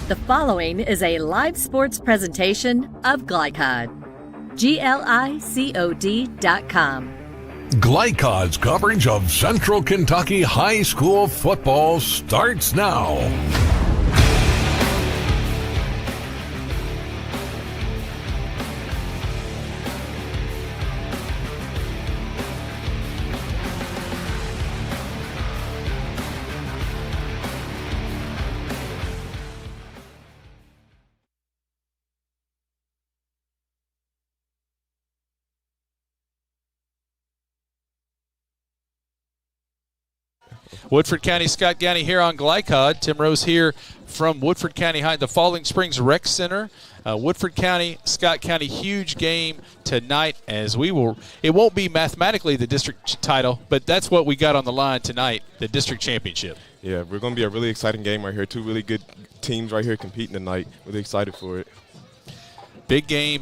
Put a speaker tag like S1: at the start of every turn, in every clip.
S1: The following is a live sports presentation of Glycod. GLICOD.com.
S2: Glycod's coverage of Central Kentucky high school football starts now.
S3: Woodford County, Scott Gowney here on Glycod. Tim Rose here from Woodford County High, the Falling Springs Rec Center. Woodford County, Scott County, huge game tonight as it won't be mathematically the district title, but that's what we got on the line tonight, the district championship.
S4: Yeah, we're going to be a really exciting game right here. Two really good teams right here competing tonight. Really excited for it.
S3: Big game.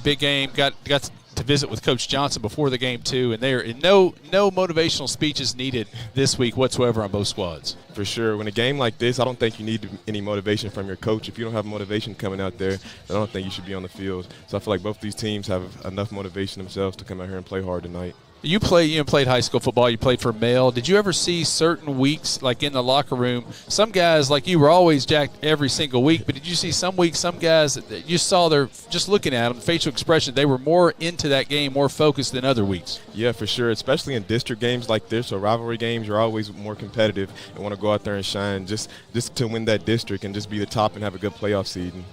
S3: Got to visit with Coach Johnson before the game too, and there no motivational speeches needed this week whatsoever on both squads.
S4: For sure. When a game like this, I don't think you need any motivation from your coach. If you don't have motivation coming out there, I don't think you should be on the field. So I feel like both these teams have enough motivation themselves to come out here and play hard tonight.
S3: You played high school football. You played for Male. Did you ever see certain weeks, like in the locker room, some guys like you were always jacked every single week, but did you see some weeks, some guys that you saw their just looking at them, facial expression, they were more into that game, more focused than other weeks?
S4: Yeah, for sure. Especially in district games like this or rivalry games, you're always more competitive and want to go out there and shine just to win that district and just be the top and have a good playoff season.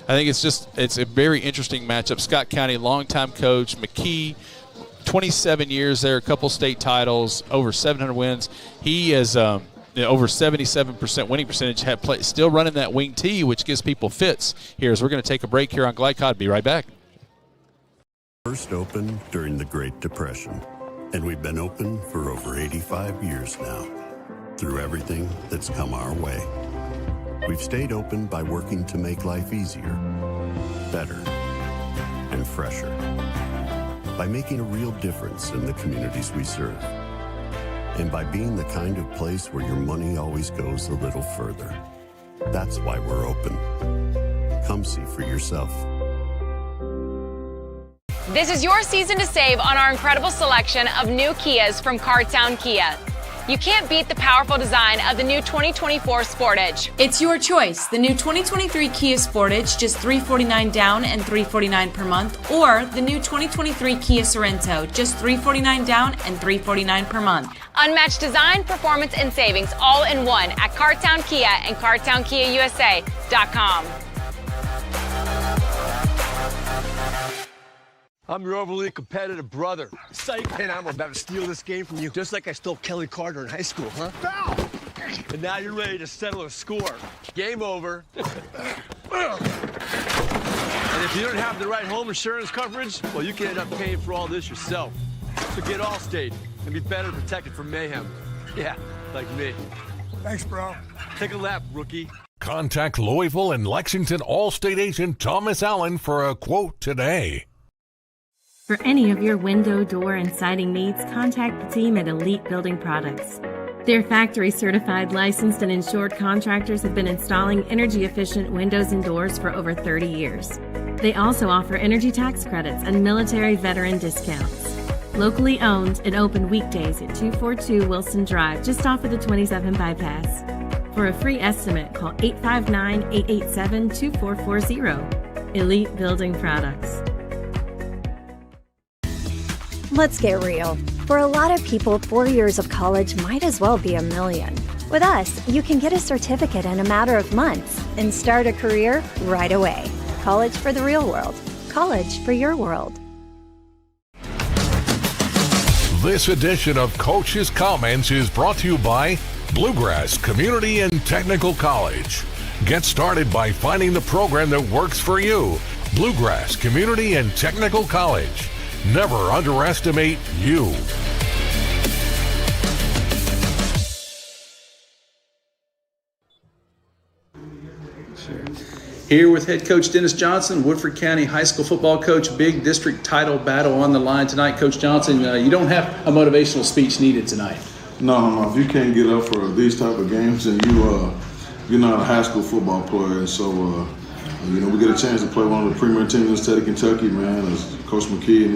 S3: I think it's a very interesting matchup. Scott County, longtime coach, McKee. 27 years there, a couple state titles, over 700 wins. He is over 77% winning percentage, still running that wing T, which gives people fits here. As we're going to take a break here on Glycod. Be right back.
S5: First opened during the Great Depression, and we've been open for over 85 years now. Through everything that's come our way, we've stayed open by working to make life easier, better, and fresher. By making a real difference in the communities we serve. And by being the kind of place where your money always goes a little further. That's why we're open. Come see for yourself.
S6: This is your season to save on our incredible selection of new Kias from Cardtown Kia. You can't beat the powerful design of the new 2024 Sportage.
S7: It's your choice. The new 2023 Kia Sportage, just $349 down and $349 per month, or the new 2023 Kia Sorento, just $349 down and $349 per month.
S6: Unmatched design, performance, and savings all in one at Cardtown Kia and CardtownKiaUSA.com.
S8: I'm your overly competitive brother. Psych. And I'm about to steal this game from you, just like I stole Kelly Carter in high school, huh? Foul! And now you're ready to settle a score. Game over. And if you don't have the right home insurance coverage, well, you can end up paying for all this yourself. So get Allstate and be better protected from mayhem. Yeah, like me.
S9: Thanks, bro.
S8: Take a lap, rookie.
S2: Contact Louisville and Lexington Allstate agent Thomas Allen for a quote today.
S10: For any of your window, door, and siding needs, contact the team at Elite Building Products. Their factory-certified, licensed, and insured contractors have been installing energy-efficient windows and doors for over 30 years. They also offer energy tax credits and military veteran discounts. Locally owned and open weekdays at 242 Wilson Drive, just off of the 27 bypass. For a free estimate, call 859-887-2440. Elite Building Products.
S11: Let's get real. For a lot of people, 4 years of college might as well be a million. With us, you can get a certificate in a matter of months and start a career right away. College for the real world. College for your world.
S2: This edition of Coach's Comments is brought to you by Bluegrass Community and Technical College. Get started by finding the program that works for you. Bluegrass Community and Technical College. Never underestimate you.
S12: Here with head coach Dennis Johnson, Woodford County high school football coach. Big district title battle on the line tonight. Coach Johnson, you don't have a motivational speech needed tonight.
S9: No. If you can't get up for these type of games, then you're not a high school football player. So We get a chance to play one of the premier teams in the state of Kentucky, man. As Coach McKee and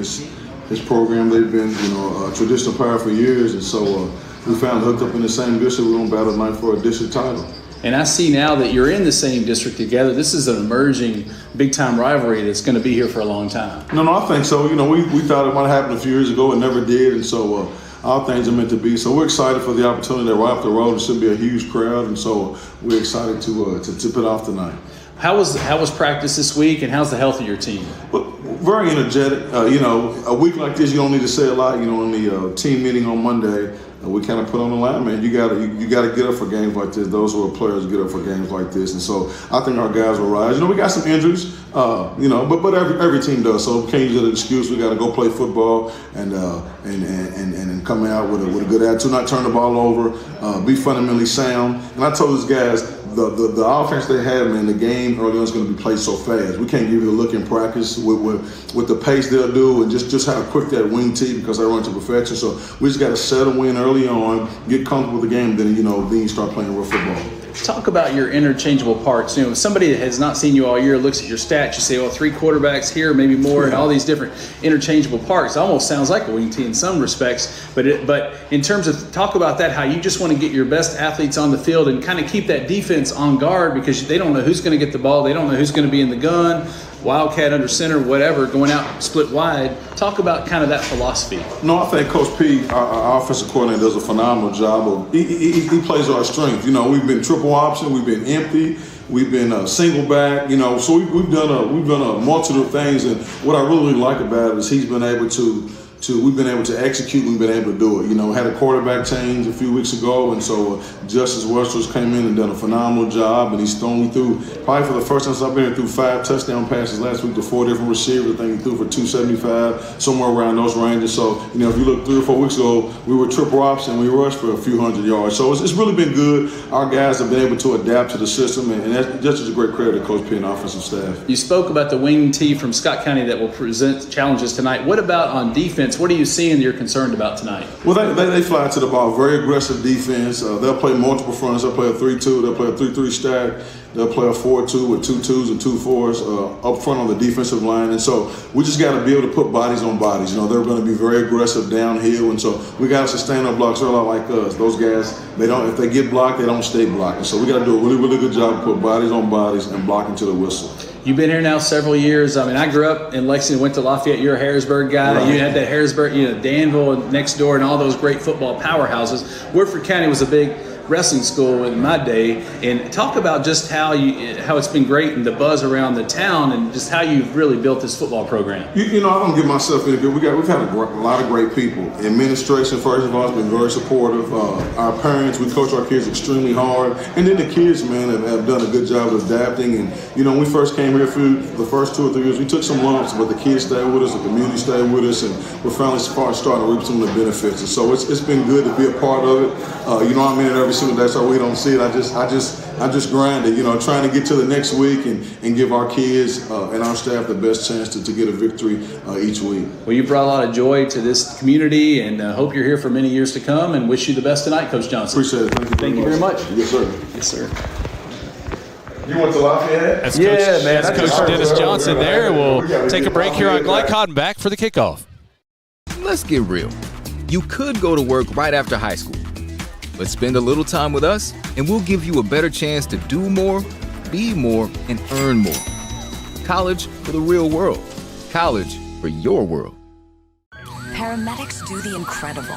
S9: his program, they've been, a traditional power for years, and so we found hooked up in the same district. We're going to battle tonight for a district title.
S12: And I see now that you're in the same district together. This is an emerging big-time rivalry that's going to be here for a long time.
S9: No, I think so. We thought it might have happened a few years ago. It never did, and so all things are meant to be. So we're excited for the opportunity right up the road. It should be a huge crowd, and so we're excited to tip it off tonight.
S12: How was practice this week, and how's the health of your team?
S9: Well, very energetic. A week like this, you don't need to say a lot. In the team meeting on Monday, we kind of put on the line, man. You got to get up for games like this. Those who are players get up for games like this, and so I think our guys will rise. We got some injuries, but every team does. So we can't use it as an excuse. We got to go play football and come out with a good attitude, not turn the ball over, be fundamentally sound. And I told these guys, the offense they have, man, the game early on is going to be played so fast. We can't give you the look in practice with the pace they'll do and just how quick that wing tee, because they run to perfection. So we just got to settle in early on, get comfortable with the game, then you start playing real football.
S12: Talk about your interchangeable parts. If somebody that has not seen you all year looks at your stats, you say, 3 quarterbacks here, maybe more, and all these different interchangeable parts. It almost sounds like a wing tee in some respects. But in terms of, talk about that, how you just want to get your best athletes on the field and kind of keep that defense on guard, because they don't know who's going to get the ball. They don't know who's going to be in the gun, wildcat under center, whatever, going out split wide. Talk about kind of that philosophy.
S9: No, I think Coach P, our offensive coordinator, does a phenomenal job of he plays our strength. We've been triple option, we've been empty, we've been single back. So we've done a multitude of things. And what I really like about it is we've been able to execute. We've been able to do it. Had a quarterback change a few weeks ago, and so Justice Westers came in and done a phenomenal job, and he's thrown me through, probably for the first time since I've been here, through 5 touchdown passes last week to 4 different receivers. I think he threw for 275, somewhere around those ranges. So, if you look 3 or 4 weeks ago, we were triple option, we rushed for a few hundred yards. So it's really been good. Our guys have been able to adapt to the system, and that's just a great credit to Coach P and offensive staff.
S12: You spoke about the wing tee from Scott County that will present challenges tonight. What about on defense? What are you seeing that you're concerned about tonight?
S9: Well, they fly to the ball. Very aggressive defense. They'll play multiple fronts. They'll play a 3-2. They'll play a 3-3 stack. They'll play a 4-2 with 2 2s and 2 4s up front on the defensive line. And so we just got to be able to put bodies on bodies. They're going to be very aggressive downhill. And so we got to sustain our blocks. They're a lot like us. Those guys, if they get blocked, they don't stay blocked. And so we got to do a really, really good job to put bodies on bodies and blocking to the whistle.
S12: You've been here now several years. I grew up in Lexington, went to Lafayette. You're a Harrisburg guy. Right. You had that Harrisburg, Danville next door, and all those great football powerhouses. Woodford County was a big wrestling school in my day, and talk about just how it's been great and the buzz around the town, and just how you've really built this football program.
S9: I don't give myself any good. We've had a lot of great people. Administration, first of all, has been very supportive. Our parents, we coach our kids extremely hard, and then the kids, man, have done a good job of adapting. And when we first came here, the first 2 or 3 years, we took some lumps, but the kids stayed with us, the community stayed with us, and we're finally starting to reap some of the benefits. And so it's been good to be a part of it. I'm in it every single day, so we don't see it. I just grind it, trying to get to the next week and give our kids and our staff the best chance to get a victory each week.
S12: Well, you brought a lot of joy to this community, and hope you're here for many years to come, and wish you the best tonight, Coach Johnson.
S9: Appreciate it.
S12: Thank you very much.
S9: Yes, sir.
S12: Yes, sir.
S9: You went to Lafayette?
S3: That's Coach Dennis Johnson there. We'll take a break here on Glycod and back for the kickoff.
S13: Let's get real. You could go to work right after high school, but spend a little time with us, and we'll give you a better chance to do more, be more, and earn more. College for the real world. College for your world.
S14: Paramedics do the incredible.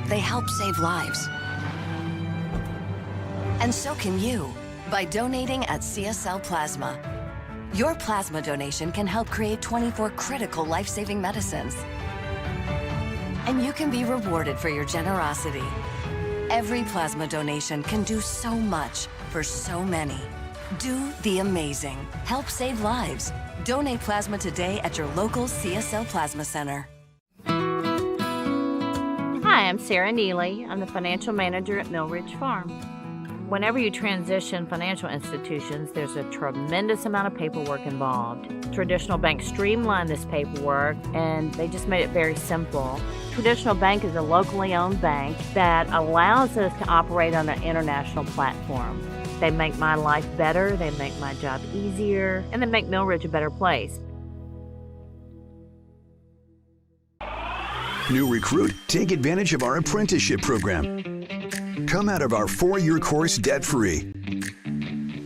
S14: They help save lives. And so can you, by donating at CSL Plasma. Your plasma donation can help create 24 critical life-saving medicines. And you can be rewarded for your generosity. Every plasma donation can do so much for so many. Do the amazing. Help save lives. Donate plasma today at your local CSL Plasma Center.
S15: Hi, I'm Sarah Neely. I'm the financial manager at Mill Ridge Farm. Whenever you transition financial institutions, there's a tremendous amount of paperwork involved. Traditional banks streamline this paperwork, and they just made it very simple. Traditional Bank is a locally owned bank that allows us to operate on an international platform. They make my life better, they make my job easier, and they make Millridge a better place.
S16: New recruit, take advantage of our apprenticeship program. Come out of our 4-year course debt-free.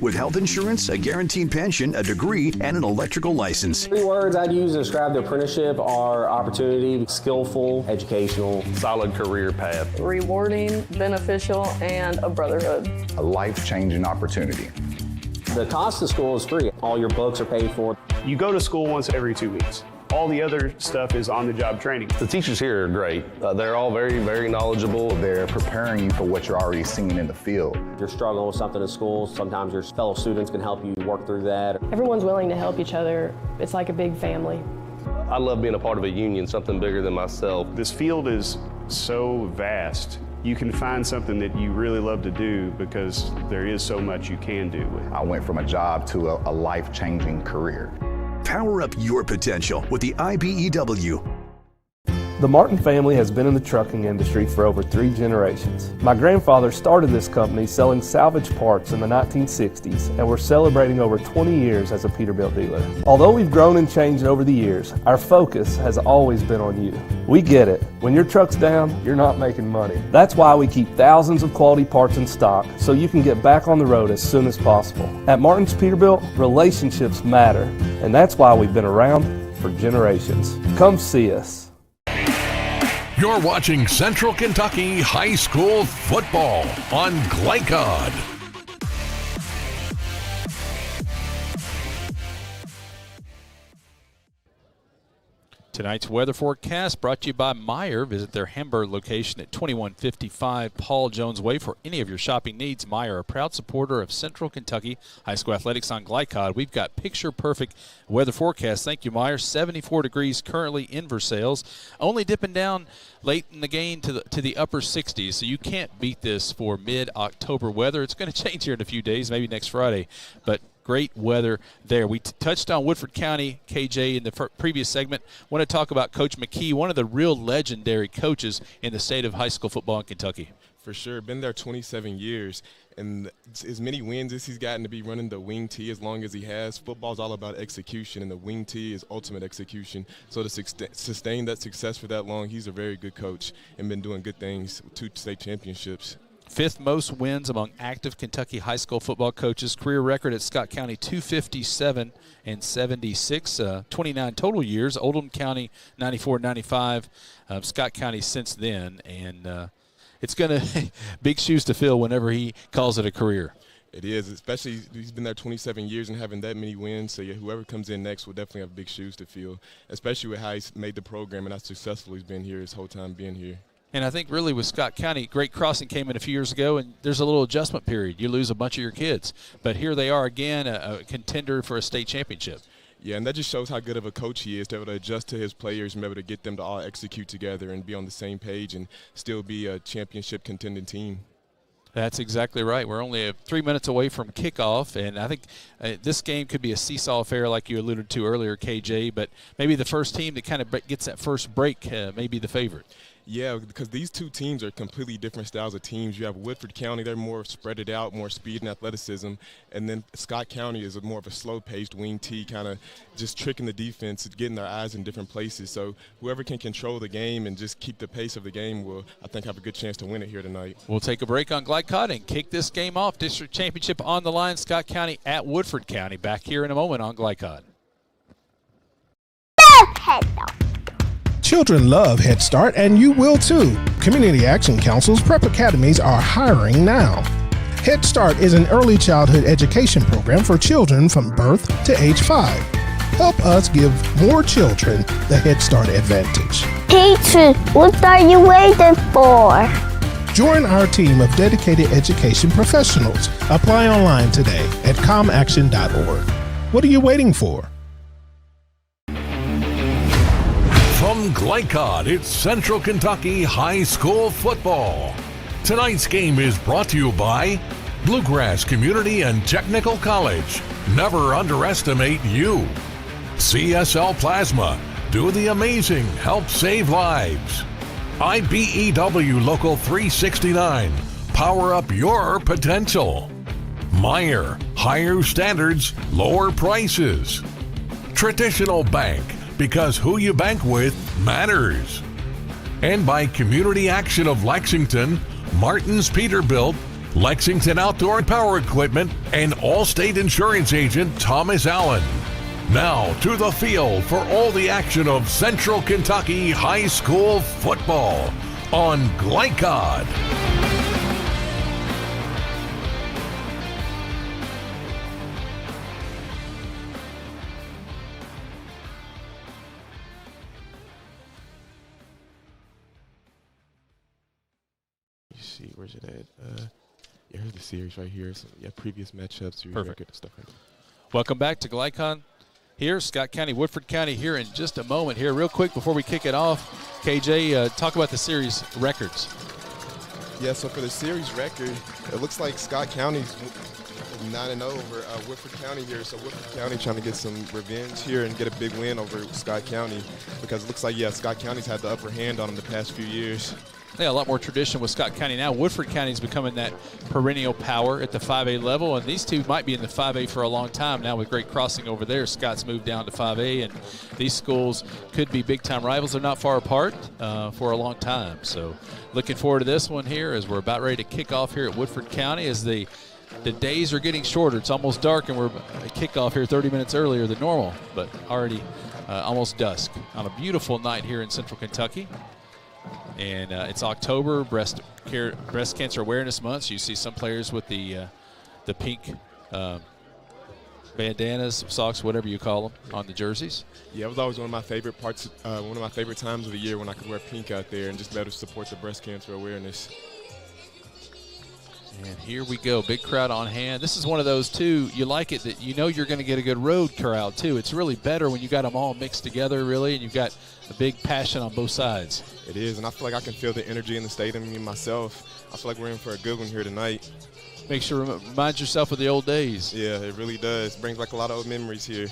S16: With health insurance, a guaranteed pension, a degree, and an electrical license.
S17: 3 words I'd use to describe the apprenticeship are opportunity, skillful, educational,
S18: solid career path,
S19: rewarding, beneficial, and a brotherhood.
S20: A life-changing opportunity.
S17: The cost of school is free. All your books are paid for.
S18: You go to school once every 2 weeks. All the other stuff is on-the-job training.
S20: The teachers here are great. They're all very, very knowledgeable. They're preparing you for what you're already seeing in the field.
S17: You're struggling with something in school, sometimes your fellow students can help you work through that.
S19: Everyone's willing to help each other. It's like a big family.
S18: I love being a part of a union, something bigger than myself. This field is so vast. You can find something that you really love to do because there is so much you can do.
S20: I went from a job to a life-changing career.
S16: Power up your potential with the IBEW.
S21: The Martin family has been in the trucking industry for over 3 generations. My grandfather started this company selling salvage parts in the 1960s, and we're celebrating over 20 years as a Peterbilt dealer. Although we've grown and changed over the years, our focus has always been on you. We get it. When your truck's down, you're not making money. That's why we keep thousands of quality parts in stock so you can get back on the road as soon as possible. At Martin's Peterbilt, relationships matter, and that's why we've been around for generations. Come see us.
S2: You're watching Central Kentucky High School football on Glycod.
S3: Tonight's weather forecast brought to you by Meijer. Visit their Hamburg location at 2155 Paul Jones Way for any of your shopping needs. Meijer, a proud supporter of Central Kentucky High School Athletics on Glycod. We've got picture-perfect weather forecast. Thank you, Meijer. 74 degrees currently in Versailles. Only dipping down late in the game to the upper 60s, so you can't beat this for mid-October weather. It's going to change here in a few days, maybe next Friday, but great weather there. We touched on Woodford County, KJ, in the previous segment. Want to talk about Coach McKee, one of the real legendary coaches in the state of high school football in Kentucky.
S4: For sure. Been there 27 years. And as many wins as he's gotten to be running the wing tee as long as he has, football's all about execution, and the wing tee is ultimate execution. So to sustain that success for that long, he's a very good coach and been doing good things with 2 state championships.
S3: 5th most wins among active Kentucky high school football coaches. Career record at Scott County, 257 and 76. 29 total years. Oldham County, 94-95. Scott County since then. And it's going to big shoes to fill whenever he calls it a career.
S4: It is, especially he's been there 27 years and having that many wins. So, yeah, whoever comes in next will definitely have big shoes to fill, especially with how he's made the program and how successful he's been here his whole time being here.
S3: And I think really with Scott County, Great Crossing came in a few years ago, and there's a little adjustment period. You lose a bunch of your kids. But here they are again, a contender for a state championship.
S4: Yeah, and that just shows how good of a coach he is, to be able to adjust to his players and be able to get them to all execute together and be on the same page and still be a championship contending team.
S3: That's exactly right. We're only 3 minutes away from kickoff, and I think this game could be a seesaw affair like you alluded to earlier, KJ, but maybe the first team that kind of gets that first break may be the favorite.
S4: Yeah, because these 2 teams are completely different styles of teams. You have Woodford County, they're more spread it out, more speed and athleticism. And then Scott County is more of a slow-paced wing tee, kind of just tricking the defense, getting their eyes in different places. So whoever can control the game and just keep the pace of the game will, I think, have a good chance to win it here tonight.
S3: We'll take a break on Glycod and kick this game off. District Championship on the line, Scott County at Woodford County. Back here in a moment on Glycod.
S22: Children love Head Start, and you will too. Community Action Council's prep academies are hiring now. Head Start is an early childhood education program for children from birth to age 5. Help us give more children the Head Start advantage.
S23: Teacher, what are you waiting for?
S22: Join our team of dedicated education professionals. Apply online today at comaction.org. What are you waiting for?
S2: From Glycod, it's Central Kentucky High School football. Tonight's game is brought to you by Bluegrass Community and Technical College. Never underestimate you. CSL Plasma. Do the amazing. Help save lives. IBEW Local 369. Power up your potential. Meyer, higher standards, lower prices. Traditional Bank, because who you bank with matters. And by Community Action of Lexington, Martin's Peterbilt, Lexington Outdoor Power Equipment, and Allstate Insurance Agent Thomas Allen. Now to the field for all the action of Central Kentucky High School football on Glycod.
S4: See, where's it at? Yeah, here's the series right here. So, yeah, previous matchups,
S3: Perfect.
S4: and stuff like that.
S3: Welcome back to Glycon. Here, Scott County, Woodford County here in just a moment here. Real quick before we kick it off, KJ, talk about the series records.
S4: Yeah, so for the series record, it looks like Scott County's 9-0 over Woodford County here. So Woodford County trying to get some revenge here and get a big win over Scott County, because it looks like, yeah, Scott County's had the upper hand on them the past few years.
S3: Yeah, a lot more tradition with Scott County now. Woodford County is becoming that perennial power at the 5A level, and these two might be in the 5A for a long time now with great crossing over there. Scott's moved down to 5A, and these schools could be big-time rivals. They're not far apart for a long time. So looking forward to this one here as we're about ready to kick off here at Woodford County as the days are getting shorter. It's almost dark, and we're at kickoff here 30 minutes earlier than normal, but already almost dusk on a beautiful night here in Central Kentucky. And it's October, Breast Cancer Awareness Month. So you see some players with the pink bandanas, socks, whatever you call them, on the jerseys.
S4: Yeah, it was always one of my favorite parts, one of my favorite times of the year when I could wear pink out there and just better support the breast cancer awareness.
S3: And here we go, big crowd on hand. This is one of those, too, you like it that you know you're going to get a good road crowd, too. It's really better when you got them all mixed together, really, and you've got a big passion on both sides.
S4: It is, and I feel like I can feel the energy in the stadium myself. I feel like we're in for a good one here tonight.
S3: Make sure remind yourself of the old days.
S4: Yeah, it really does. Brings back a lot of old memories here.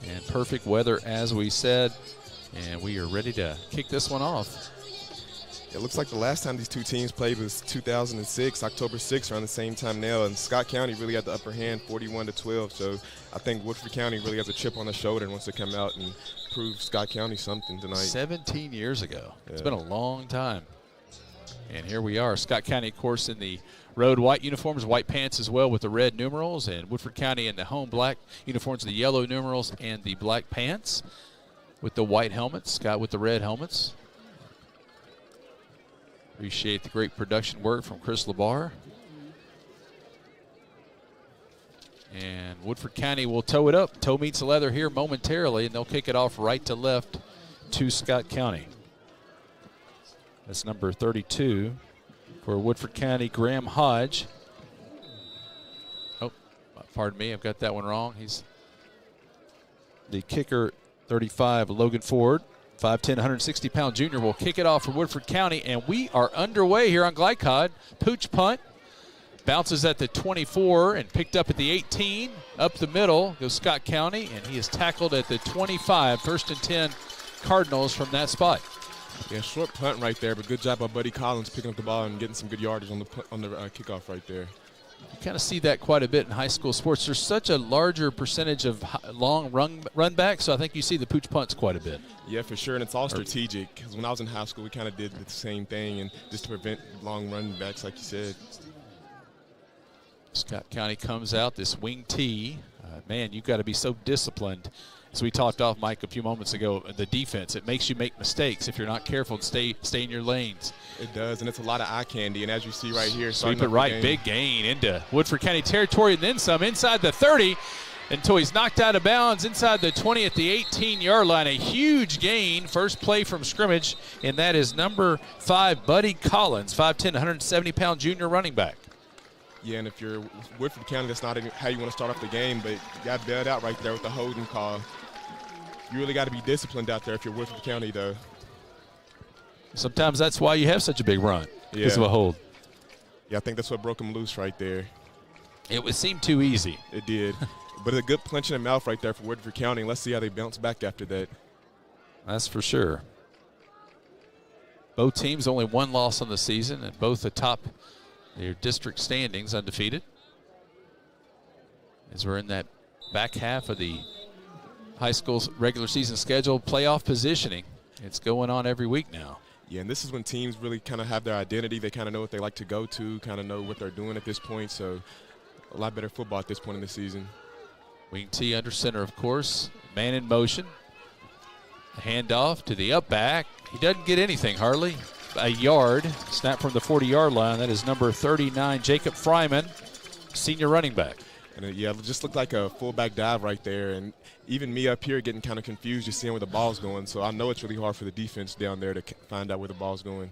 S3: And perfect weather, as we said, and we are ready to kick this one off.
S4: It looks like the last time these two teams played was 2006, October 6th, around the same time now, and Scott County really had the upper hand, 41-12. So I think Woodford County really has a chip on the shoulder and wants to come out and prove Scott County something tonight.
S3: 17 years ago. Yeah. It's been a long time. And here we are, Scott County, of course, in the road white uniforms, white pants as well with the red numerals, and Woodford County in the home black uniforms, the yellow numerals and the black pants with the white helmets. Scott with the red helmets. Appreciate the great production work from Chris LeBar. And Woodford County will toe it up. Toe meets leather here momentarily, and they'll kick it off right to left to Scott County. That's number 32 for Woodford County, Graham Hodge. Oh, pardon me, I've got that one wrong. He's the kicker, 35, Logan Ford. 5'10", 160-pound junior will kick it off for Woodford County, and we are underway here on Glycod. Pooch punt. Bounces at the 24 and picked up at the 18. Up the middle goes Scott County, and he is tackled at the 25. 1st and 10 Cardinals from that spot.
S4: Yeah, short punt right there, but good job by Buddy Collins picking up the ball and getting some good yardage on the kickoff right there.
S3: You kind of see that quite a bit in high school sports. There's such a larger percentage of long run backs, so I think you see the pooch punts quite a bit.
S4: Yeah, for sure, and it's all strategic. Because when I was in high school, we kind of did the same thing, and just to prevent long run backs, like you said.
S3: Scott County comes out, this wing T. Man, you've got to be so disciplined. As we talked off, Mike, a few moments ago, the defense, it makes you make mistakes if you're not careful and stay in your lanes.
S4: It does, and it's a lot of eye candy. And as you see right here,
S3: sweep it right, big gain into Woodford County territory, and then some inside the 30 until he's knocked out of bounds inside the 20 at the 18-yard line. A huge gain, first play from scrimmage, and that is number 5, Buddy Collins, 5'10", 170-pound junior running back.
S4: Yeah, and if you're Woodford County, that's not how you want to start off the game, but you got bailed out right there with the holding call. You really got to be disciplined out there if you're Woodford County, though.
S3: Sometimes that's why you have such a big run, because of a hold.
S4: Yeah, I think that's what broke him loose right there.
S3: It would seem too easy.
S4: It did. But a good punch in the mouth right there for Woodford County. Let's see how they bounce back after that.
S3: That's for sure. Both teams only one loss on the season, and both atop their district standings undefeated. as we're in that back half of the high school's regular season schedule, playoff positioning. It's going on every week now.
S4: Yeah, and this is when teams really kind of have their identity. They kind of know what they like to go to, kind of know what they're doing at this point. So a lot better football at this point in the season.
S3: Wing T under center, of course. Man in motion. A handoff to the up back. He doesn't get anything, hardly. A yard. Snap from the 40-yard line. That is number 39, Jacob Fryman, senior running back.
S4: And it just looked like a fullback dive right there. And even me up here getting kind of confused just seeing where the ball's going. So I know it's really hard for the defense down there to find out where the ball's going.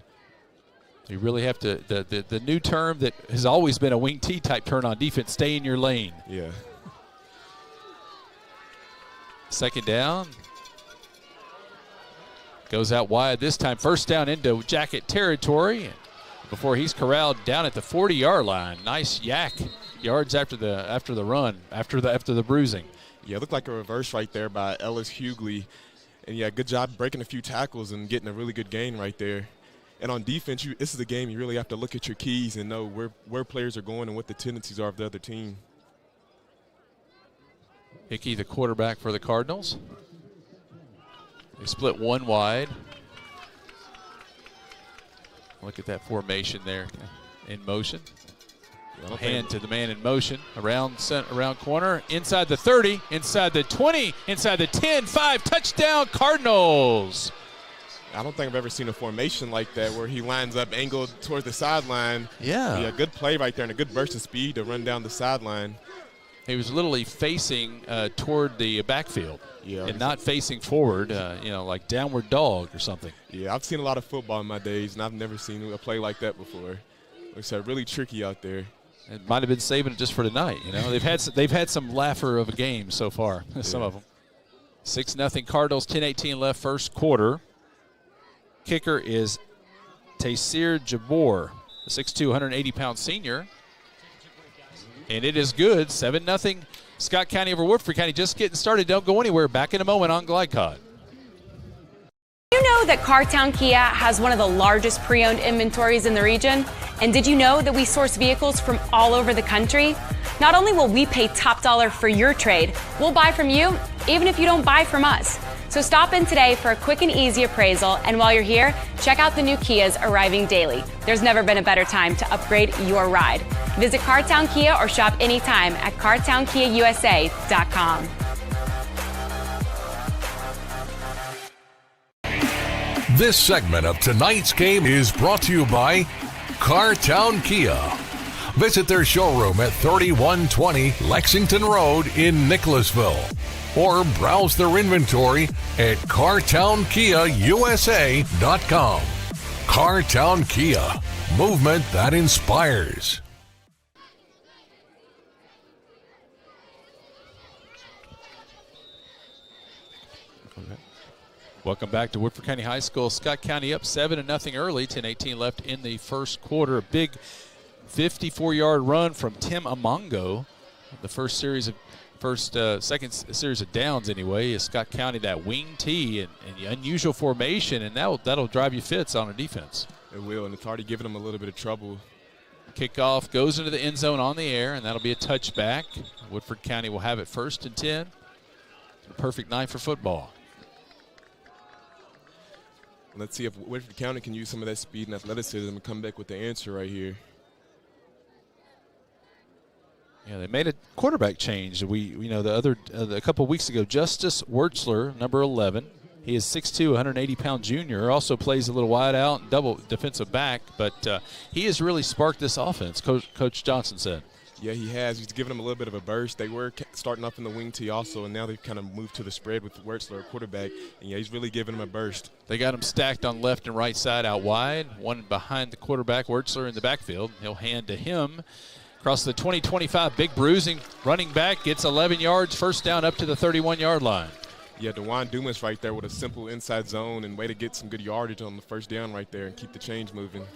S3: You really have to, the new term that has always been a wing T type turn on defense, stay in your lane.
S4: Yeah.
S3: Second down. Goes out wide this time. First down into Jacket territory before he's corralled down at the 40-yard line. Nice yak yards after the run, after the bruising.
S4: Yeah, it looked like a reverse right there by Ellis Hughley. And, yeah, good job breaking a few tackles and getting a really good gain right there. And on defense, this is a game you really have to look at your keys and know where players are going and what the tendencies are of the other team.
S3: Hickey, the quarterback for the Cardinals. They split one wide. Look at that formation there in motion. Hand to the man in motion. Around corner. Inside the 30. Inside the 20. Inside the 10. 5. Touchdown Cardinals.
S4: I don't think I've ever seen a formation like that where he lines up angled towards the sideline.
S3: Yeah.
S4: Good play right there and a good burst of speed to run down the sideline.
S3: He was literally facing toward the backfield and not facing forward, like downward dog or something.
S4: Yeah, I've seen a lot of football in my days, and I've never seen a play like that before. Looks really tricky out there.
S3: It might have been saving it just for tonight. They've had some laugher of a game so far, some of them. 6-0 Cardinals, 10:18 left first quarter. Kicker is Taysir Jabor, the 6'2", 180-pound senior. And it is good, 7-0 Scott County over Woodford County. Just getting started. Don't go anywhere. Back in a moment on GlideCod.
S6: Did you know that Cartown Kia has one of the largest pre-owned inventories in the region? And did you know that we source vehicles from all over the country? Not only will we pay top dollar for your trade, we'll buy from you even if you don't buy from us. So stop in today for a quick and easy appraisal, and while you're here, check out the new Kias arriving daily. There's never been a better time to upgrade your ride. Visit Cartown Kia or shop anytime at cartownkiausa.com.
S2: This segment of tonight's game is brought to you by Cartown Kia. Visit their showroom at 3120 Lexington Road in Nicholasville, or browse their inventory at cartownkiausa.com. Cartown Kia, movement that inspires.
S3: Welcome back to Woodford County High School. Scott County up 7-0 early, 10:18 left in the first quarter. A big 54-yard run from Tim Amongo. The second series of downs anyway is Scott County, that wing T and the unusual formation, and that'll drive you fits on a defense.
S4: It will, and it's already given them a little bit of trouble.
S3: Kickoff goes into the end zone on the air, and that'll be a touchback. Woodford County will have it 1st and 10. A perfect night for football.
S4: Let's see if Woodford County can use some of that speed and athleticism and come back with the answer right here.
S3: Yeah, they made a quarterback change. A couple of weeks ago, Justice Wertzler, number 11. He is 6'2", 180-pound junior. Also plays a little wide out and double defensive back, but he has really sparked this offense, Coach Johnson said.
S4: Yeah, he has. He's given them a little bit of a burst. They were starting off in the wing tee also, and now they've kind of moved to the spread with Wertzler, quarterback. And, yeah, he's really giving them a burst.
S3: They got him stacked on left and right side out wide, one behind the quarterback, Wertzler in the backfield. He'll hand to him. Across the 20-25, big bruising running back, gets 11 yards, first down up to the 31-yard line.
S4: Yeah, DeJuan Dumas right there with a simple inside zone and way to get some good yardage on the first down right there and keep the chains moving.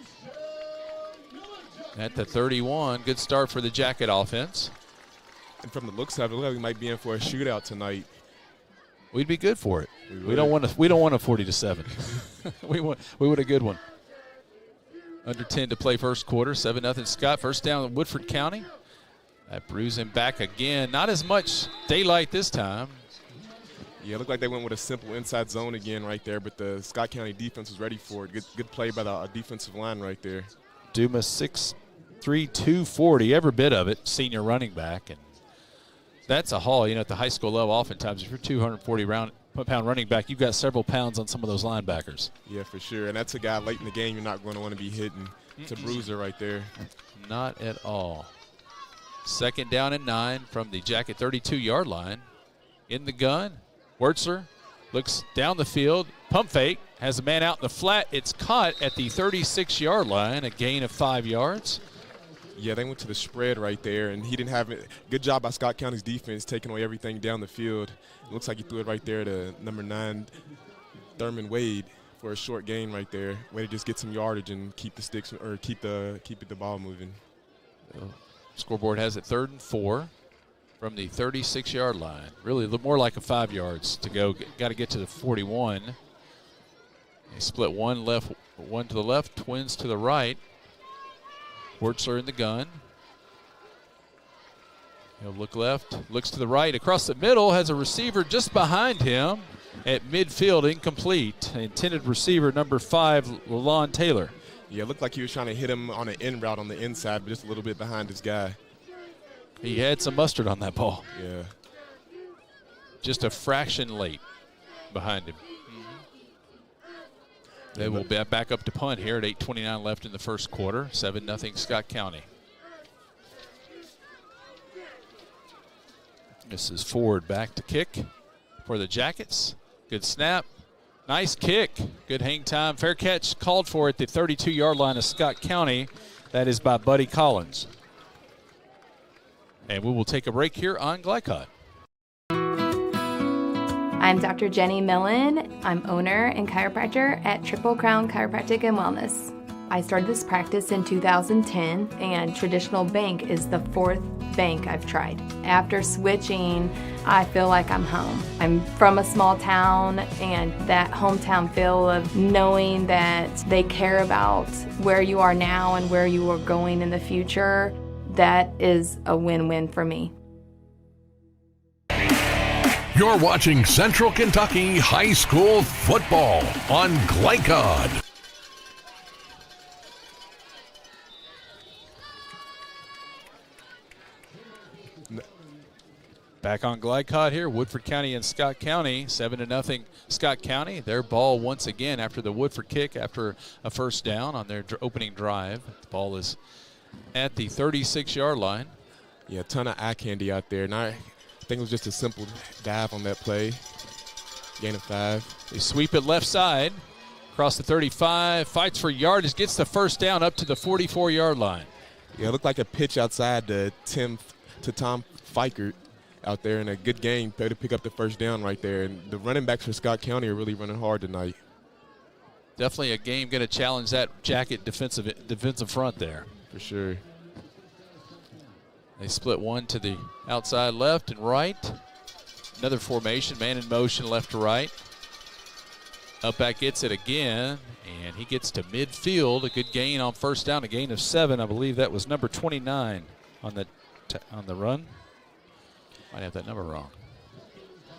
S3: At the 31, good start for the Jacket offense.
S4: And from the looks of it, we might be in for a shootout tonight.
S3: We'd be good for it. We don't want a 40-7. we want a good one. Under 10 to play first quarter, 7-0 Scott. First down in Woodford County. That bruising back again. Not as much daylight this time.
S4: Yeah, it looked like they went with a simple inside zone again right there, but the Scott County defense was ready for it. Good play by the defensive line right there.
S3: Dumas 6'3", 240, every bit of it, senior running back. And that's a haul. You know, at the high school level, oftentimes, if you're 240-pound running back, you've got several pounds on some of those linebackers.
S4: Yeah, for sure. And that's a guy late in the game you're not going to want to be hitting. It's a bruiser right there.
S3: Not at all. 2nd down and 9 from the Jacket 32-yard line. In the gun, Wertzler looks down the field, pump fake, has a man out in the flat. It's caught at the 36-yard line, a gain of 5 yards.
S4: Yeah, they went to the spread right there, and he didn't have it. Good job by Scott County's defense taking away everything down the field. It looks like he threw it right there to number 9, Thurman Wade, for a short gain right there. Way to just get some yardage and keep the sticks or keep the ball moving.
S3: Scoreboard has it 3rd and 4 from the 36-yard line. Really more like a 5 yards to go. Got to get to the 41. They split one to the left, twins to the right. Wertzler in the gun. He'll look left, looks to the right. Across the middle, has a receiver just behind him at midfield, incomplete. Intended receiver number 5, LaLon Taylor.
S4: Yeah, it looked like he was trying to hit him on an in route on the inside, but just a little bit behind his guy.
S3: He had some mustard on that ball.
S4: Yeah.
S3: Just a fraction late behind him. They will be back up to punt here at 8:29 left in the first quarter. 7-0 Scott County. This is Ford back to kick for the Jackets. Good snap. Nice kick. Good hang time. Fair catch called for at the 32-yard line of Scott County. That is by Buddy Collins. And we will take a break here on Glycod.
S1: I'm Dr. Jenny Millen. I'm owner and chiropractor at Triple Crown Chiropractic and Wellness. I started this practice in 2010, and Traditional Bank is the 4th bank I've tried. After switching, I feel like I'm home. I'm from a small town, and that hometown feel of knowing that they care about where you are now and where you are going in the future, that is a win-win for me.
S2: You're watching Central Kentucky High School football on Glycod.
S3: Back on Glycod here, Woodford County and Scott County, 7-0 Scott County. Their ball once again after the Woodford kick after a first down on their opening drive. The ball is at the 36-yard line.
S4: Yeah, a ton of eye candy out there. And I think it was just a simple dive on that play. Gain of 5.
S3: They sweep it left side, across the 35, fights for yardage, gets the first down up to the 44-yard line.
S4: Yeah, it looked like a pitch outside to Tom Fikert out there, and a good game to pick up the first down right there. And the running backs for Scott County are really running hard tonight.
S3: Definitely a game going to challenge that Jacket defensive front there.
S4: For sure.
S3: They split one to the outside left and right. Another formation, man in motion left to right. Up back gets it again, and he gets to midfield. A good gain on first down, a gain of 7. I believe that was number 29 on the run. Might have that number wrong.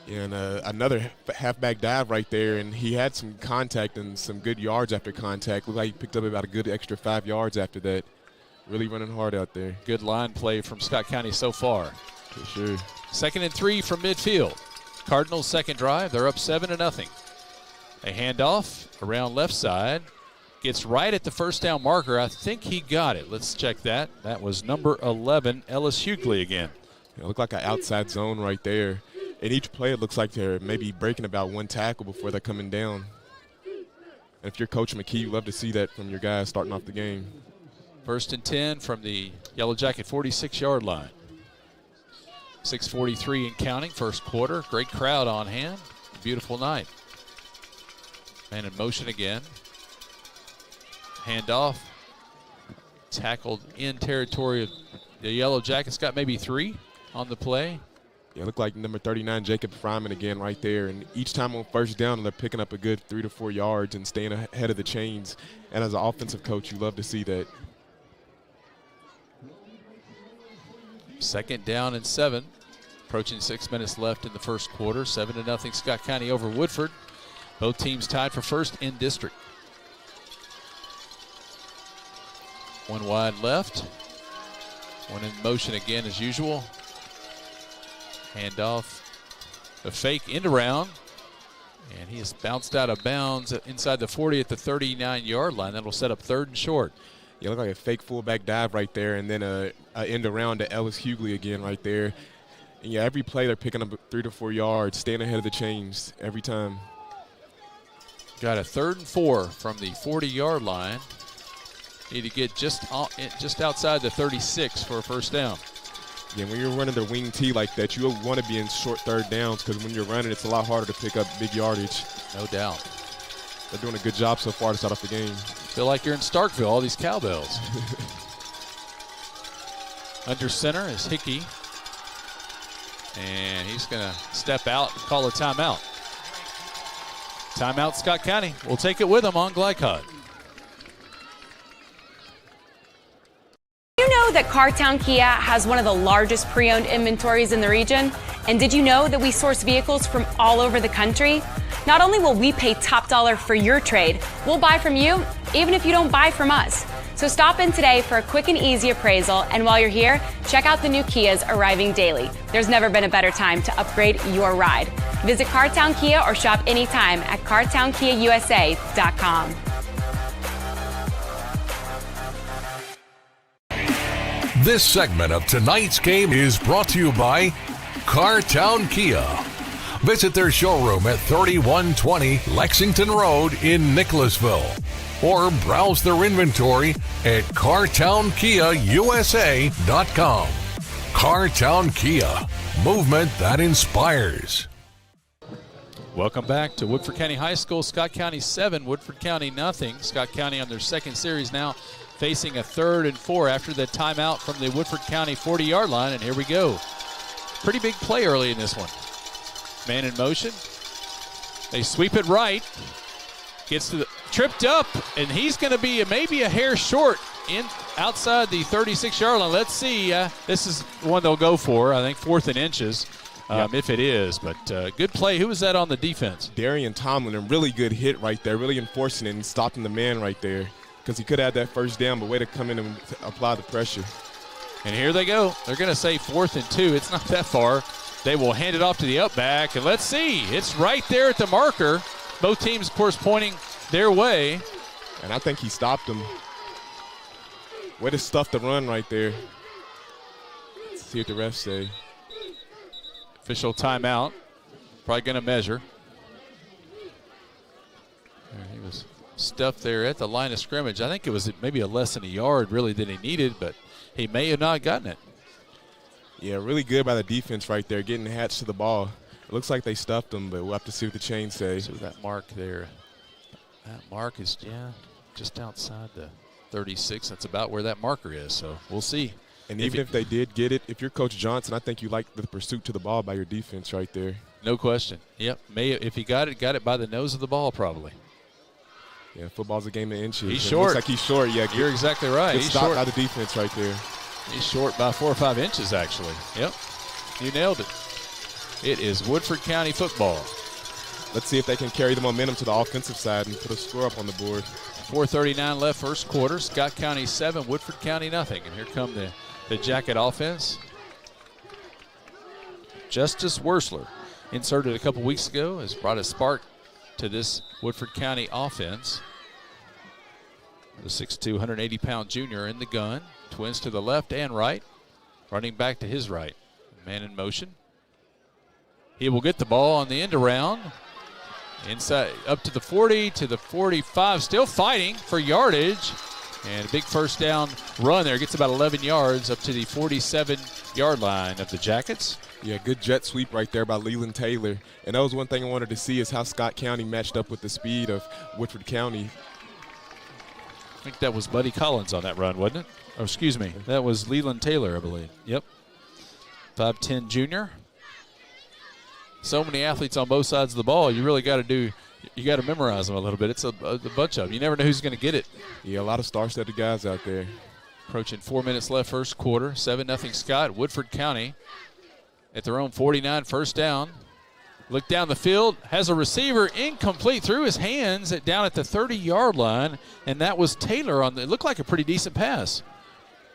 S4: Yeah, and another halfback dive right there, and he had some contact and some good yards after contact. Looked like he picked up about a good extra 5 yards after that. Really running hard out there.
S3: Good line play from Scott County so far.
S4: For sure.
S3: 2nd and 3 from midfield. Cardinals' second drive. They're up 7-0. A handoff around left side. Gets right at the first down marker. I think he got it. Let's check that. That was number 11, Ellis Hughley again.
S4: It looked like an outside zone right there. In each play, it looks like they're maybe breaking about 1 tackle before they're coming down. And if you're Coach McKee, you love to see that from your guys starting off the game.
S3: 1st and 10 from the Yellow Jacket 46-yard line. 6:43 and counting, first quarter. Great crowd on hand. Beautiful night. Man in motion again. Handoff. Tackled in territory of the Yellow Jackets. Got maybe 3 on the play.
S4: Yeah, it looked like number 39, Jacob Fryman again right there. And each time on first down, they're picking up a good 3 to 4 yards and staying ahead of the chains. And as an offensive coach, you love to see that.
S3: Second down and 7. Approaching 6 minutes left in the first quarter. 7-0 Scott County over Woodford. Both teams tied for first in district. One wide left. One in motion again as usual. Handoff. The fake end around. And he is bounced out of bounds inside the 40 at the 39-yard line. That'll set up 3rd and short.
S4: Yeah, look like a fake fullback dive right there, and then a end around to Ellis Hughley again right there. And yeah, every play they're picking up 3 to 4 yards, staying ahead of the chains every time.
S3: Got a 3rd and 4 from the 40-yard line. Need to get just outside the 36 for a first down.
S4: Yeah, when you're running the wing T like that, you want to be in short 3rd downs because when you're running, it's a lot harder to pick up big yardage.
S3: No doubt.
S4: They're doing a good job so far to start off the game.
S3: Feel like you're in Starkville, all these cowbells. Under center is Hickey. And he's going to step out and call a timeout. Timeout, Scott County. We'll take it with them on Glycod.
S6: Did you know that Cartown Kia has one of the largest pre-owned inventories in the region? And did you know that we source vehicles from all over the country? Not only will we pay top dollar for your trade, we'll buy from you even if you don't buy from us. So stop in today for a quick and easy appraisal, and while you're here, check out the new Kias arriving daily. There's never been a better time to upgrade your ride. Visit Cartown Kia or shop anytime at cartownkiausa.com.
S2: This segment of tonight's game is brought to you by Cartown Kia. Visit their showroom at 3120 Lexington Road in Nicholasville, or browse their inventory at cartownkiausa.com. Cartown Kia, movement that inspires.
S3: Welcome back to Woodford County High School. Scott County 7, Woodford County nothing. Scott County on their second series now, facing a 3rd and 4 after the timeout from the Woodford County 40-yard line, and here we go. Pretty big play early in this one. Man in motion. They sweep it right. Gets to the tripped up, and he's going to be maybe a hair short in outside the 36-yard line. Let's see. This is the one they'll go for. I think 4th and inches, if it is. But good play. Who was that on the defense?
S4: Darian Tomlin, a really good hit right there, really enforcing it and stopping the man right there because he could have had that first down, but way to come in and apply the pressure.
S3: And here they go. They're going to say 4th and 2. It's not that far. They will hand it off to the up back, and let's see. It's right there at the marker. Both teams, of course, pointing their way.
S4: And I think he stopped him. Way to stuff the run right there. Let's see what the refs say.
S3: Official timeout. Probably going to measure. He was stuffed there at the line of scrimmage. I think it was maybe less than a yard, really, than he needed, but he may have not gotten it.
S4: Yeah, really good by the defense right there, getting hatched to the ball. It looks like they stuffed him, but we'll have to see what the chains say.
S3: So that mark there, that mark is, just outside the 36. That's about where that marker is, so we'll see.
S4: And even if they did get it, if you're Coach Johnson, I think you like the pursuit to the ball by your defense right there.
S3: No question. Yep. If he got it by the nose of the ball probably.
S4: Yeah, football's a game of inches.
S3: He's short.
S4: Looks like he's short. Yeah,
S3: you're exactly right.
S4: He's short by the defense right there.
S3: He's short by 4 or 5 inches, actually. Yep. You nailed it. It is Woodford County football.
S4: Let's see if they can carry the momentum to the offensive side and put a score up on the board.
S3: 4:39 left first quarter. Scott County 7, Woodford County nothing. And here come the Jacket offense. Justice Worsler, inserted a couple weeks ago, has brought a spark to this Woodford County offense. The 6'2", 180-pound junior in the gun. Twins to the left and right. Running back to his right. Man in motion. He will get the ball on the end around. Inside up to the 40, to the 45. Still fighting for yardage. And a big first down run there. Gets about 11 yards up to the 47-yard line of the Jackets.
S4: Yeah, good jet sweep right there by Leland Taylor. And that was one thing I wanted to see is how Scott County matched up with the speed of Woodford County.
S3: I think that was Buddy Collins on that run, wasn't it? Oh, excuse me. That was Leland Taylor, I believe. Yep. 5'10" junior. So many athletes on both sides of the ball. You really got to memorize them a little bit. It's a bunch of them. You never know who's going to get it.
S4: Yeah, a lot of star-studded guys out there.
S3: Approaching 4 minutes left first quarter. 7-0 Scott. Woodford County at their own 49, first down. Look down the field, has a receiver incomplete through his hands down at the 30-yard line, and that was Taylor on the, it looked like a pretty decent pass.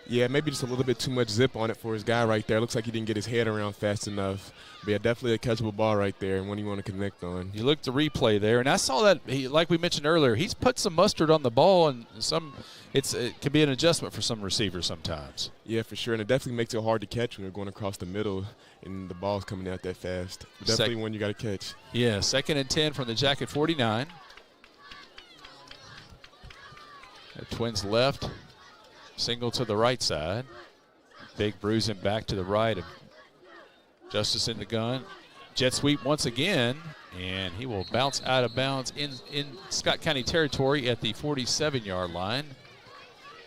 S4: Yeah, maybe just a little bit too much zip on it for his guy right there. Looks like he didn't get his head around fast enough. But yeah, definitely a catchable ball right there and one you want to connect on.
S3: You look at the replay there, and I saw that, like we mentioned earlier, he's put some mustard on the ball, and it can be an adjustment for some receivers sometimes.
S4: Yeah, for sure, and it definitely makes it hard to catch when you're going across the middle and the ball's coming out that fast. Definitely one you got to catch.
S3: Yeah, 2nd and 10 from the Jacket 49. The Twins left, single to the right side. Big bruising back to the right of Justice in the gun. Jet sweep once again, and he will bounce out of bounds in Scott County territory at the 47-yard line.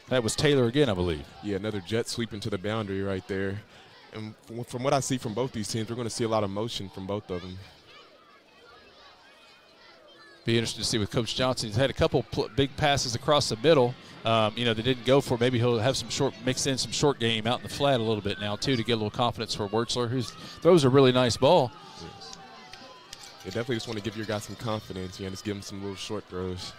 S3: That was Taylor again, I believe.
S4: Yeah, another jet sweep into the boundary right there. And from what I see from both these teams, we're going to see a lot of motion from both of them.
S3: Be interesting to see with Coach Johnson. He's had a couple big passes across the middle. They didn't go for. Maybe he'll have some mix in some short game out in the flat a little bit now too to get a little confidence for Wertzler, who throws a really nice ball.
S4: Yes. You definitely just want to give your guy some confidence. Just give him some little short throws.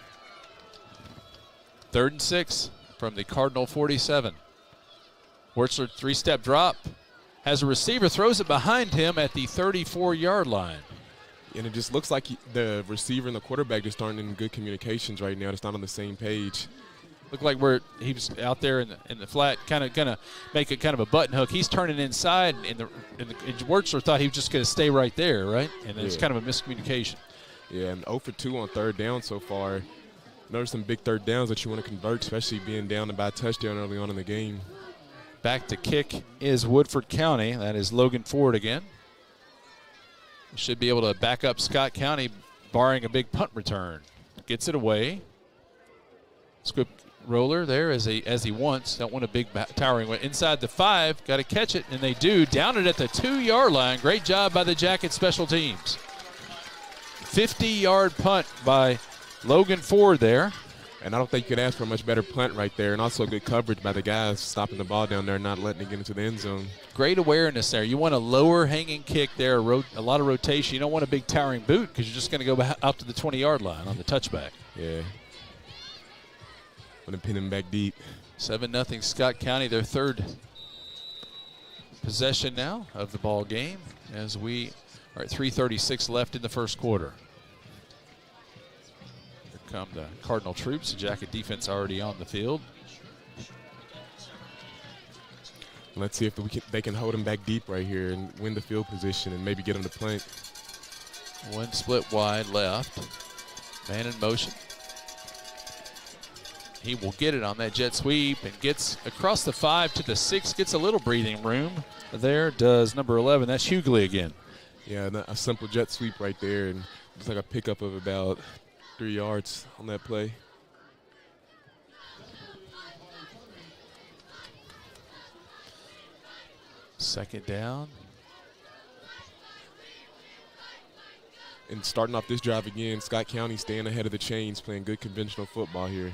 S3: 3rd and 6 from the Cardinal 47. Wertzler 3-step drop, has a receiver, throws it behind him at the 34-yard line.
S4: And it just looks like the receiver and the quarterback just aren't in good communications right now. It's not on the same page.
S3: Looked like he was out there in the flat, kind of gonna make it kind of a button hook. He's turning inside, and Wertzler thought he was just going to stay right there, right? And it's kind of a miscommunication.
S4: Yeah, and 0 for 2 on 3rd down so far. There's some big 3rd downs that you want to convert, especially being down by a touchdown early on in the game.
S3: Back to kick is Woodford County. That is Logan Ford again. Should be able to back up Scott County, barring a big punt return. Gets it away. Script roller there as he wants. Don't want a big towering one. Inside the 5, got to catch it, and they do. Down it at the 2-yard line. Great job by the Jacket special teams. 50-yard punt by Logan Ford there.
S4: And I don't think you can ask for a much better punt right there, and also good coverage by the guys stopping the ball down there and not letting it get into the end zone.
S3: Great awareness there. You want a lower hanging kick there, a lot of rotation. You don't want a big towering boot because you're just going to go out to the 20-yard line on the touchback.
S4: Yeah. Want to pin him back deep.
S3: 7-0 Scott County, their 3rd possession now of the ball game as we are at 3:36 left in the first quarter. Come the Cardinal troops. The Jacket defense already on the field.
S4: Let's see if they can hold him back deep right here and win the field position and maybe get him to punt.
S3: One split wide left. Man in motion. He will get it on that jet sweep and gets across the 5 to the 6. Gets a little breathing room. There does number 11. That's Hughley again.
S4: Yeah, a simple jet sweep right there, and it's like a pickup of about 3 yards on that play.
S3: Second down.
S4: And starting off this drive again, Scott County staying ahead of the chains, playing good conventional football here.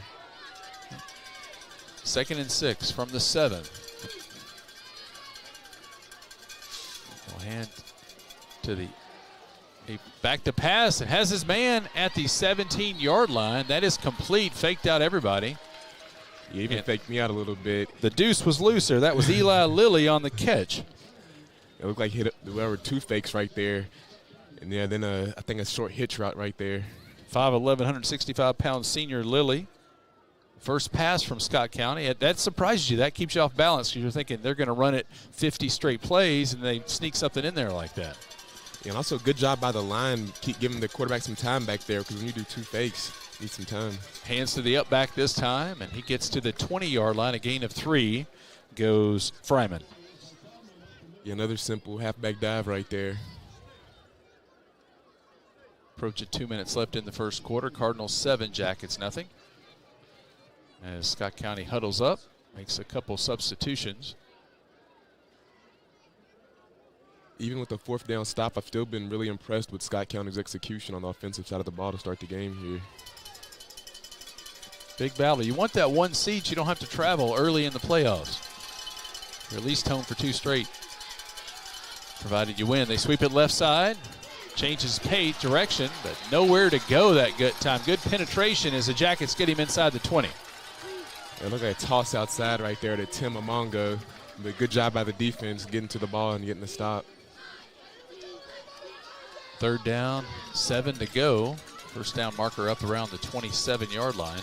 S3: 2nd and 6 from the 7. We'll hand to the back to pass. It has his man at the 17-yard line. That is complete. Faked out everybody.
S4: He even faked me out a little bit.
S3: The deuce was loose there. That was Eli Lilly on the catch.
S4: It looked like there were 2 fakes right there. And yeah, then I think a short hitch route right there.
S3: 5'11", 165-pound senior Lilly. First pass from Scott County. That surprises you. That keeps you off balance because you're thinking they're going to run it 50 straight plays, and they sneak something in there like that.
S4: Yeah, and also good job by the line, keep giving the quarterback some time back there because when you do 2 fakes, you need some time.
S3: Hands to the up back this time, and he gets to the 20-yard line. A gain of 3 goes Fryman.
S4: Yeah, another simple halfback dive right there.
S3: Approaching 2 minutes left in the first quarter. Cardinals 7, Jackets nothing. As Scott County huddles up, makes a couple substitutions.
S4: Even with the 4th down stop, I've still been really impressed with Scott County's execution on the offensive side of the ball to start the game here.
S3: Big battle. You want that one seed so you don't have to travel early in the playoffs. You're at least home for 2 straight, provided you win. They sweep it left side. Changes direction, but nowhere to go that good time. Good penetration as the Jackets get him inside the 20.
S4: And look at that toss outside right there to Tim Amongo. But good job by the defense getting to the ball and getting the stop.
S3: 3rd down, 7 to go. First down marker up around the 27-yard line.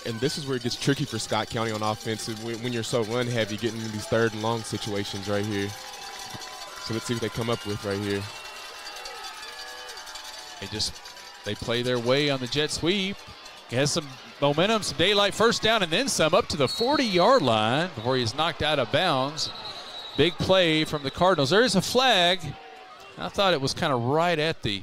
S4: And this is where it gets tricky for Scott County on offense when you're so run heavy, getting into these 3rd and long situations right here. So let's see what they come up with right here.
S3: They play their way on the jet sweep. Has some momentum, some daylight, first down, and then some up to the 40-yard line before he's knocked out of bounds. Big play from the Cardinals. There is a flag. I thought it was kind of right at the.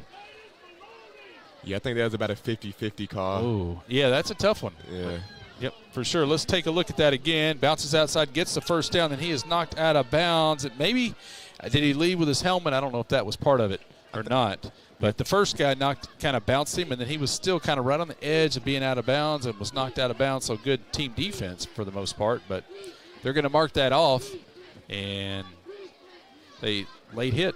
S4: Yeah, I think that was about a 50-50 call.
S3: Oh, yeah, that's a tough one.
S4: Yeah.
S3: Yep, for sure. Let's take a look at that again. Bounces outside, gets the first down, and he is knocked out of bounds. Maybe did he lead with his helmet? I don't know if that was part of it or not. But the first guy kind of bounced him, and then he was still kind of right on the edge of being out of bounds and was knocked out of bounds. So good team defense for the most part. But they're going to mark that off, and they late hit.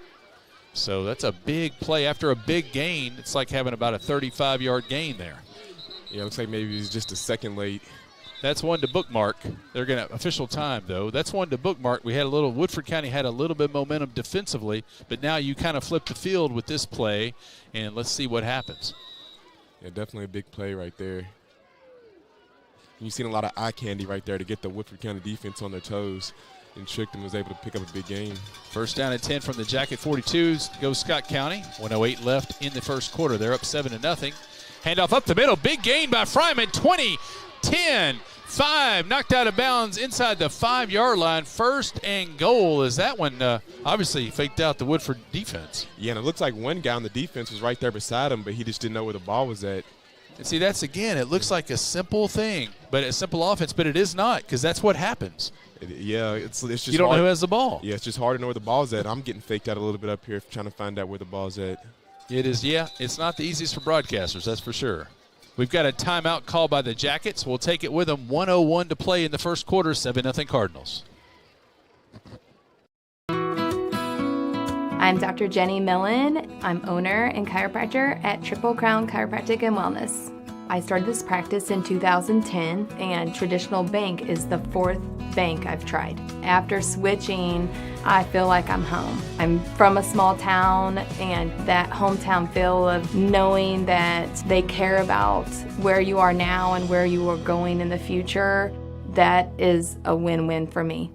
S3: So that's a big play. After a big gain, it's like having about a 35-yard gain there.
S4: Yeah, it looks like maybe he's just a second late.
S3: That's one to bookmark. They're going to official time, though. That's one to bookmark. Woodford County had a little bit of momentum defensively, but now you kind of flip the field with this play, and let's see what happens.
S4: Yeah, definitely a big play right there. You've seen a lot of eye candy right there to get the Woodford County defense on their toes, and Trickton was able to pick up a big gain.
S3: First down and 10 from the Jacket 42s. Goes Scott County. 1:08 left in the first quarter. They're up 7-0. Handoff up the middle. Big gain by Fryman. 20, 10, 5. Knocked out of bounds inside the 5-yard line. 1st and goal. Is that one obviously faked out the Woodford defense?
S4: Yeah, and it looks like one guy on the defense was right there beside him, but he just didn't know where the ball was at.
S3: And see, that's again, it looks like a simple thing, but a simple offense, but it is not, because that's what happens.
S4: It's just
S3: you don't know who has the ball.
S4: Yeah, it's just hard to know where the ball's at. I'm getting faked out a little bit up here trying to find out where the ball's at.
S3: It is, yeah. It's not the easiest for broadcasters, that's for sure. We've got a timeout call by the Jackets. We'll take it with them. 1:01 to play in the first quarter. 7-0 Cardinals.
S1: I'm Dr. Jenny Millen. I'm owner and chiropractor at Triple Crown Chiropractic and Wellness. I started this practice in 2010, and Traditional Bank is the 4th bank I've tried. After switching, I feel like I'm home. I'm from a small town, and that hometown feel of knowing that they care about where you are now and where you are going in the future, that is a win-win for me.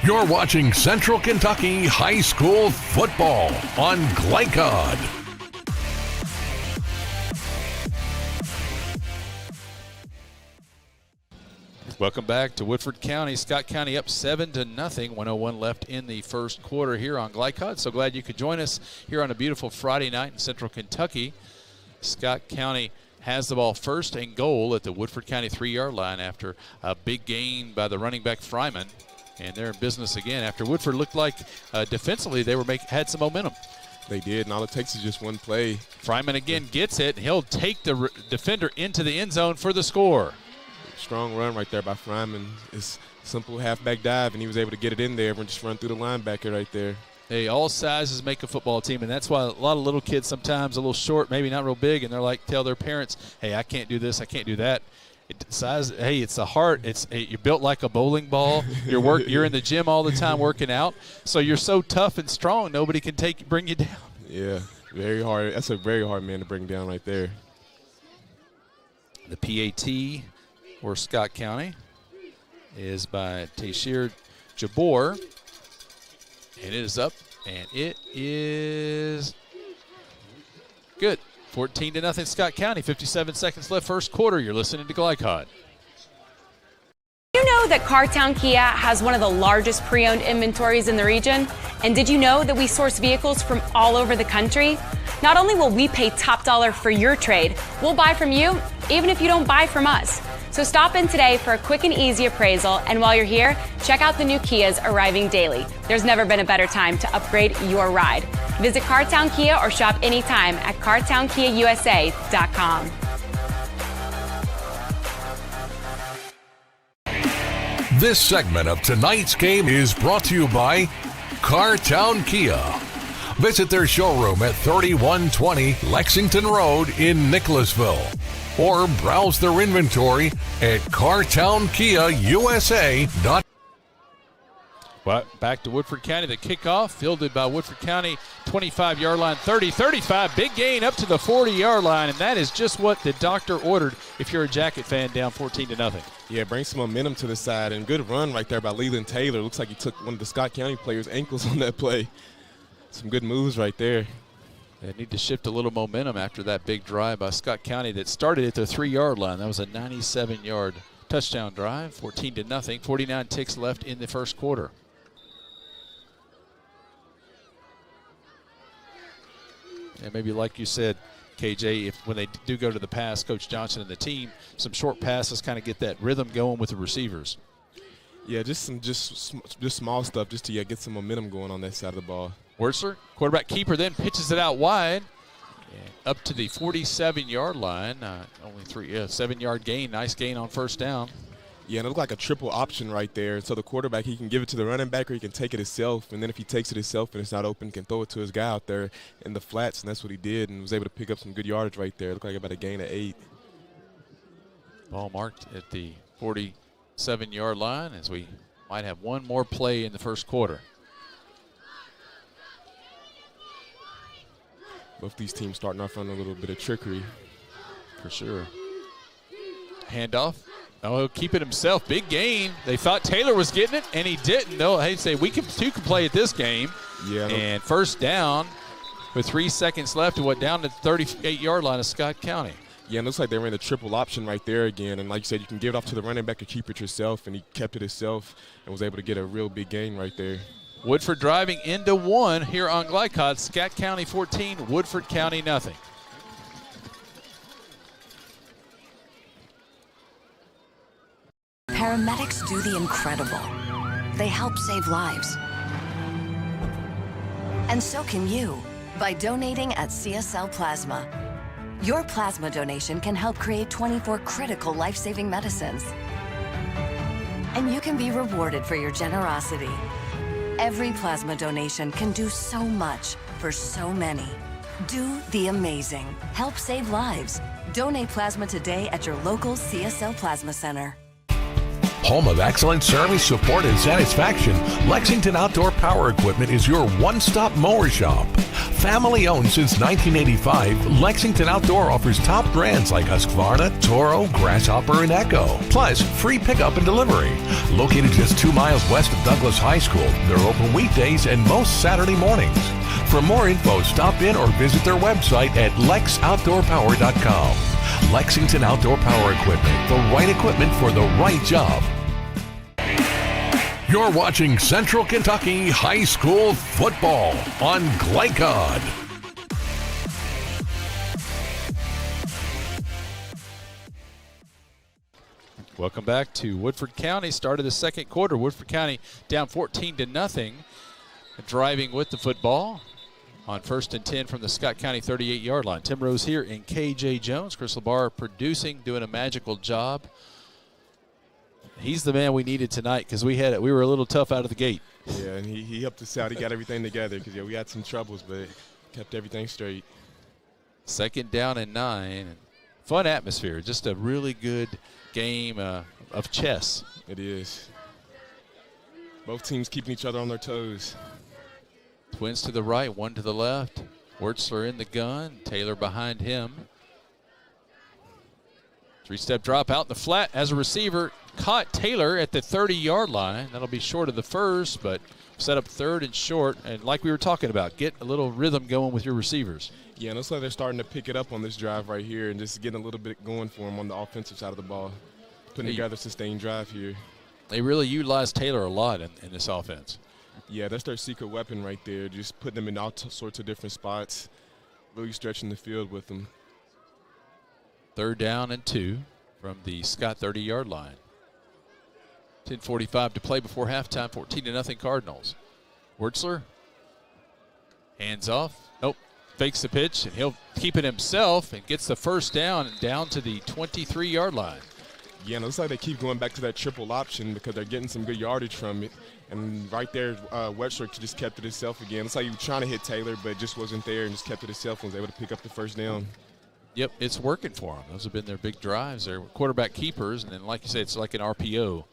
S2: You're watching Central Kentucky High School football on Glycod.
S3: Welcome back to Woodford County. Scott County up 7-0. 1:01 left in the first quarter here on Glycod. So glad you could join us here on a beautiful Friday night in Central Kentucky. Scott County has the ball 1st and goal at the Woodford County 3-yard line after a big gain by the running back Fryman. And they're in business again after Woodford looked like defensively they had some momentum.
S4: They did, and all it takes is just one play.
S3: Fryman again gets it, and he'll take the defender into the end zone for the score.
S4: Strong run right there by Fryman. It's simple halfback dive, and he was able to get it in there and just run through the linebacker right there.
S3: Hey, all sizes make a football team, and that's why a lot of little kids sometimes a little short, maybe not real big, and they're like, tell their parents, hey, I can't do this, I can't do that. Hey, it's the heart. You're built like a bowling ball. You're in the gym all the time working out, so you're so tough and strong. Nobody can bring you down.
S4: Yeah, very hard. That's a very hard man to bring down right there.
S3: The PAT for Scott County is by Tashir Jabor, and it is up, and it is good. 14-0 Scott County. 57 seconds left first quarter. You're listening to Glycod.
S6: Did you know that Cartown Kia has one of the largest pre-owned inventories in the region? And did you know that we source vehicles from all over the country? Not only will we pay top dollar for your trade, we'll buy from you even if you don't buy from us. So stop in today for a quick and easy appraisal, and while you're here, check out the new Kias arriving daily. There's never been a better time to upgrade your ride. Visit Cartown Kia or shop anytime at CartownKiaUSA.com.
S2: This segment of tonight's game is brought to you by Cartown Kia. Visit their showroom at 3120 Lexington Road in Nicholasville, or browse their inventory at cartownkiausa.com.
S3: But back to Woodford County, the kickoff, fielded by Woodford County, 25-yard line, 30, 35, big gain up to the 40-yard line, and that is just what the doctor ordered if you're a Jacket fan, down 14-0.
S4: Yeah, bring some momentum to the side, and good run right there by Leland Taylor. Looks like he took one of the Scott County players' ankles on that play. Some good moves right there.
S3: They need to shift a little momentum after that big drive by Scott County that started at the 3-yard line. That was a 97-yard touchdown drive, 14-0, 49 ticks left in the first quarter. And maybe like you said, KJ, if when they do go to the pass, Coach Johnson and the team, some short passes kind of get that rhythm going with the receivers.
S4: Yeah, just small stuff just to get some momentum going on that side of the ball.
S3: Wurzler, quarterback keeper, then pitches it out wide, up to the 47-yard line. Only 7-yard gain. Nice gain on first down.
S4: Yeah, and it looked like a triple option right there. So the quarterback, he can give it to the running back or he can take it himself. And then if he takes it himself and it's not open, he can throw it to his guy out there in the flats. And that's what he did and was able to pick up some good yardage right there. It looked like about a gain of 8.
S3: Ball marked at the 47-yard line as we might have one more play in the first quarter.
S4: Both these teams starting off on a little bit of trickery.
S3: For sure. Handoff. Oh, he'll keep it himself. Big gain. They thought Taylor was getting it, and he didn't. They say we can play at this game.
S4: Yeah.
S3: And first down with 3 seconds left and down to the 38-yard line of Scott County.
S4: Yeah, and it looks like they ran the triple option right there again. And like you said, you can give it off to the running back or keep it yourself, and he kept it himself and was able to get a real big gain right there.
S3: Woodford driving into 1 here on Glycod. Scott County 14, Woodford County nothing.
S14: Paramedics do the incredible. They help save lives. And so can you by donating at CSL Plasma. Your plasma donation can help create 24 critical life-saving medicines. And you can be rewarded for your generosity. Every plasma donation can do so much for so many. Do the amazing. Help save lives. Donate plasma today at your local CSL Plasma Center.
S2: Home of excellent service, support, and satisfaction, Lexington Outdoor Power Equipment is your one-stop mower shop. Family owned since 1985, Lexington Outdoor offers top brands like Husqvarna, Toro, Grasshopper, and Echo. Plus, free pickup and delivery. Located just 2 miles west of Douglas High School, they're open weekdays and most Saturday mornings. For more info, stop in or visit their website at lexoutdoorpower.com. Lexington Outdoor Power Equipment, the right equipment for the right job. You're watching Central Kentucky High School football on Glycod.
S3: Welcome back to Woodford County. Start of the second quarter. Woodford County down 14-0. Driving with the football on 1st and 10 from the Scott County 38-yard line. Tim Rose here and KJ Jones. Chris LeBar producing, doing a magical job. He's the man we needed tonight because we were a little tough out of the gate.
S4: Yeah, and he helped us out. He got everything together because we had some troubles, but kept everything straight.
S3: 2nd down and 9. Fun atmosphere. Just a really good game of chess.
S4: It is. Both teams keeping each other on their toes.
S3: Twins to the right, 1 to the left. Wurzler in the gun. Taylor behind him. 3-step drop out in the flat as a receiver. Caught Taylor at the 30-yard line. That'll be short of the first, but set up 3rd and short. And like we were talking about, get a little rhythm going with your receivers.
S4: Yeah, and it looks like they're starting to pick it up on this drive right here and just getting a little bit going for them on the offensive side of the ball. Putting together a sustained drive here.
S3: They really utilize Taylor a lot in this offense.
S4: Yeah, that's their secret weapon right there, just putting them in all sorts of different spots, really stretching the field with them.
S3: 3rd down and 2 from the Scott 30-yard line. 10:45 to play before halftime, 14-0 Cardinals. Wurzler, hands off. Nope, fakes the pitch, and he'll keep it himself and gets the first down and down to the 23-yard line.
S4: Yeah, and it looks like they keep going back to that triple option because they're getting some good yardage from it. And right there, Webster just kept it himself again. Looks like he was trying to hit Taylor, but just wasn't there and just kept it himself and was able to pick up the first down.
S3: Yep, it's working for them. Those have been their big drives. They're quarterback keepers, and then, like you said, it's like an RPO.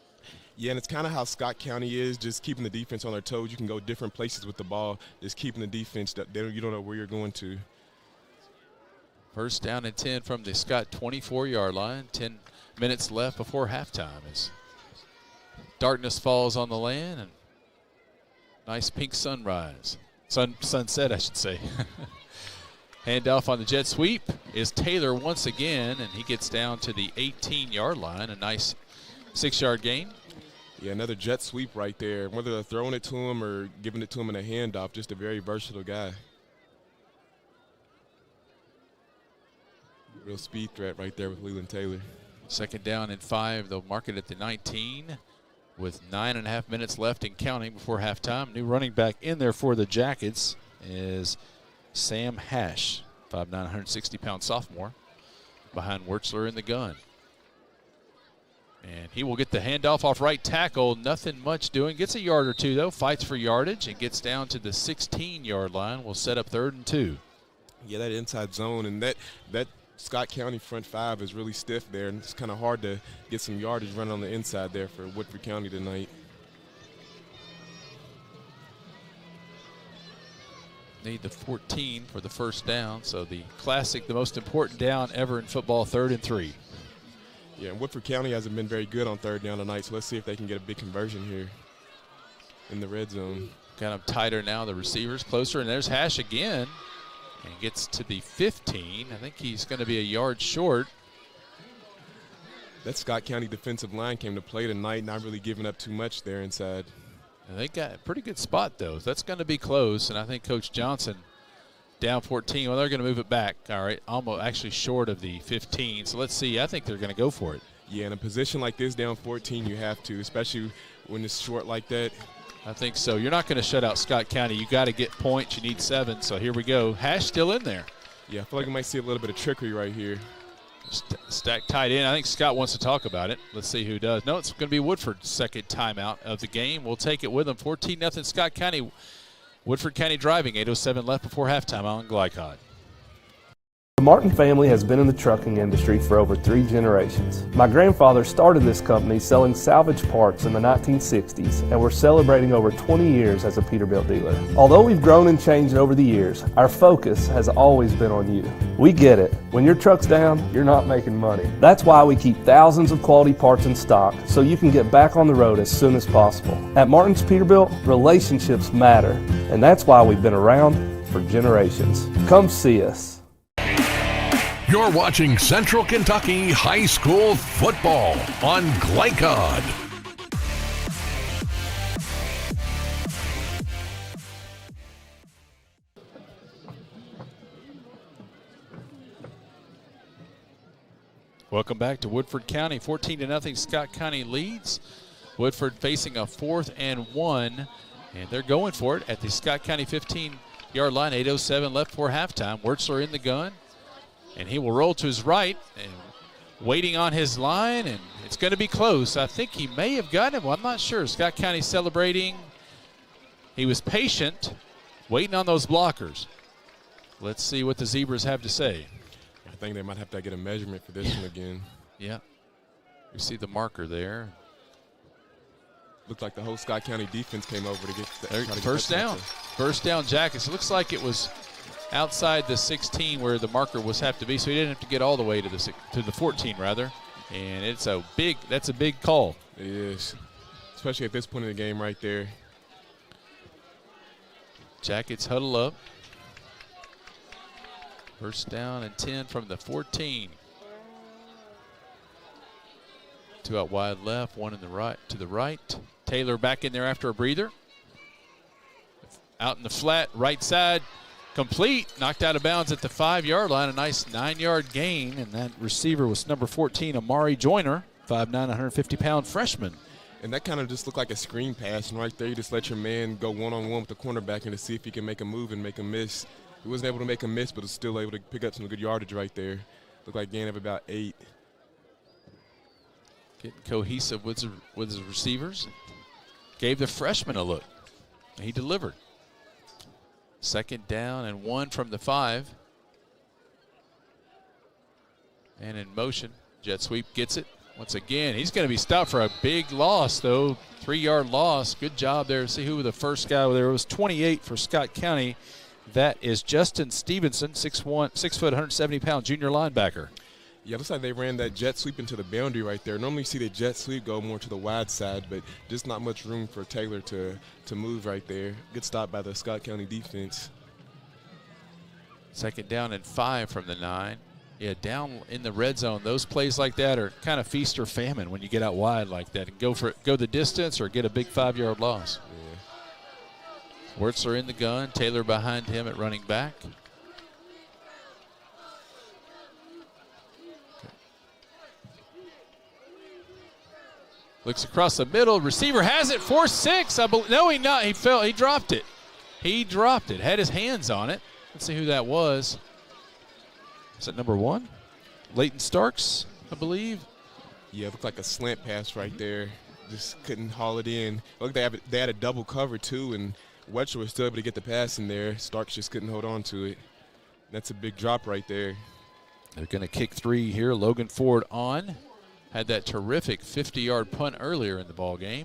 S4: Yeah, and it's kind of how Scott County is, just keeping the defense on their toes. You can go different places with the ball, just keeping the defense that you don't know where you're going to.
S3: First down and 10 from the Scott 24-yard line. 10 minutes left before halftime as darkness falls on the land and nice pink sunrise. Sunset, I should say. Handoff on the jet sweep is Taylor once again, and he gets down to the 18-yard line. A nice 6-yard gain.
S4: Yeah, another jet sweep right there. Whether they're throwing it to him or giving it to him in a handoff, just a very versatile guy. Real speed threat right there with Leland Taylor.
S3: Second down and 5. They'll mark it at the 19 with 9.5 minutes left and counting before halftime. New running back in there for the Jackets is Sam Hash, 5'9", 160-pound sophomore, behind Wurtzler in the gun. And he will get the handoff off right tackle. Nothing much doing. Gets a yard or two, though. Fights for yardage and gets down to the 16-yard line. Will set up 3rd and 2.
S4: Yeah, that inside zone and that Scott County front 5 is really stiff there, and it's kind of hard to get some yardage running on the inside there for Woodford County tonight.
S3: Need the 14 for the first down, so the classic, the most important down ever in football, 3rd and 3.
S4: Yeah, and Woodford County hasn't been very good on 3rd down tonight, so let's see if they can get a big conversion here in the red zone.
S3: Got them tighter now, the receivers closer, and there's Hash again. And gets to the 15. I think he's going to be a yard short.
S4: That Scott County defensive line came to play tonight, not really giving up too much there inside.
S3: And they got a pretty good spot, though. That's going to be close, and I think Coach Johnson down 14. Well, they're going to move it back, all right, almost actually short of the 15. So let's see. I think they're going to go for it.
S4: Yeah, in a position like this, down 14, you have to, especially when it's short like that.
S3: I think so. You're not going to shut out Scott County. You got to get points. You need 7. So here we go. Hash still in there.
S4: Yeah, I feel like we might see a little bit of trickery right here.
S3: Stack tight in. I think Scott wants to talk about it. Let's see who does. No, it's going to be Woodford's second timeout of the game. We'll take it with them. 14-0 Scott County. Woodford County driving. 8:07 left before halftime on Glycod.
S21: The Martin family has been in the trucking industry for over 3 generations. My grandfather started this company selling salvage parts in the 1960s, and we're celebrating over 20 years as a Peterbilt dealer. Although we've grown and changed over the years, our focus has always been on you. We get it. When your truck's down, you're not making money. That's why we keep thousands of quality parts in stock so you can get back on the road as soon as possible. At Martin's Peterbilt, relationships matter, and that's why we've been around for generations. Come see us.
S2: You're watching Central Kentucky High School football on Glycod.
S3: Welcome back to Woodford County. 14-0 Scott County leads. Woodford facing a 4th and 1, and they're going for it at the Scott County 15-yard line. 8:07 left for halftime. Wurtzler in the gun. And he will roll to his right and waiting on his line, and it's going to be close. I think he may have gotten it. Well, I'm not sure. Scott County celebrating. He was patient, waiting on those blockers. Let's see what the Zebras have to say.
S4: I think they might have to get a measurement for this one again.
S3: Yeah. You see the marker there.
S4: Looked like the whole Scott County defense came over to get that.
S3: First down. First down Jackets. It looks like it was outside the 16 where the marker was have to be, so he didn't have to get all the way to the 14 rather. And it's that's a big call.
S4: It is, especially at this point in the game right there.
S3: Jackets huddle up. First down and 10 from the 14. 2 out wide left, 1 in the right to the right. Taylor back in there after a breather. Out in the flat, right side. Complete, knocked out of bounds at the 5-yard line. A nice 9-yard gain, and that receiver was number 14, Amari Joyner, 5'9", 150-pound freshman.
S4: And that kind of just looked like a screen pass, and right there you just let your man go one-on-one with the cornerback and to see if he can make a move and make a miss. He wasn't able to make a miss, but was still able to pick up some good yardage right there. Looked like gain of about 8.
S3: Getting cohesive with his receivers. Gave the freshman a look. He delivered. 2nd down and 1 from the 5. And in motion, jet sweep gets it. Once again, he's going to be stopped for a big loss, though. 3-yard loss. Good job there. See who the first guy there was. 28 for Scott County. That is Justin Stevenson, 6'1", 6 foot, 170-pound junior linebacker.
S4: Yeah, looks like they ran that jet sweep into the boundary right there. Normally you see the jet sweep go more to the wide side, but just not much room for Taylor to move right there. Good stop by the Scott County defense.
S3: 2nd down and 5 from the 9. Yeah, down in the red zone, those plays like that are kind of feast or famine when you get out wide like that and go the distance or get a big 5-yard loss. Yeah. Wertzler in the gun, Taylor behind him at running back. Looks across the middle, receiver has it, 4-6. No, he fell, he dropped it. He dropped it, had his hands on it. Let's see who that was. Is that number 1? Leighton Starks, I believe.
S4: Yeah, it looked like a slant pass right there. Just couldn't haul it in. Look, they had a double cover too, and Wetcher was still able to get the pass in there. Starks just couldn't hold on to it. That's a big drop right there.
S3: They're going to kick 3 here. Logan Ford on. Had that terrific 50-yard punt earlier in the ball game.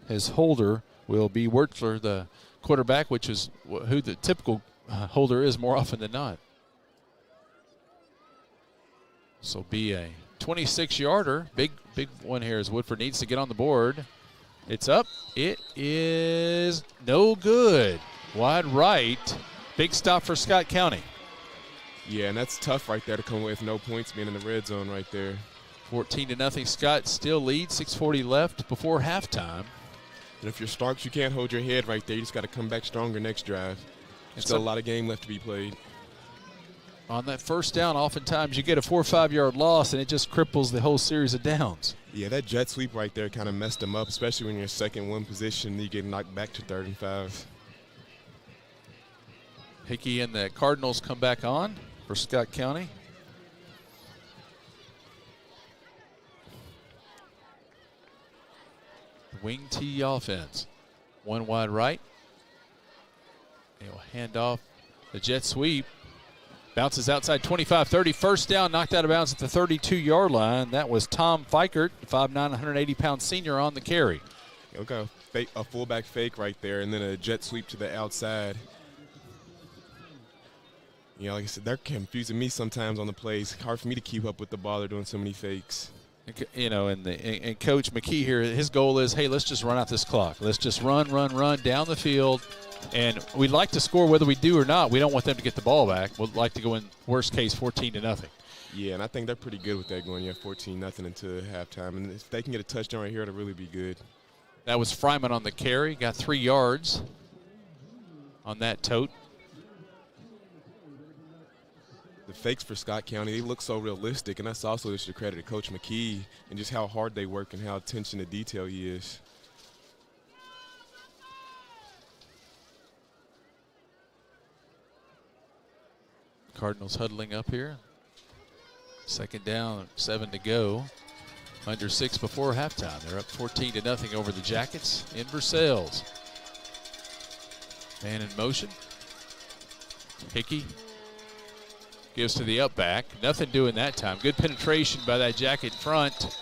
S3: His holder will be Wertzler, the quarterback, which is who the typical holder is more often than not. This will be a 26-yarder. Big one here as Woodford needs to get on the board. It's up. It is no good. Wide right. Big stop for Scott County.
S4: Yeah, and that's tough right there to come away with no points being in the red zone right there.
S3: 14-0. Scott still leads. 6:40 left before halftime.
S4: And if you're Starks, you can't hold your head right there. You just got to come back stronger next drive. There's still a lot of game left to be played.
S3: On that first down, oftentimes you get a 4 or 5-yard loss, and it just cripples the whole series of downs.
S4: Yeah, that jet sweep right there kind of messed them up, especially when you're 2nd 1 position, you get knocked back to 3rd and 5.
S3: Hickey and the Cardinals come back on for Scott County. Wing T offense. 1 wide right. They'll hand off the jet sweep. Bounces outside 25-30. First down, knocked out of bounds at the 32-yard line. That was Tom Fikert, 5'9", 180-pound senior on the carry.
S4: Look, a fullback fake right there, and then a jet sweep to the outside. You know, like I said, they're confusing me sometimes on the plays. Hard for me to keep up with the ball. They're doing so many fakes.
S3: You know, and Coach McKee here, his goal is, hey, let's just run out this clock. Let's just run down the field. And we'd like to score whether we do or not. We don't want them to get the ball back. We'd like to go in, worst case, 14-0.
S4: Yeah, and I think they're pretty good with that going, 14-0 into halftime. And if they can get a touchdown right here, it'll really be good.
S3: That was Fryman on the carry. Got 3 yards on that tote.
S4: The fakes for Scott County, they look so realistic, and that's also just to credit to Coach McKee and just how hard they work and how attention to detail he is.
S3: Cardinals huddling up here. 2nd down, 7 to go. Under 6 before halftime. They're up 14-0 over the Jackets in Versailles. Man in motion. Hickey gives to the up back. Nothing doing that time. Good penetration by that Jacket front.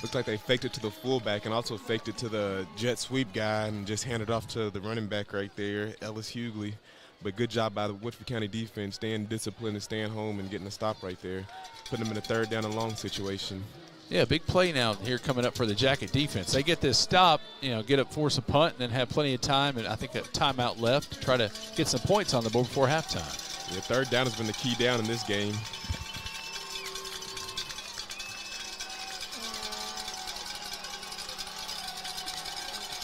S4: Looked like they faked it to the fullback and also faked it to the jet sweep guy and just handed off to the running back right there, Ellis Hughley. But good job by the Woodford County defense, staying disciplined and staying home and getting a stop right there, putting them in a 3rd down and long situation.
S3: Yeah, big play now here coming up for the Jacket defense. They get this stop, get up, force a punt, and then have plenty of time, and I think a timeout left to try to get some points on the board before halftime.
S4: Yeah, 3rd down has been the key down in this game.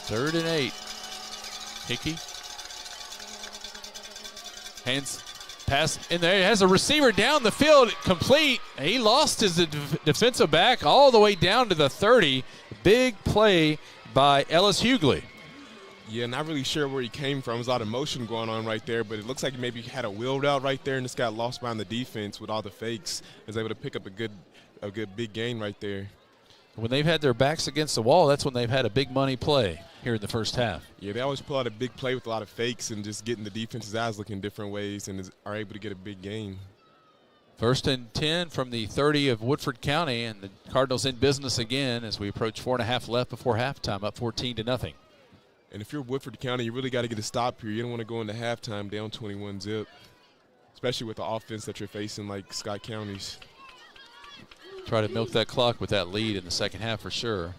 S3: Third and 8. Hickey. Hands pass in there. He has a receiver down the field, complete. He lost his defensive back all the way down to the 30. Big play by Ellis Hughley.
S4: Yeah, not really sure where he came from. There's a lot of motion going on right there, but it looks like maybe he had a wheel route right there and just got lost behind the defense with all the fakes. Was able to pick up a good big gain right there.
S3: When they've had their backs against the wall, that's when they've had a big money play here in the first half.
S4: Yeah, they always pull out a big play with a lot of fakes and just getting the defense's eyes looking different ways and are able to get a big gain.
S3: 1st and 10 from the 30 of Woodford County, and the Cardinals in business again as we approach 4.5 left before halftime, up 14-0.
S4: And if you're Woodford County, you really got to get a stop here. You don't want to go into halftime down 21-0, especially with the offense that you're facing like Scott County's.
S3: Try to milk that clock with that lead in the second half for sure.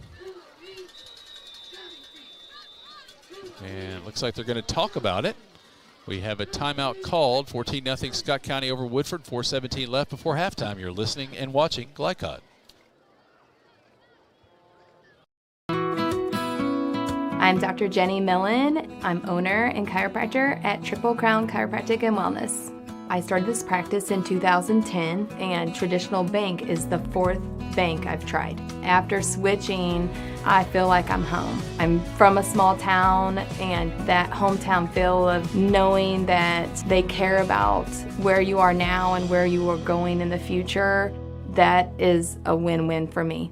S3: And looks like they're going to talk about it. We have a timeout called, 14-0 Scott County over Woodford, 4:17 left before halftime. You're listening and watching Glycod.
S1: I'm Dr. Jenny Millen. I'm owner and chiropractor at Triple Crown Chiropractic and Wellness. I started this practice in 2010, and traditional bank is the 4th bank I've tried. After switching, I feel like I'm home. I'm from a small town, and that hometown feel of knowing that they care about where you are now and where you are going in the future, that is a win-win for me.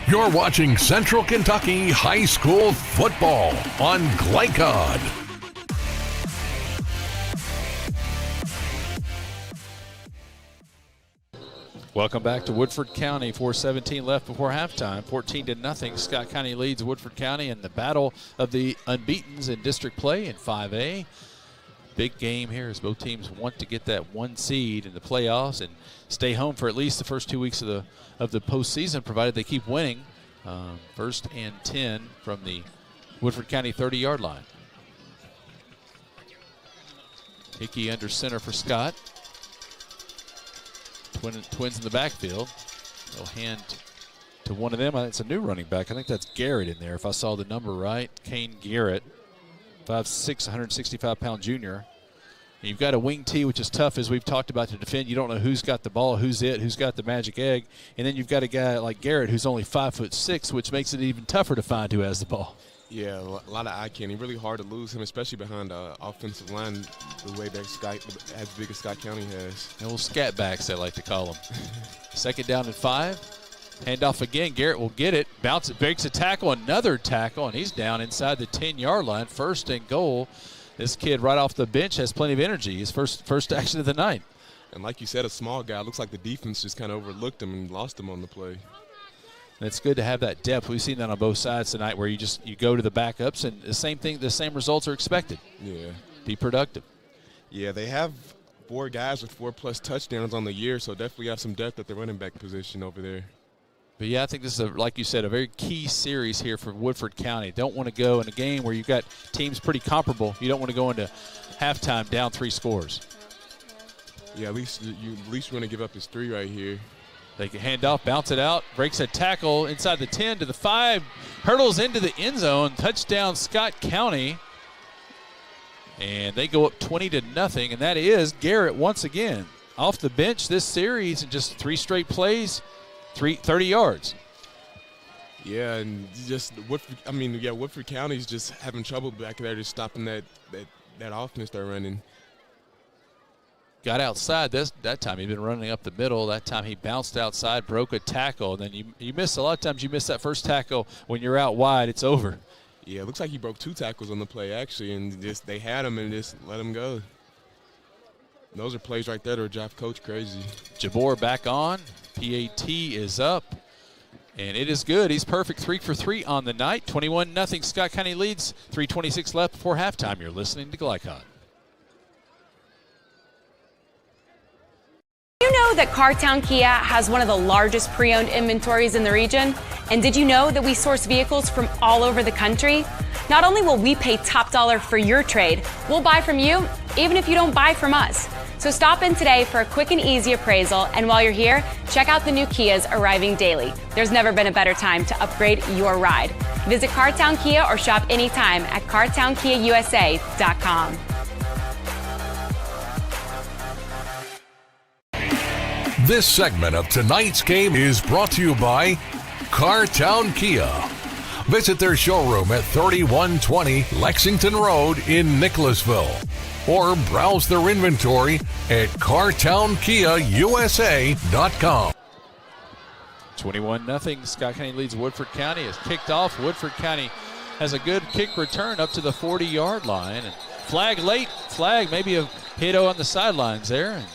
S2: You're watching Central Kentucky High School football on Glycod.
S3: Welcome back to Woodford County. 4:17 left before halftime. 14-0. Scott County leads Woodford County in the battle of the unbeatens in district play in 5A. Big game here as both teams want to get that 1 seed in the playoffs and stay home for at least the first 2 weeks of the postseason, provided they keep winning. 1st and 10 from the Woodford County 30-yard line. Hickey under center for Scott. Twins in the backfield. They'll hand to one of them. It's a new running back. I think that's Garrett in there, if I saw the number right. Kane Garrett, 5'6", 165-pound junior. And you've got a wing T, which is tough, as we've talked about, to defend. You don't know who's got the ball, who's got the magic egg. And then you've got a guy like Garrett who's only 5'6", which makes it even tougher to find who has the ball.
S4: Yeah, a lot of eye candy. Really hard to lose him, especially behind the offensive line, the way that as big as Scott County has.
S3: The old scat backs, they like to call them. 2nd down and 5. Handoff again. Garrett will get it. Bounce it, breaks a tackle, another tackle, and he's down inside the 10-yard line. 1st and goal. This kid right off the bench has plenty of energy. His first action of the night.
S4: And like you said, a small guy. Looks like the defense just kind of overlooked him and lost him on the play.
S3: And it's good to have that depth. We've seen that on both sides tonight, where you go to the backups and the same results are expected.
S4: Yeah.
S3: Be productive.
S4: Yeah, they have 4 guys with 4+ touchdowns on the year, so definitely have some depth at the running back position over there.
S3: But yeah, I think this is, like you said, a very key series here for Woodford County. Don't want to go in a game where you've got teams pretty comparable. You don't want to go into halftime down 3 scores.
S4: Yeah, at least you want to give up his 3 right here.
S3: They can hand off, bounce it out, breaks a tackle inside the 10 to the 5, hurdles into the end zone, touchdown Scott County. And they go up 20-0, and that is Garrett once again. Off the bench this series in just 3 straight plays, 30 yards.
S4: Yeah, and just Woodford County's just having trouble back there, just stopping that offense they're running.
S3: Got outside that time. He'd been running up the middle. That time he bounced outside, broke a tackle. And then you miss a lot of times. You miss that first tackle when you're out wide. It's over.
S4: Yeah, it looks like he broke 2 tackles on the play actually, and just they had him and just let him go. And those are plays right there that would drive Coach crazy.
S3: Jabor back on. PAT is up, and it is good. He's perfect, 3 for 3 on the night. 21-0. Scott County leads. 3:26 left before halftime. You're listening to Glycod.
S6: Did you know that Cartown Kia has one of the largest pre-owned inventories in the region? And did you know that we source vehicles from all over the country? Not only will we pay top dollar for your trade, we'll buy from you even if you don't buy from us. So stop in today for a quick and easy appraisal, and while you're here, check out the new Kias arriving daily. There's never been a better time to upgrade your ride. Visit Cartown Kia or shop anytime at cartownkiausa.com.
S2: This segment of tonight's game is brought to you by Cartown Kia. Visit their showroom at 3120 Lexington Road in Nicholasville, or browse their inventory at CartownKiaUSA.com.
S3: 21-0. Scott County leads Woodford County. It's kicked off. Woodford County has a good kick return up to the 40-yard line. And flag late. Flag, maybe a hit on the sidelines there.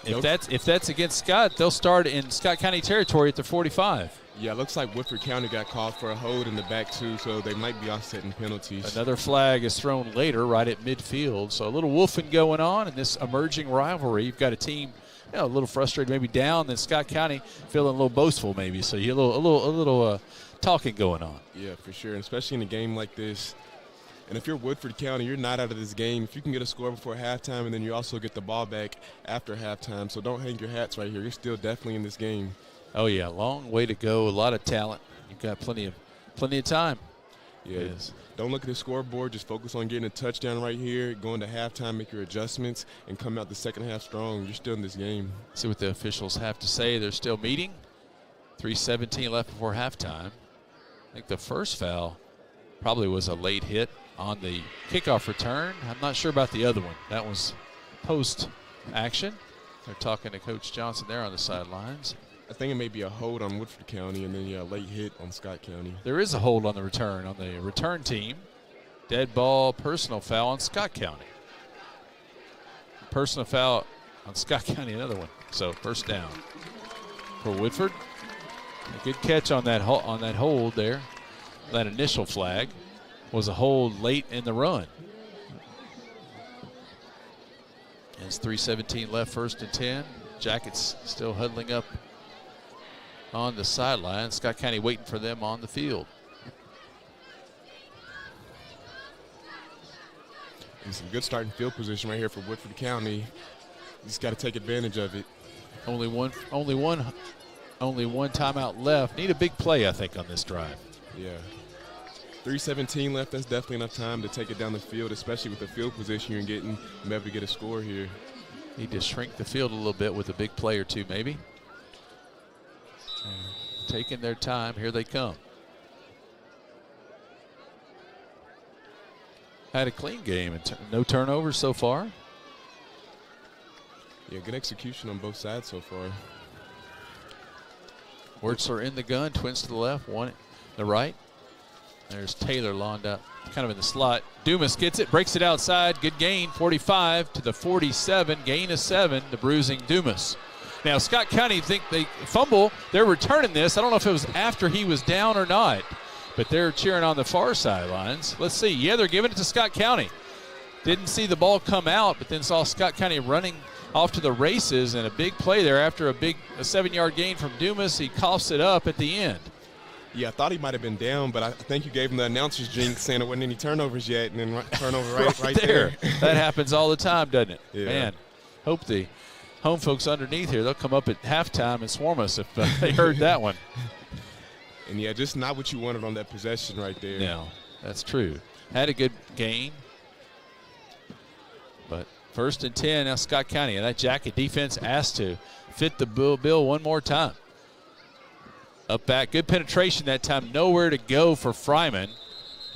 S3: And if that's against Scott, they'll start in Scott County territory at the 45.
S4: Yeah, it looks like Woodford County got called for a hold in the back, too, so they might be offsetting penalties.
S3: Another flag is thrown later right at midfield. So a little wolfing going on in this emerging rivalry. You've got a team a little frustrated, maybe down, then Scott County feeling a little boastful maybe. So you a little talking going on.
S4: Yeah, for sure, and especially in a game like this. And if you're Woodford County, you're not out of this game. If you can get a score before halftime, and then you also get the ball back after halftime, so don't hang your hats right here. You're still definitely in this game.
S3: Oh, yeah, long way to go, a lot of talent. You've got plenty of time.
S4: Yes. Don't look at the scoreboard. Just focus on getting a touchdown right here, going to halftime, make your adjustments, and come out the second half strong. You're still in this game.
S3: See what the officials have to say. They're still meeting. 3:17 left before halftime. I think the first foul probably was a late hit on the kickoff return. I'm not sure about the other one. That was post action. They're talking to Coach Johnson there on the sidelines.
S4: I think it may be a hold on Woodford County and then a late hit on Scott County.
S3: There is a hold on the return team. Dead ball, personal foul on Scott County. Personal foul on Scott County, another one. So first down for Woodford. A good catch on that hold there. That initial flag was a hold late in the run. It's 3:17 left, 1st and 10. Jackets still huddling up on the sideline. Scott County waiting for them on the field.
S4: And some good starting field position right here for Woodford County. You just got to take advantage of it.
S3: Only one timeout left. Need a big play, I think, on this drive.
S4: Yeah. 3:17 left. That's definitely enough time to take it down the field, especially with the field position you're getting. Maybe get a score here.
S3: Need to shrink the field a little bit with a big play or two, maybe. Taking their time. Here they come. Had a clean game and no turnovers so far.
S4: Yeah, good execution on both sides so far.
S3: Wertzler in the gun, twins to the left, one to the right. There's Taylor lined up, kind of in the slot. Dumas gets it, breaks it outside. Good gain, 45 to the 47. Gain of 7, the bruising Dumas. Now, Scott County think they fumble. They're returning this. I don't know if it was after he was down or not, but they're cheering on the far sidelines. Let's see. Yeah, they're giving it to Scott County. Didn't see the ball come out, but then saw Scott County running off to the races, and a big play there after a 7-yard gain from Dumas. He coughs it up at the end.
S4: Yeah, I thought he might have been down, but I think you gave him the announcer's jinx saying there wasn't any turnovers yet, and then turnover right there.
S3: That happens all the time, doesn't it?
S4: Yeah.
S3: Man, hope the home folks underneath here, they'll come up at halftime and swarm us if they heard that one.
S4: And, yeah, just not what you wanted on that possession right there.
S3: No, that's true. Had a good gain. But 1st and 10, now Scott County. And that Jacket defense asked to fit the bill one more time. Up back, good penetration that time. Nowhere to go for Fryman.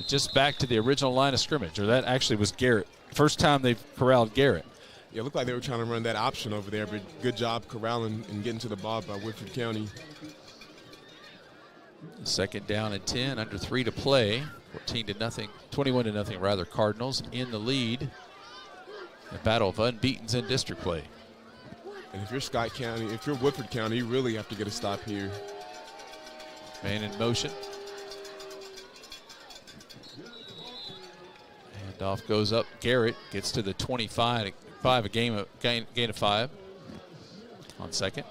S3: Just back to the original line of scrimmage. Or that actually was Garrett. First time they've corralled Garrett.
S4: Yeah, it looked like they were trying to run that option over there, but good job corralling and getting to the ball by Woodford County.
S3: 2nd down and 10, under 3 to play. 21-0 rather. Cardinals in the lead. A battle of unbeatens in district play.
S4: And if you're Scott County, if you're Woodford County, you really have to get a stop here.
S3: Man in motion. Handoff goes up. Garrett gets to the 25. Gain of 5 on 2nd.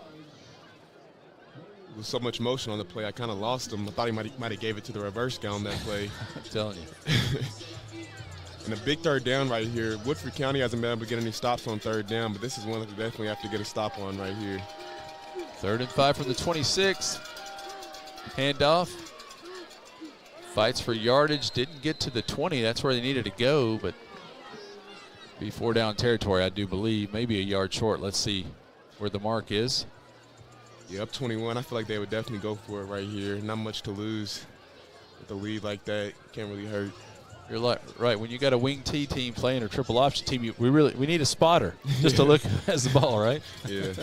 S4: With so much motion on the play, I kind of lost him. I thought he might have gave it to the reverse guy on that play.
S3: I'm telling you.
S4: And a big 3rd down right here. Woodford County hasn't been able to get any stops on 3rd down, but this is one that we definitely have to get a stop on right here.
S3: 3rd and 5 from the 26. Handoff. Fights for yardage. Didn't get to the 20. That's where they needed to go, but be 4-down territory, I do believe. Maybe a yard short. Let's see where the mark is.
S4: Yeah, up 21. I feel like they would definitely go for it right here. Not much to lose. with a lead like that, can't really hurt.
S3: You're right. When you got a wing T team playing or triple option team, we need a spotter just to look who has the ball, right?
S4: Yeah.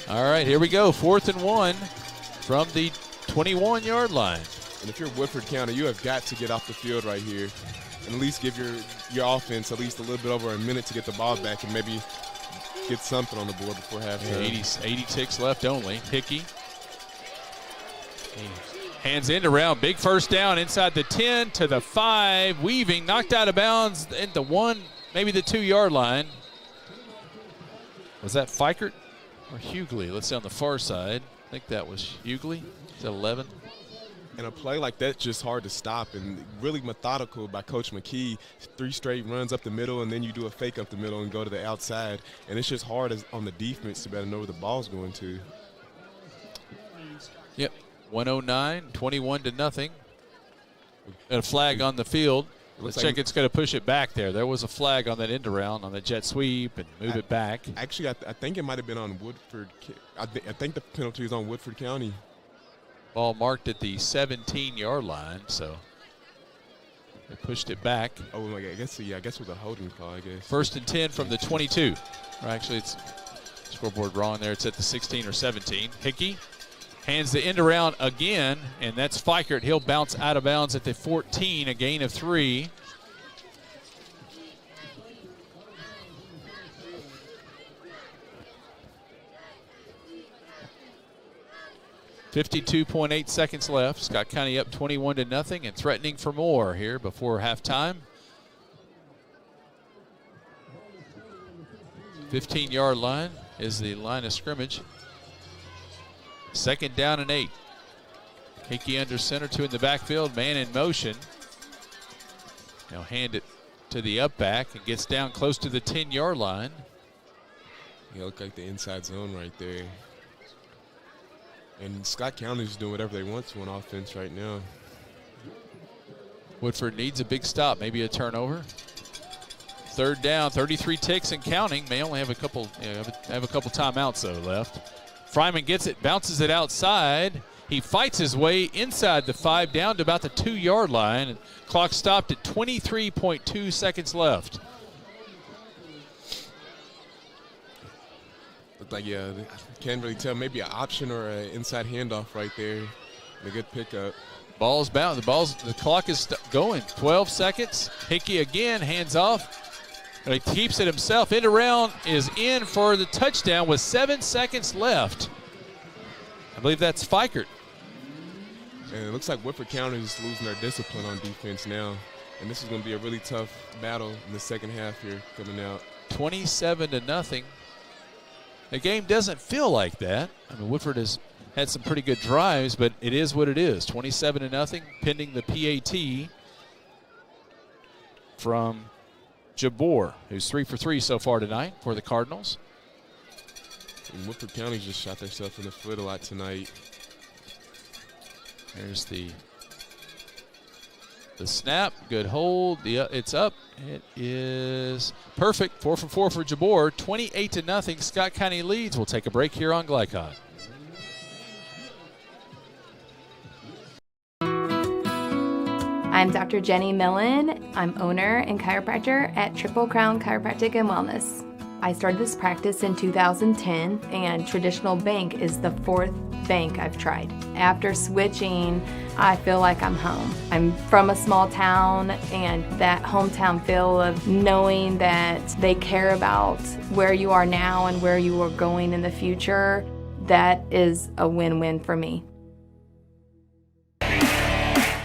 S3: All right, here we go. 4th and 1 from the 21-yard line.
S4: And if you're Woodford County, you have got to get off the field right here and at least give your offense at least a little bit over a minute to get the ball back and maybe get something on the board before halftime.
S3: 80 ticks left only. Hickey. Hands end around, big first down inside the 10 to the 5. Weaving, knocked out of bounds into 1, maybe the 2-yard line. Was that Fikert or Hughley? Let's see on the far side. I think that was Hughley. Is that 11?
S4: And a play like that's just hard to stop and really methodical by Coach McKee. 3 straight runs up the middle, and then you do a fake up the middle and go to the outside. And it's just hard on the defense to better know where the ball's going to.
S3: Yep. 109, 21-0. And a flag on the field. Let's check. It's going to push it back there. There was a flag on that end around on the jet sweep and move it back.
S4: Actually, I think it might have been on Woodford. I think the penalty is on Woodford County.
S3: Ball marked at the 17-yard line, so they pushed it back.
S4: Oh my God! I guess it was a holding call. I guess.
S3: 1st and 10 from the 22. Or actually, it's scoreboard wrong there. It's at the 16 or 17. Hickey hands the end around again, and that's Fikert. He'll bounce out of bounds at the 14, a gain of 3. .8 seconds left. Scott County up 21-0 and threatening for more here before halftime. 15-yard line is the line of scrimmage. 2nd down and 8. Hickey under center, 2 in the backfield, man in motion. He'll hand it to the up back and gets down close to the 10-yard line.
S4: You look like the inside zone right there. And Scott County's doing whatever they want to on offense right now.
S3: Woodford needs a big stop, maybe a turnover. 3rd down, 33 ticks and counting. May only have a couple timeouts though left. Fryman gets it, bounces it outside. He fights his way inside the 5 down to about the 2-yard line. And clock stopped at 23.2 seconds left.
S4: Looked like, I can't really tell. Maybe an option or an inside handoff right there. A good pickup.
S3: Ball's bound. The clock is going. 12 seconds. Hickey again, hands off. And he keeps it himself. End around is in for the touchdown with 7 seconds left. I believe that's Fikert.
S4: And it looks like Woodford County is losing their discipline on defense now. And this is going to be a really tough battle in the second half here coming out.
S3: 27-0. The game doesn't feel like that. I mean, Woodford has had some pretty good drives, but it is what it is. 27-0, pending the PAT from Jabor, who's 3 for 3 so far tonight for the Cardinals.
S4: And Woodford County just shot themselves in the foot a lot tonight.
S3: There's the snap, good hold. It's up. It is perfect. 4 for 4 for Jabor. 28-0. Scott County leads. We'll take a break here on Glycod.
S1: I'm Dr. Jenny Millen. I'm owner and chiropractor at Triple Crown Chiropractic and Wellness. I started this practice in 2010, and traditional bank is the 4th bank I've tried. After switching, I feel like I'm home. I'm from a small town, and that hometown feel of knowing that they care about where you are now and where you are going in the future, that is a win-win for me.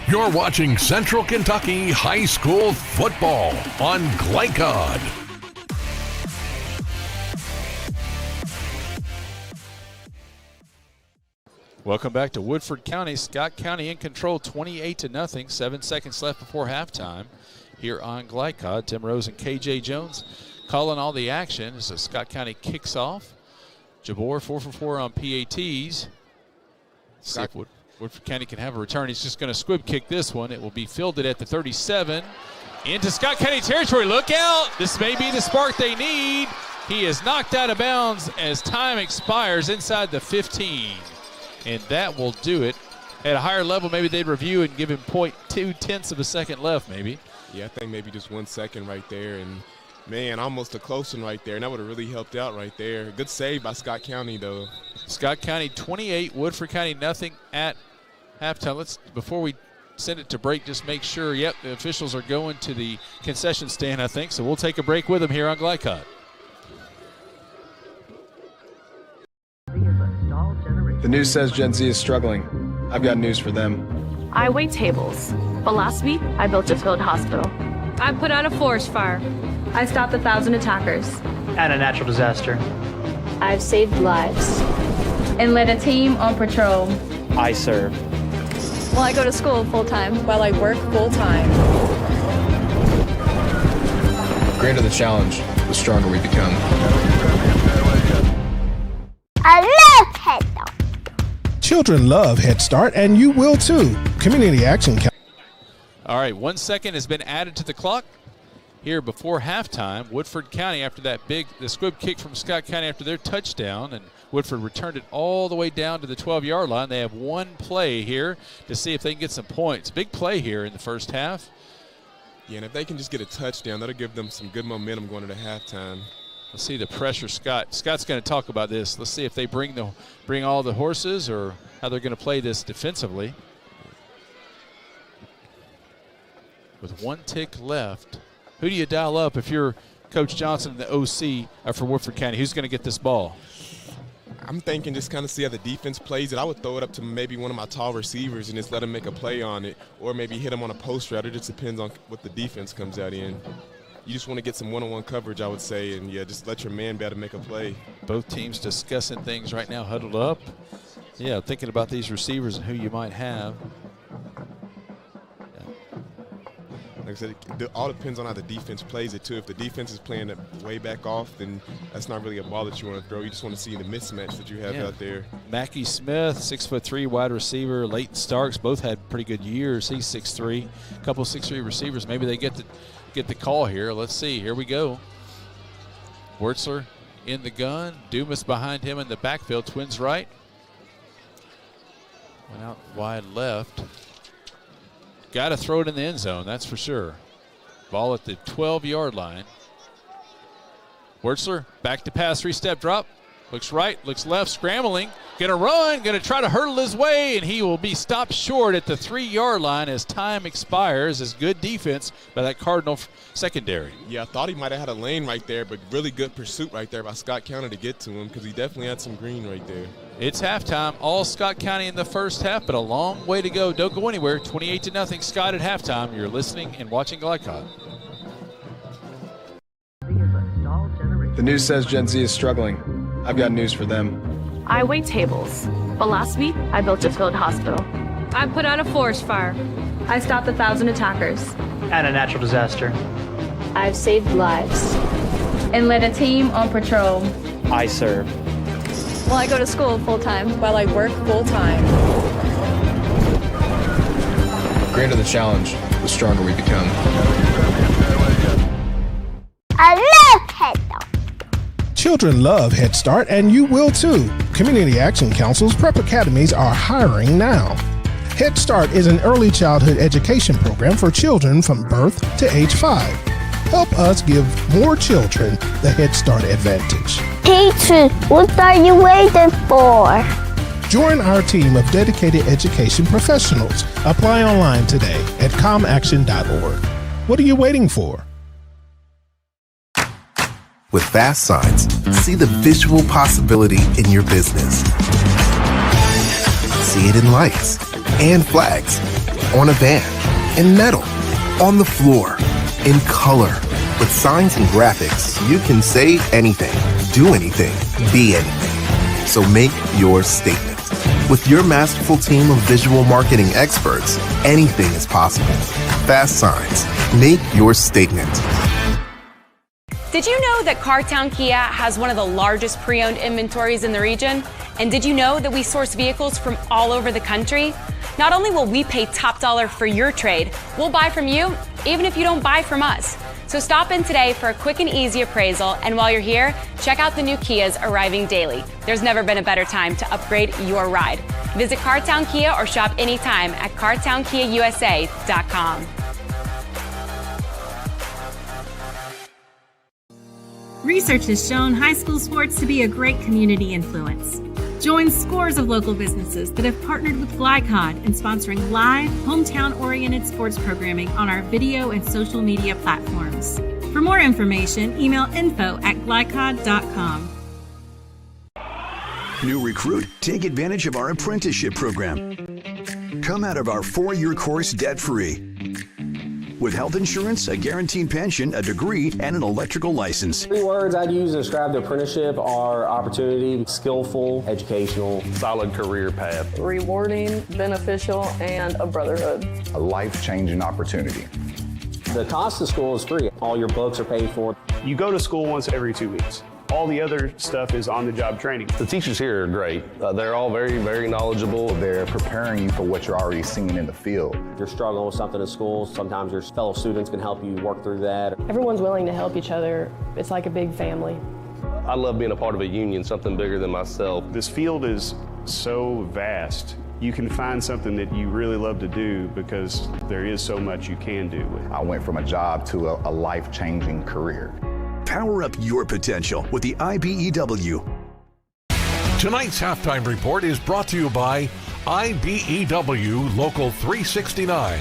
S2: You're watching Central Kentucky High School football on Glycod.
S3: Welcome back to Woodford County. Scott County in control, 28-0. 7 seconds left before halftime here on Glycod. Tim Rose and KJ Jones calling all the action as Scott County kicks off. Jabor 4 for 4 on PATs. See if Woodford County can have a return. He's just going to squib kick this one. It will be fielded at the 37. Into Scott County territory. Look out. This may be the spark they need. He is knocked out of bounds as time expires inside the 15. And that will do it At a higher level, maybe they'd review and give him 0.2 of a second left, maybe.
S4: Yeah, I think maybe just 1 second right there. And, man, almost a close one right there. And that would have really helped out right there. Good save by Scott County, though.
S3: Scott County 28, Woodford County nothing at halftime. Before we send it to break, just make sure, the officials are going to the concession stand, I think. So we'll take a break with them here on Glycott.
S5: The news says Gen Z is struggling. I've got news for them.
S7: I wait tables, but last week I built a field hospital.
S8: I put out a forest fire.
S7: I stopped 1,000 attackers.
S24: And a natural disaster.
S25: I've saved lives.
S7: And led a team on patrol.
S24: I serve.
S7: Well, I go to school full-time.
S25: While I work full-time.
S5: The greater the challenge, the stronger we become.
S23: I love Head Start.
S22: Children love Head Start, and you will too. Community Action Council.
S3: All right, 1 second has been added to the clock here before halftime. Woodford County, after the squib kick from Scott County after their touchdown, and Woodford returned it all the way down to the 12-yard line. They have one play here to see if they can get some points. Big play here in the first half.
S4: Yeah, and if they can just get a touchdown, that'll give them some good momentum going into halftime.
S3: Let's see the pressure, Scott. Scott's going to talk about this. Let's see if they bring all the horses or how they're going to play this defensively. With 1 tick left, who do you dial up if you're Coach Johnson and the OC for Woodford County? Who's going to get this ball?
S4: I'm thinking just kind of see how the defense plays it. I would throw it up to maybe one of my tall receivers and just let them make a play on it, or maybe hit them on a post route. It just depends on what the defense comes out in. You just want to get some one-on-one coverage, I would say, and, just let your man be able to make a play.
S3: Both teams discussing things right now, huddled up. Yeah, thinking about these receivers and who you might have.
S4: Like I said, it all depends on how the defense plays it, too. If the defense is playing it way back off, then that's not really a ball that you want to throw. You just want to see the mismatch that you have out there.
S3: Mackie Smith, 6'3", wide receiver. Leighton Starks, both had pretty good years. He's 6'3". A couple 6'3" receivers. Maybe they get the call here. Let's see. Here we go. Wertzler in the gun. Dumas behind him in the backfield. Twins right. Went out wide left. Got to throw it in the end zone, that's for sure. Ball at the 12-yard line. Wertzler back to pass, 3-step drop. Looks right, looks left, scrambling. Gonna run, gonna try to hurdle his way, and he will be stopped short at the 3-yard line as time expires. As good defense by that Cardinal secondary.
S4: Yeah, I thought he might have had a lane right there, but really good pursuit right there by Scott County to get to him, because he definitely had some green right there.
S3: It's halftime. All Scott County in the first half, but a long way to go. Don't go anywhere. 28-0 Scott at halftime. You're listening and watching Glycott.
S5: The news says Gen Z is struggling. I've got news for them.
S7: I wait tables, but last week I built a field hospital.
S8: I put out a forest fire.
S7: I stopped 1,000 attackers.
S24: And a natural disaster.
S25: I've saved lives.
S7: And led a team on patrol.
S24: I serve.
S7: Well, I go to school full-time.
S25: While I work full-time.
S5: The greater the challenge, the stronger we become.
S23: I love Head Start.
S22: Children love Head Start, and you will too. Community Action Council's prep academies are hiring now. Head Start is an early childhood education program for children from birth to age 5. Help us give more children the Head Start advantage.
S23: Teachers, what are you waiting for?
S22: Join our team of dedicated education professionals. Apply online today at comaction.org. What are you waiting for?
S26: With Fast Signs, see the visual possibility in your business. See it in lights and flags, on a van, in metal, on the floor, in color. With signs and graphics, you can say anything, do anything, be anything. So make your statement. With your masterful team of visual marketing experts, anything is possible. Fast Signs, make your statement.
S6: Did you know that Cartown Kia has one of the largest pre-owned inventories in the region? And did you know that we source vehicles from all over the country? Not only will we pay top dollar for your trade, we'll buy from you even if you don't buy from us. So stop in today for a quick and easy appraisal, and while you're here, check out the new Kias arriving daily. There's never been a better time to upgrade your ride. Visit Cartown Kia or shop anytime at cartownkiausa.com.
S9: Research has shown high school sports to be a great community influence. Join scores of local businesses that have partnered with Glycod in sponsoring live, hometown-oriented sports programming on our video and social media platforms. For more information, email info@glycod.com.
S16: New recruit, take advantage of our apprenticeship program. Come out of our 4-year course debt-free. With health insurance, a guaranteed pension, a degree, and an electrical license.
S17: 3 words I'd use to describe the apprenticeship are opportunity, skillful, educational,
S18: solid career path,
S19: rewarding, beneficial, and a brotherhood.
S20: A life-changing opportunity.
S17: The cost of school is free. All your books are paid for.
S18: You go to school once every 2 weeks. All the other stuff is on-the-job training.
S20: The teachers here are great. They're all very, very knowledgeable. They're preparing you for what you're already seeing in the field.
S17: If you're struggling with something at school, sometimes your fellow students can help you work through that.
S19: Everyone's willing to help each other. It's like a big family.
S18: I love being a part of a union, something bigger than myself. This field is so vast. You can find something that you really love to do because there is so much you can do.
S20: I went from a job to a life-changing career.
S16: Power up your potential with the IBEW.
S2: Tonight's halftime report is brought to you by IBEW Local 369.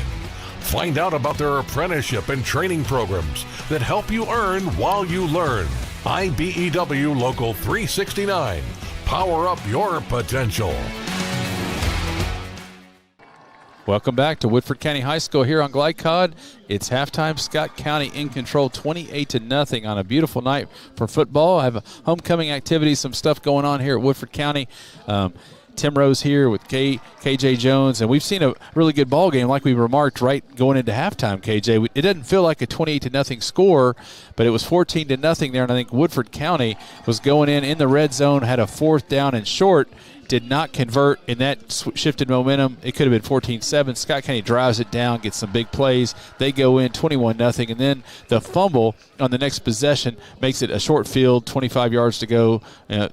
S2: Find out about their apprenticeship and training programs that help you earn while you learn. IBEW Local 369. Power up your potential.
S3: Welcome back to Woodford County High School here on Glycod. It's halftime. Scott County in control, 28-0 on a beautiful night for football. I have homecoming activities, some stuff going on here at Woodford County. Tim Rose here with KJ Jones, and we've seen a really good ball game, like we remarked right going into halftime. KJ, it doesn't feel like a 28-0 score, but it was 14-0 there, and I think Woodford County was going in the red zone, had a 4th down and short. Did not convert, and that shifted momentum. It could have been 14-7. Scott County drives it down, gets some big plays. They go in 21-0, and then the fumble on the next possession makes it a short field, 25 yards to go,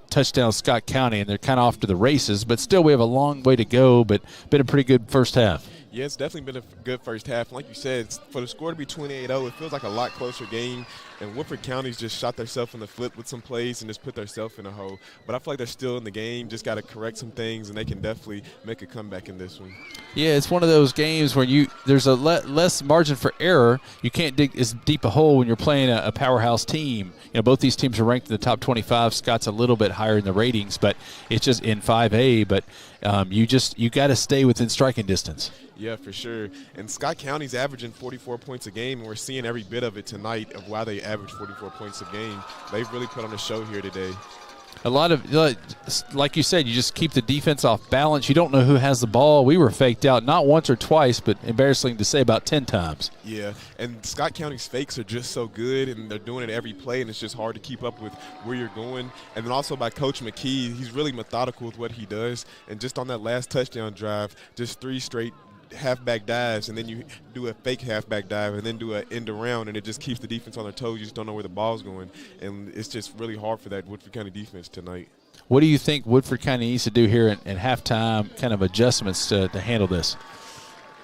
S3: touchdown Scott County, and they're kind of off to the races. But still, we have a long way to go, but been a pretty good first half.
S4: Yeah, it's definitely been a good first half. Like you said, for the score to be 28-0, it feels like a lot closer game. And Woodford County's just shot themselves in the foot with some plays and just put themselves in a hole. But I feel like they're still in the game, just got to correct some things, and they can definitely make a comeback in this one.
S3: Yeah, it's one of those games where there's a less margin for error. You can't dig as deep a hole when you're playing a powerhouse team. Both these teams are ranked in the top 25. Scott's a little bit higher in the ratings, but it's just in 5A. But you got to stay within striking distance.
S4: Yeah, for sure. And Scott County's averaging 44 points a game, and we're seeing every bit of it tonight of why they average 44 points a game. They've really put on a show here today.
S3: A lot of, like you said, you just keep the defense off balance. You don't know who has the ball. We were faked out not once or twice, but embarrassing to say about 10 times.
S4: Yeah, and Scott County's fakes are just so good, and they're doing it every play, and it's just hard to keep up with where you're going. And then also by Coach McKee, he's really methodical with what he does. And just on that last touchdown drive, just 3 straight halfback dives, and then you do a fake halfback dive and then do an end around, and it just keeps the defense on their toes. You just don't know where the ball's going, and it's just really hard for that Woodford County defense tonight.
S3: What do you think Woodford County needs to do here at halftime, kind of adjustments to handle this?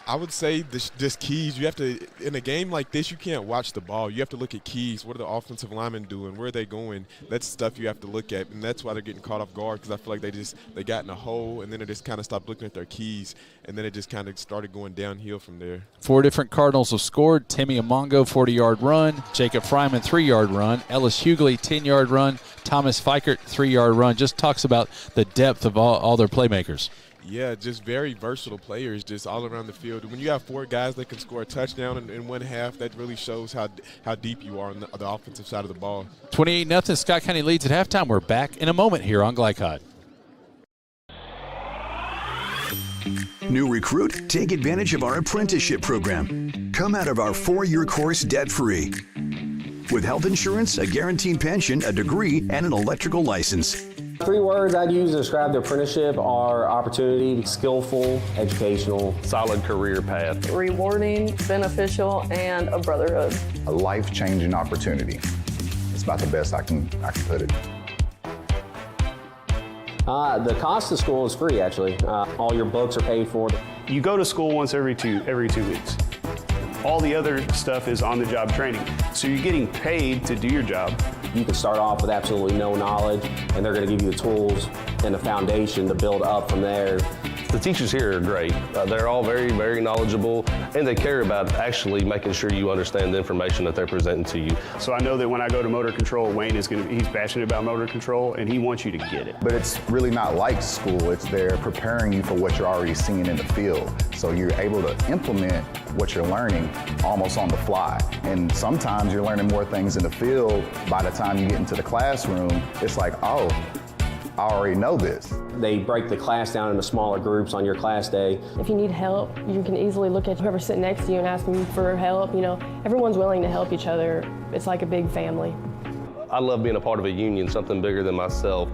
S4: I would say just keys. You have to, in a game like this, you can't watch the ball. You have to look at keys. What are the offensive linemen doing? Where are they going? That's stuff you have to look at, and that's why they're getting caught off guard, because I feel like they got in a hole, and then they just kind of stopped looking at their keys, and then it just kind of started going downhill from there. 4
S3: different Cardinals have scored. Timmy Amongo, 40-yard run. Jacob Fryman, 3-yard run. Ellis Hughley, 10-yard run. Thomas Fikert, 3-yard run. Just talks about the depth of all their playmakers.
S4: Yeah, just very versatile players just all around the field. When you have 4 guys that can score a touchdown in one half, that really shows how deep you are on the offensive side of the ball.
S3: 28-0, Scott County leads at halftime. We're back in a moment here on Glycod.
S16: New recruit, take advantage of our apprenticeship program. Come out of our 4-year course debt-free. With health insurance, a guaranteed pension, a degree, and an electrical license.
S17: 3 words I'd use to describe the apprenticeship are opportunity, skillful, educational,
S18: solid career path,
S19: rewarding, beneficial, and a brotherhood.
S20: A life-changing opportunity. It's about the best I can put it.
S17: The cost of school is free, actually. All your books are paid for.
S18: You go to school once every two weeks. All the other stuff is on-the-job training. So you're getting paid to do your job.
S17: You can start off with absolutely no knowledge, and they're going to give you the tools and the foundation to build up from there.
S10: The teachers here are great. They're all very, very knowledgeable, and they care about actually making sure you understand the information that they're presenting to you.
S18: So I know that when I go to motor control, Wayne he's passionate about motor control, and he wants you to get it.
S20: But it's really not like school. It's they're preparing you for what you're already seeing in the field. So you're able to implement what you're learning almost on the fly. And sometimes you're learning more things in the field. By the time you get into the classroom, it's like, oh, I already know this.
S17: They break the class down into smaller groups on your class day.
S19: If you need help, you can easily look at whoever's sitting next to you and ask them for help. You know, everyone's willing to help each other. It's like a big family.
S10: I love being a part of a union, something bigger than myself.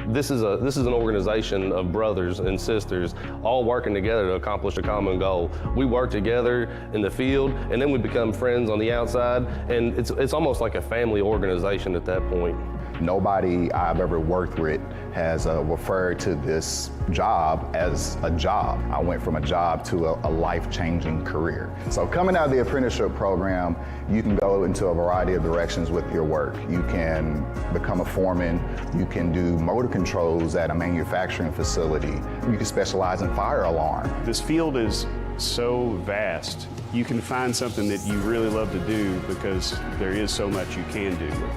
S10: This is an organization of brothers and sisters all working together to accomplish a common goal. We work together in the field, and then we become friends on the outside, and it's almost like a family organization at that point.
S20: Nobody I've ever worked with has referred to this job as a job. I went from a job to a life-changing career. So coming out of the apprenticeship program, you can go into a variety of directions with your work. You can become a foreman, you can do motor controls at a manufacturing facility, you can specialize in fire alarm.
S18: This field is so vast. You can find something that you really love to do because there is so much you can do with it.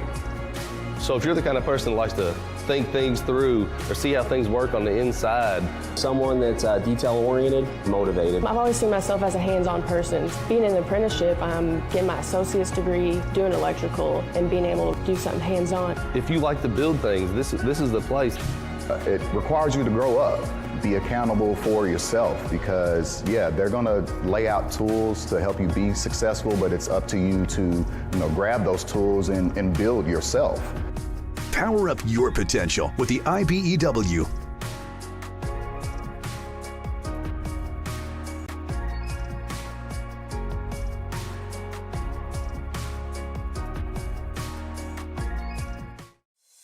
S10: So if you're the kind of person that likes to think things through or see how things work on the inside.
S17: Someone that's detail-oriented, motivated.
S19: I've always seen myself as a hands-on person. Being in an apprenticeship, I'm getting my associate's degree, doing electrical, and being able to do something hands-on.
S10: If you like to build things, this is the place.
S20: It requires you to grow up. Be accountable for yourself because, yeah, they're going to lay out tools to help you be successful, but it's up to you to, grab those tools and build yourself.
S16: Power up your potential with the IBEW.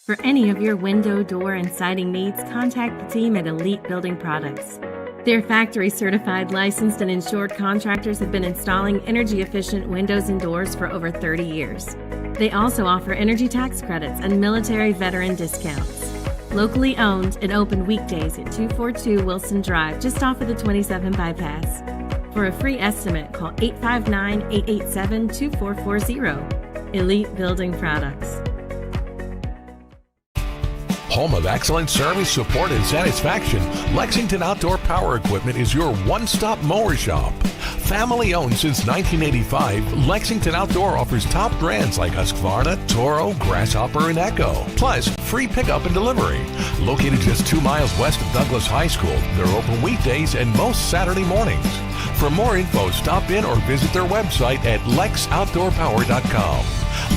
S9: For any of your window, door, and siding needs, contact the team at Elite Building Products. Their factory-certified, licensed, and insured contractors have been installing energy-efficient windows and doors for over 30 years. They also offer energy tax credits and military veteran discounts. Locally owned and open weekdays at 242 Wilson Drive, just off of the 27 bypass. For a free estimate, call 859-887-2440. Elite Building Products.
S2: Home of excellent service, support, and satisfaction, Lexington Outdoor Power Equipment is your one-stop mower shop. Family owned since 1985, Lexington Outdoor offers top brands like Husqvarna, Toro, Grasshopper, and Echo. Plus, free pickup and delivery. Located just 2 miles west of Douglas High School, they're open weekdays and most Saturday mornings. For more info, stop in or visit their website at lexoutdoorpower.com.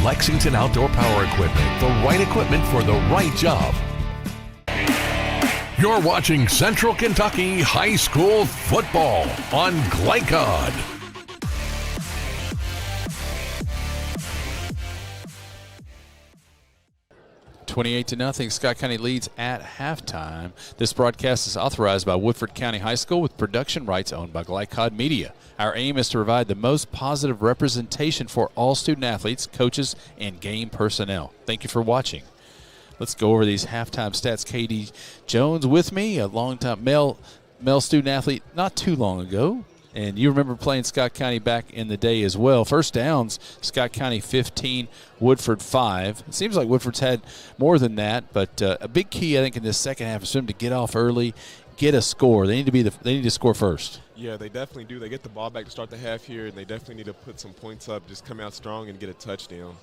S2: Lexington Outdoor Power Equipment, the right equipment for the right job. You're watching Central Kentucky High School football on Glycod.
S3: $28-0, Scott County leads at halftime. This broadcast is authorized by Woodford County High School with production rights owned by Glycod Media. Our aim is to provide the most positive representation for all student athletes, coaches, and game personnel. Thank you for watching. Let's go over these halftime stats. KD Jones with me, a longtime male student athlete not too long ago. And you remember playing Scott County back in the day as well. First downs, Scott County 15, Woodford 5. It seems like Woodford's had more than that, but a big key, I think, in this second half is for them to get off early, get a score. They need to score first.
S4: Yeah, they definitely do. They get the ball back to start the half here, and they definitely need to put some points up, just come out strong and get a touchdown.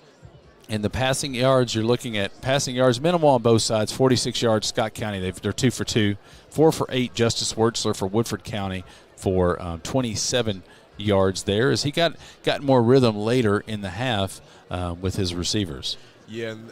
S3: And the passing yards, you're looking at passing yards minimal on both sides, 46 yards Scott County. They're 2 for 2. 4 for 8 Justice Wertzler for Woodford County for 27 yards there as he got more rhythm later in the half with his receivers.
S4: Yeah, and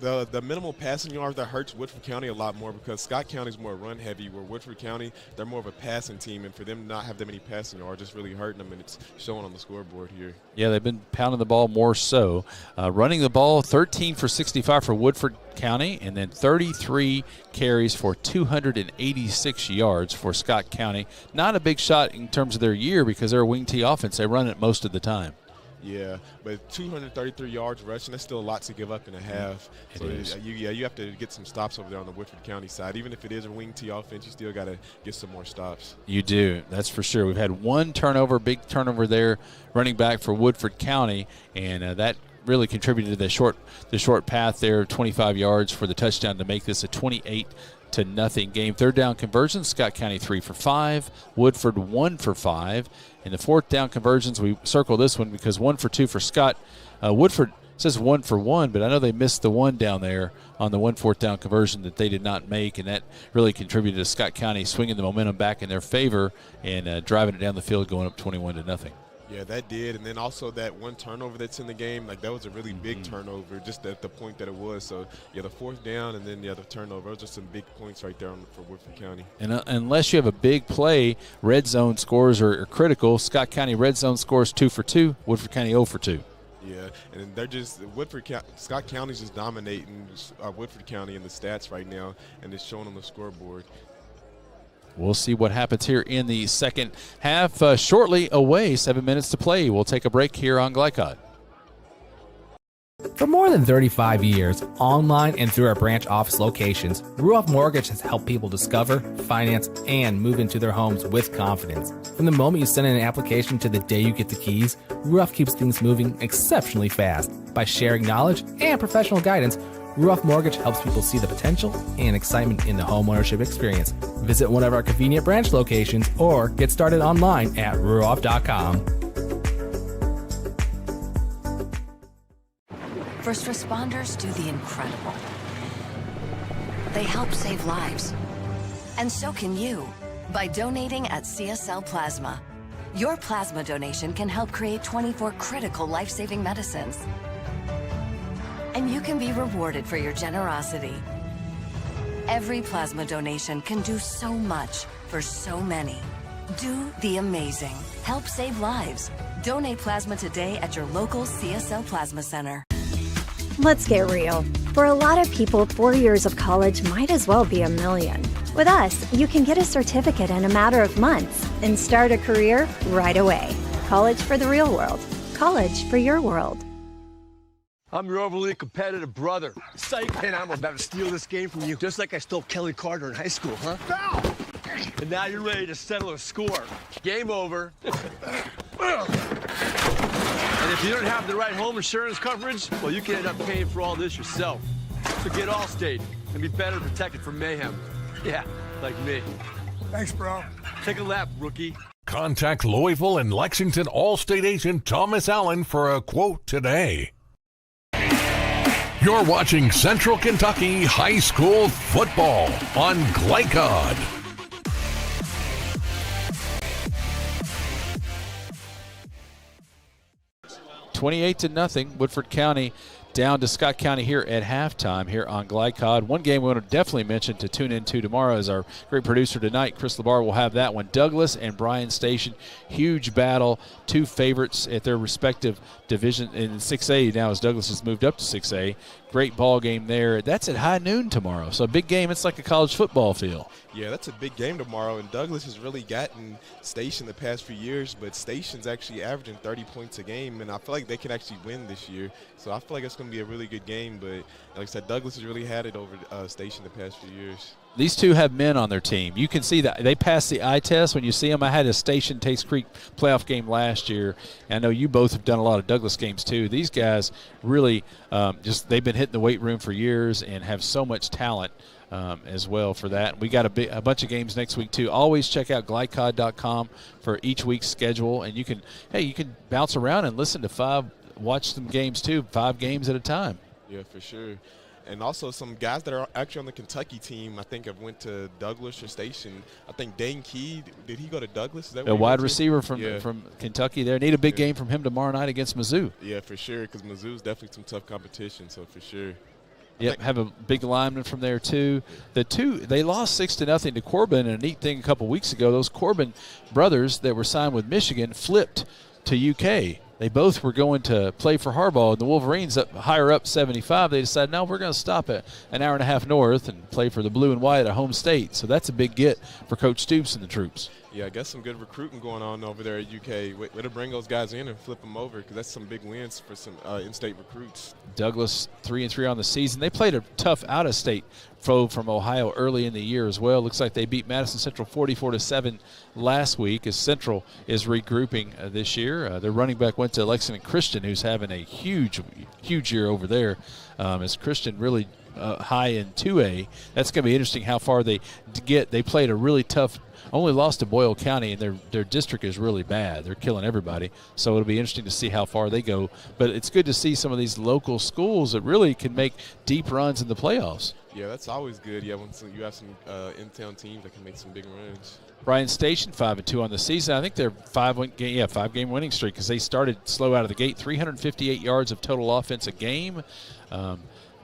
S4: The minimal passing yards, that hurts Woodford County a lot more because Scott County is more run heavy, where Woodford County, they're more of a passing team, and for them to not have that many passing yards, it's really hurting them, and it's showing on the scoreboard here.
S3: Yeah, they've been pounding the ball more so. Running the ball, 13 for 65 for Woodford County, and then 33 carries for 286 yards for Scott County. Not a big shot in terms of their year because they're a wing T offense. They run it most of the time.
S4: Yeah, but 233 yards rushing, that's still a lot to give up in a half. You have to get some stops over there on the Woodford County side. Even if it is a wing T offense, you still got to get some more stops.
S3: You do, that's for sure. We've had one turnover, big turnover there, running back for Woodford County, and that really contributed to the short path there, 25 yards for the touchdown to make this a 28-0 game. Third down conversions, Scott County 3 for 5, Woodford 1 for 5. In the fourth down conversions, we circle this one because 1 for 2 for Scott. Woodford says 1 for 1, but I know they missed the one down there on the 1 fourth down conversion that they did not make, and that really contributed to Scott County swinging the momentum back in their favor and driving it down the field, going up 21-0.
S4: Yeah, that did, and then also that one turnover that's in the game, like that was a really big turnover, just at the point that it was. So, yeah, the fourth down and then the other turnover, those are some big points right there for Woodford County. And
S3: unless you have a big play, red zone scores are critical. Scott County red zone scores 2 for 2, Woodford County 0 for 2.
S4: Yeah, and they're just Scott County's just dominating Woodford County in the stats right now, and it's showing on the scoreboard.
S3: We'll see what happens here in the second half. Shortly away, 7 minutes to play. We'll take a break here on Glycod.
S11: For more than 35 years, online and through our branch office locations, Ruoff Mortgage has helped people discover, finance, and move into their homes with confidence. From the moment you send in an application to the day you get the keys, Ruoff keeps things moving exceptionally fast. By sharing knowledge and professional guidance, Ruoff Mortgage helps people see the potential and excitement in the homeownership experience. Visit one of our convenient branch locations or get started online at ruoff.com.
S12: First responders do the incredible. They help save lives. And so can you by donating at CSL Plasma. Your plasma donation can help create 24 critical life-saving medicines. And you can be rewarded for your generosity. Every plasma donation can do so much for so many. Do the amazing. Help save lives. Donate plasma today at your local CSL Plasma Center.
S13: Let's get real. For a lot of people, 4 years of college might as well be a million. With us, you can get a certificate in a matter of months and start a career right away. College for the real world. College for your world.
S14: I'm your overly competitive brother. Psych, and I'm about to steal this game from you, just like I stole Kelly Carter in high school, huh? Foul! And now you're ready to settle a score. Game over. And if you don't have the right home insurance coverage, well, you can end up paying for all this yourself. So get Allstate and be better protected from mayhem. Yeah, like me. Thanks, bro. Take a lap, rookie.
S2: Contact Louisville and Lexington Allstate agent Thomas Allen for a quote today. You're watching Central Kentucky High School football on Glycod.
S3: $28-0, Woodford County down to Scott County here at halftime here on Glycod. One game we want to definitely mention to tune into tomorrow is our great producer tonight, Chris Labar, will have that one. Douglas and Bryan Station, huge battle, two favorites at their respective division in 6A now as Douglas has moved up to 6A. Great ball game there. That's at high noon tomorrow, so a big game. It's like a college football feel.
S4: Yeah, that's a big game tomorrow, and Douglas has really gotten Station the past few years, but Station's actually averaging 30 points a game, and I feel like they can actually win this year. So I feel like it's going to be a really good game, but like I said, Douglas has really had it over Station the past few years.
S3: These two have men on their team. You can see that they passed the eye test when you see them. I had a Station Takes Creek playoff game last year. And I know you both have done a lot of Douglas games too. These guys really they've been hitting the weight room for years and have so much talent as well for that. We got a bunch of games next week too. Always check out glycod.com for each week's schedule, and you can bounce around and listen to watch some games too, 5 games at a time.
S4: Yeah, for sure. And also some guys that are actually on the Kentucky team, I think have went to Douglas or Station. I think Dane Key, did he go to Douglas? Is that
S3: a wide receiver from Kentucky there. Need a big game from him tomorrow night against Mizzou.
S4: Yeah, for sure, because Mizzou's definitely some tough competition, so for sure.
S3: Yep, have a big lineman from there too. They lost 6-0 to Corbin, and a neat thing a couple weeks ago, those Corbin brothers that were signed with Michigan flipped to UK. They both were going to play for Harbaugh, and the Wolverines higher up 75. They decided, no, we're going to stop at an hour and a half north and play for the blue and white at home state. So that's a big get for Coach Stoops and the troops.
S4: Yeah, I guess some good recruiting going on over there at UK. Way to bring those guys in and flip them over, because that's some big wins for some in-state recruits.
S3: Douglas 3-3 on the season. They played a tough out-of-state foe from Ohio early in the year as well. Looks like they beat Madison Central 44-7 last week, as Central is regrouping this year. Their running back went to Lexington Christian, who's having a huge year over there. As Christian really high in 2A. That's going to be interesting how far they get. They played a really tough, only lost to Boyle County, and their district is really bad. They're killing everybody. So it'll be interesting to see how far they go. But it's good to see some of these local schools that really can make deep runs in the playoffs.
S4: Yeah, that's always good. Yeah, when you have some in-town teams that can make some big runs.
S3: Bryan Station 5-2 on the season. I think they're 5-game winning streak, because they started slow out of the gate. 358 yards of total offense a game.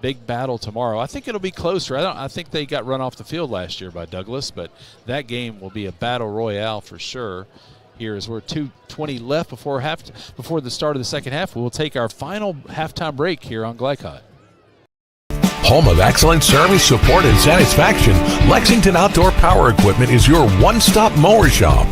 S3: Big battle tomorrow. I think it'll be closer. I think they got run off the field last year by Douglas, but that game will be a battle royale for sure. Here is we're 2:20 left before the start of the second half. We'll take our final halftime break here on Glycod.
S2: Home of excellent service, support, and satisfaction, Lexington Outdoor Power Equipment is your one-stop mower shop.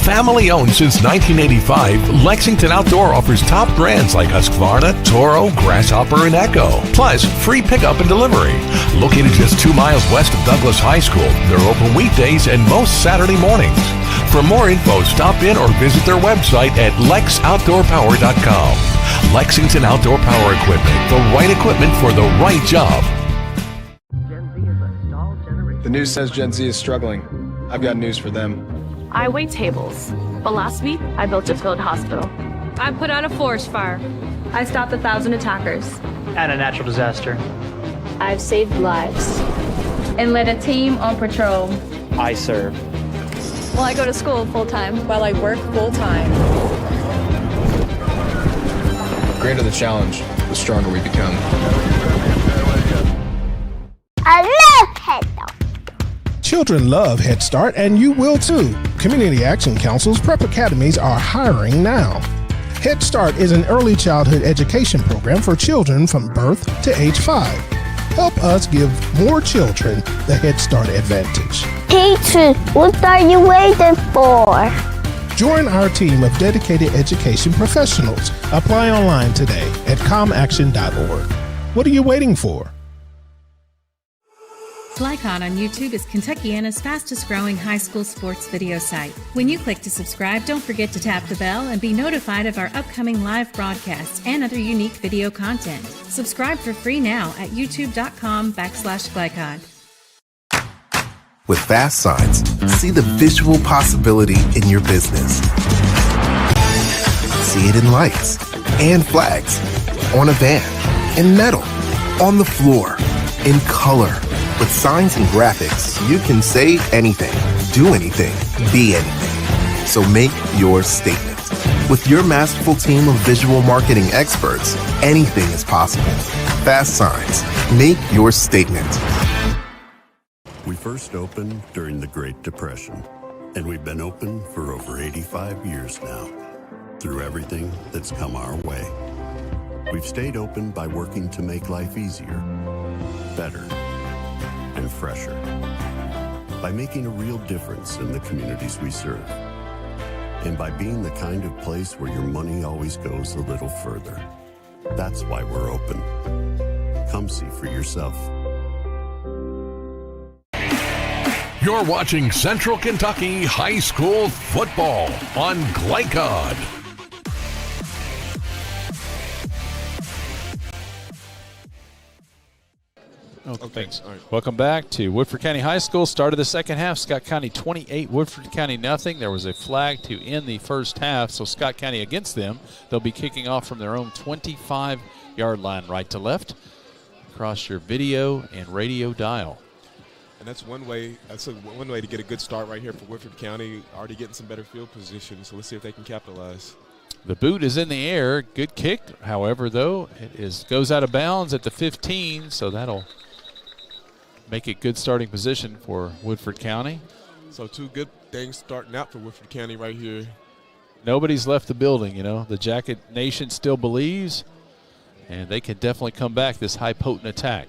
S2: Family owned since 1985, Lexington Outdoor offers top brands like Husqvarna, Toro, Grasshopper, and Echo. Plus, free pickup and delivery. Located just 2 miles west of Douglas High School, they're open weekdays and most Saturday mornings. For more info, stop in or visit their website at lexoutdoorpower.com. Lexington Outdoor Power Equipment, the right equipment for the right job.
S5: The news says Gen Z is struggling. I've got news for them.
S25: I wait tables, but last week I built a field hospital.
S1: I put out a forest fire.
S25: I stopped 1,000 attackers.
S7: And a natural disaster.
S25: I've saved lives.
S1: And led a team on patrol.
S7: I serve.
S1: Well, I go to school full-time.
S25: While I work full-time.
S5: The greater the challenge, the stronger we become.
S23: I love Head Start.
S22: Children love Head Start, and you will too. Community Action Council's prep academies are hiring now. Head Start is an early childhood education program for children from birth to age 5. Help us give more children the Head Start advantage.
S23: Teacher, what are you waiting for?
S22: Join our team of dedicated education professionals. Apply online today at comaction.org. What are you waiting for?
S9: Glycod on YouTube is Kentuckiana's fastest growing high school sports video site. When you click to subscribe, don't forget to tap the bell and be notified of our upcoming live broadcasts and other unique video content. Subscribe for free now at youtube.com/Glycod.
S26: With Fast Signs, see the visual possibility in your business. See it in lights and flags, on a van, in metal, on the floor, in color. With signs and graphics, you can say anything, do anything, be anything. So make your statement. With your masterful team of visual marketing experts, anything is possible. Fast Signs. Make your statement.
S8: We first opened during the Great Depression, and we've been open for over 85 years now. Through everything that's come our way, we've stayed open by working to make life easier, better, and fresher, by making a real difference in the communities we serve, and by being the kind of place where your money always goes a little further. That's why we're open. Come see for yourself.
S2: You're watching Central Kentucky High School Football on Glycod.
S3: Okay, thanks. All right. Welcome back to Woodford County High School. Start of the second half, Scott County 28, Woodford County nothing. There was a flag to end the first half, so Scott County against them. They'll be kicking off from their own 25-yard line, right to left, across your video and radio dial.
S4: And that's one way. That's one way to get a good start right here for Woodford County. Already getting some better field position, so let's see if they can capitalize.
S3: The boot is in the air. Good kick. However, though, goes out of bounds at the 15, so that'll make it good starting position for Woodford County.
S4: So 2 good things starting out for Woodford County right here.
S3: Nobody's left the building, The Jacket Nation still believes, and they can definitely come back this high potent attack.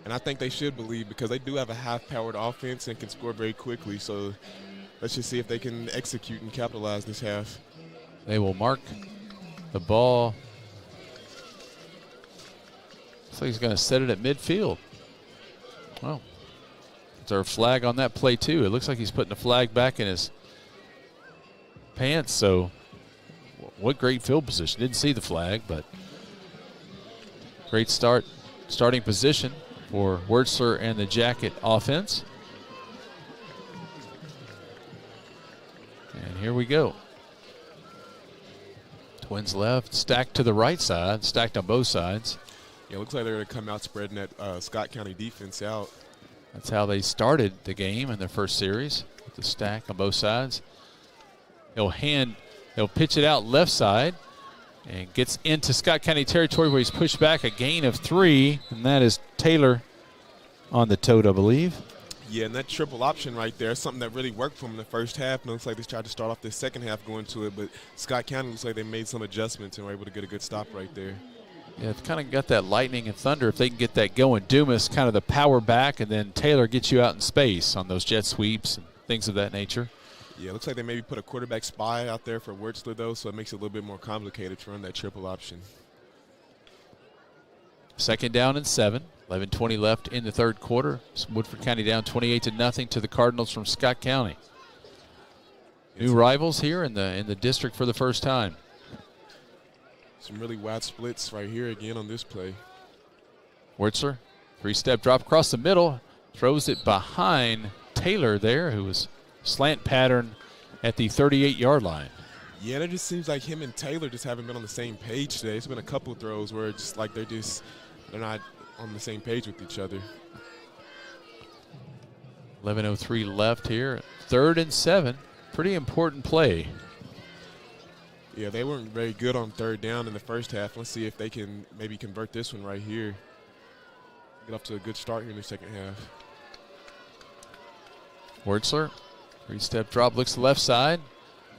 S4: And I think they should believe because they do have a high-powered offense and can score very quickly. So let's just see if they can execute and capitalize this half.
S3: They will mark the ball. Looks like he's going to set it at midfield. Well, is there a flag on that play too? It looks like he's putting the flag back in his pants. So what great field position. Didn't see the flag, but great starting position for Wertzler and the Jacket offense. And here we go. Twins left, stacked to the right side, stacked on both sides.
S4: Yeah, it looks like they're going to come out spreading that Scott County defense out.
S3: That's how they started the game in their first series, with the stack on both sides. He'll pitch it out left side and gets into Scott County territory where he's pushed back a gain of 3, and that is Taylor on the tote, I believe.
S4: Yeah, and that triple option right there is something that really worked for them in the first half. And it looks like they tried to start off the second half going to it, but Scott County looks like they made some adjustments and were able to get a good stop right there.
S3: Yeah, it's kind of got that lightning and thunder. If they can get that going, Dumas kind of the power back, and then Taylor gets you out in space on those jet sweeps and things of that nature.
S4: Yeah, it looks like they maybe put a quarterback spy out there for Wertzler, though, so it makes it a little bit more complicated to run that triple option.
S3: 2nd down and 7. 11:20 left in the third quarter. Woodford County down 28-0 to the Cardinals from Scott County. New rivals here in the district for the first time.
S4: Some really wide splits right here again on this play.
S3: Wertzler, 3-step drop across the middle, throws it behind Taylor there, who was slant pattern at the 38-yard line.
S4: Yeah, it just seems like him and Taylor just haven't been on the same page today. There's been a couple of throws where it's just like they're not on the same page with each other.
S3: 11:03 left here. 3rd and 7. Pretty important play.
S4: Yeah, they weren't very good on 3rd down in the first half. Let's see if they can maybe convert this one right here. Get off to a good start here in the second half.
S3: Wertzler, 3-step drop, looks left side,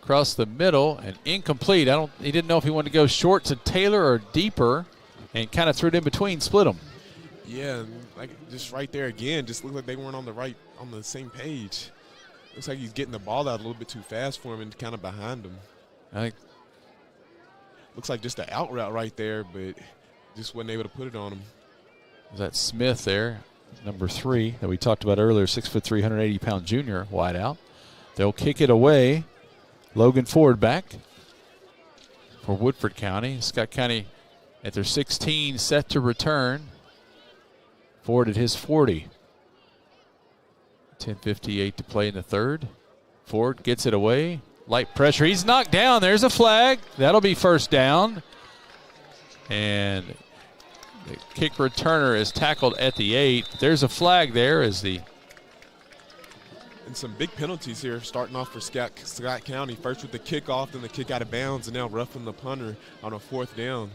S3: across the middle, and incomplete. He didn't know if he wanted to go short to Taylor or deeper, and kind of threw it in between, split them.
S4: Yeah, like just right there again, just looked like they weren't on the same page. Looks like he's getting the ball out a little bit too fast for him and kind of behind him.
S3: I think
S4: looks like just an out route right there, but just wasn't able to put it on him.
S3: Was that Smith there, number 3 that we talked about earlier, 6'3", 380-pound junior wide out. They'll kick it away. Logan Ford back for Woodford County. Scott County at their 16 set to return. Ford at his 40. 10:58 to play in the third. Ford gets it away. Light pressure. He's knocked down. There's a flag. That'll be first down. And the kick returner is tackled at the 8. There's a flag there as the.
S4: And some big penalties here starting off for Scott County. First with the kickoff, then the kick out of bounds, and now roughing the punter on a 4th down.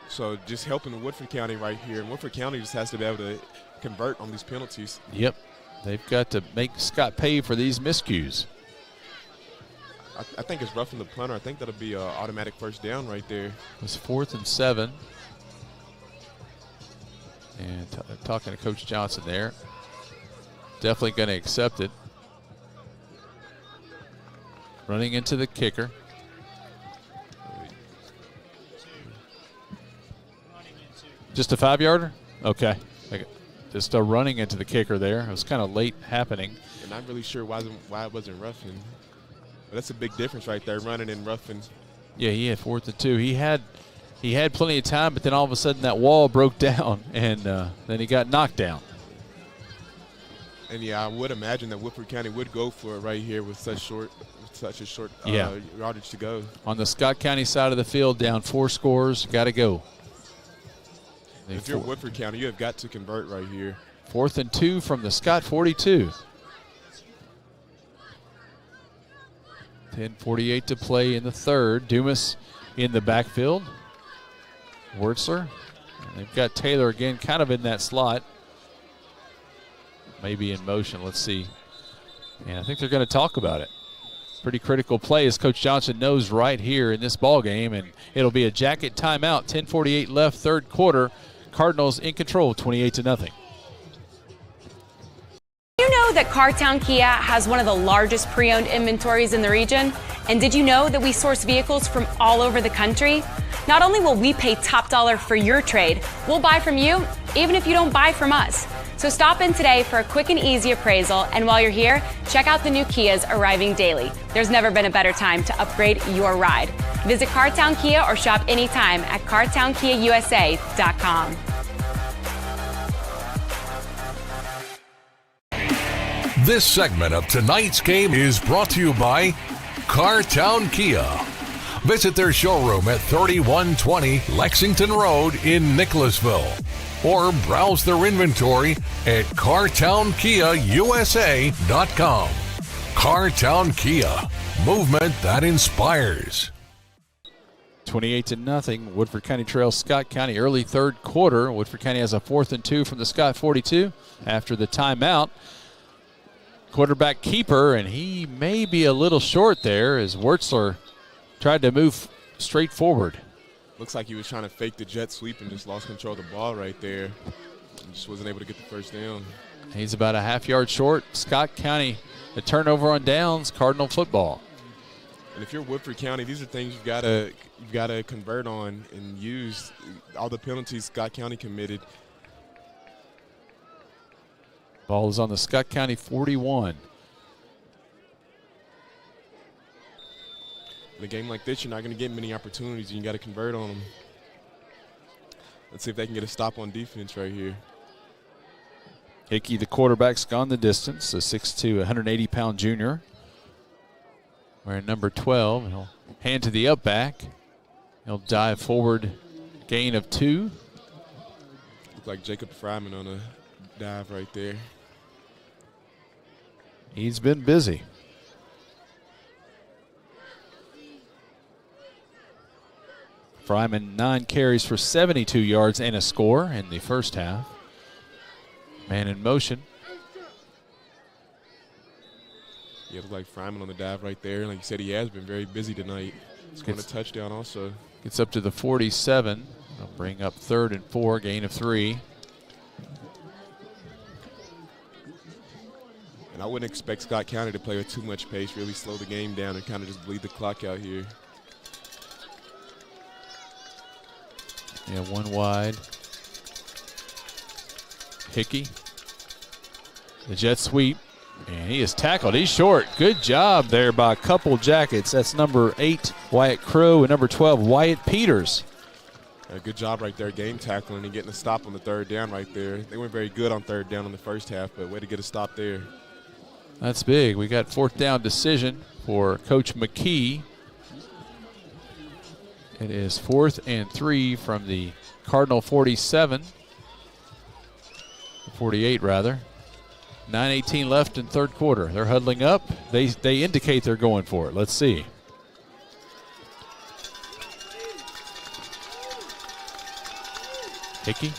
S4: So just helping Woodford County right here. And Woodford County just has to be able to convert on these penalties.
S3: Yep. They've got to make Scott pay for these miscues.
S4: I think it's roughing the punter. I think that'll be an automatic first down right there.
S3: It's 4th and 7. And talking to Coach Johnson there. Definitely going to accept it. Running into the kicker. Just a 5-yarder? Okay. Just running into the kicker there. It was kind of late happening.
S4: And not really sure why it wasn't roughing. But that's a big difference right there, running and roughing.
S3: Yeah, he had 4th and 2. He had plenty of time, but then all of a sudden that wall broke down, and then he got knocked down.
S4: And yeah, I would imagine that Woodford County would go for it right here with such a short yardage to go.
S3: On the Scott County side of the field, down 4 scores, got to go.
S4: If you're Woodford County, you have got to convert right here.
S3: 4th and 2 from the Scott 42. 10:48 to play in the third. Dumas in the backfield. Wurtzler. And they've got Taylor again kind of in that slot. Maybe in motion. Let's see. And I think they're going to talk about it. Pretty critical play, as Coach Johnson knows, right here in this ball game, and it'll be a jacket timeout. 10:48 left, third quarter. Cardinals in control, 28-0.
S6: Did you know that Cartown Kia has one of the largest pre-owned inventories in the region? And did you know that we source vehicles from all over the country? Not only will we pay top dollar for your trade, we'll buy from you even if you don't buy from us. So stop in today for a quick and easy appraisal, and while you're here, check out the new Kias arriving daily. There's never been a better time to upgrade your ride. Visit Cartown Kia or shop anytime at cartownkiausa.com.
S2: This segment of tonight's game is brought to you by Cartown Kia. Visit their showroom at 3120 Lexington Road in Nicholasville, or browse their inventory at cartownkiausa.com. Cartown Kia, movement that inspires.
S3: 28-0. Woodford County trails Scott County early third quarter. Woodford County has a 4th and 2 from the Scott 42 after the timeout. Quarterback keeper, and he may be a little short there as Wurtzler tried to move straight forward.
S4: Looks like he was trying to fake the jet sweep and just lost control of the ball right there. And just wasn't able to get the first down.
S3: He's about a half-yard short. Scott County, a turnover on downs, Cardinal football.
S4: And if you're Woodford County, these are things you've got to convert on and use. All the penalties Scott County committed.
S3: Ball is on the Scott County 41.
S4: In a game like this, you're not going to get many opportunities, and you got to convert on them. Let's see if they can get a stop on defense right here.
S3: Hickey, the quarterback's gone the distance, a 6'2", 180-pound junior. Wearing number 12. He'll hand to the up back. He'll dive forward, gain of 2.
S4: Look like Jacob Fryman on a dive right there.
S3: He's been busy. Fryman, 9 carries for 72 yards and a score in the first half. Man in motion.
S4: Yeah, it looked like Fryman on the dive right there. Like you said, he has been very busy tonight. Scored a touchdown also.
S3: Gets up to the 47. They'll bring up 3rd and 4, gain of 3.
S4: And I wouldn't expect Scott County to play with too much pace, really slow the game down and kind of just bleed the clock out here.
S3: Yeah, 1 wide. Hickey. The jet sweep. And he is tackled. He's short. Good job there by a couple Jackets. That's number 8, Wyatt Crow, and number 12, Wyatt Peters.
S4: Good job right there, game tackling and getting a stop on the 3rd down right there. They weren't very good on 3rd down in the first half, but way to get a stop there.
S3: That's big. We got 4th down decision for Coach McKee. It is 4th and 3 from the Cardinal 47. 48 rather. 9:18 left in third quarter. They're huddling up. They indicate they're going for it. Let's see. Hickey.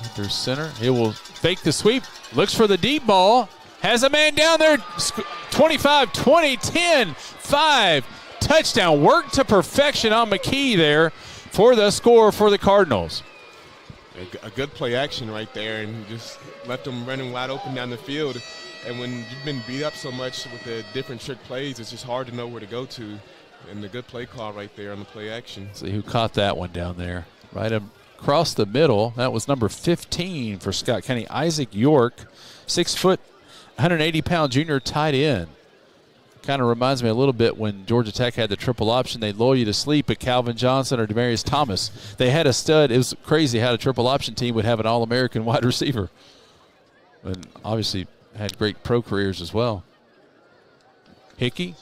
S3: Under center. He will fake the sweep. Looks for the deep ball. Has a man down there. 25, 20, 10, 5. Touchdown. Work to perfection on McKee there for the score for the Cardinals.
S4: A good play action right there, and just left them running wide open down the field. And when you've been beat up so much with the different trick plays, it's just hard to know where to go to. And the good play call right there on the play action.
S3: See who caught that one down there. Right across the middle. That was number 15 for Scott County. Isaac York, 6 foot, 180-pound junior tight end. Kind of reminds me a little bit when Georgia Tech had the triple option. They'd lull you to sleep at Calvin Johnson or Demarius Thomas. They had a stud. It was crazy how a triple option team would have an All-American wide receiver. And obviously had great pro careers as well. Hickey.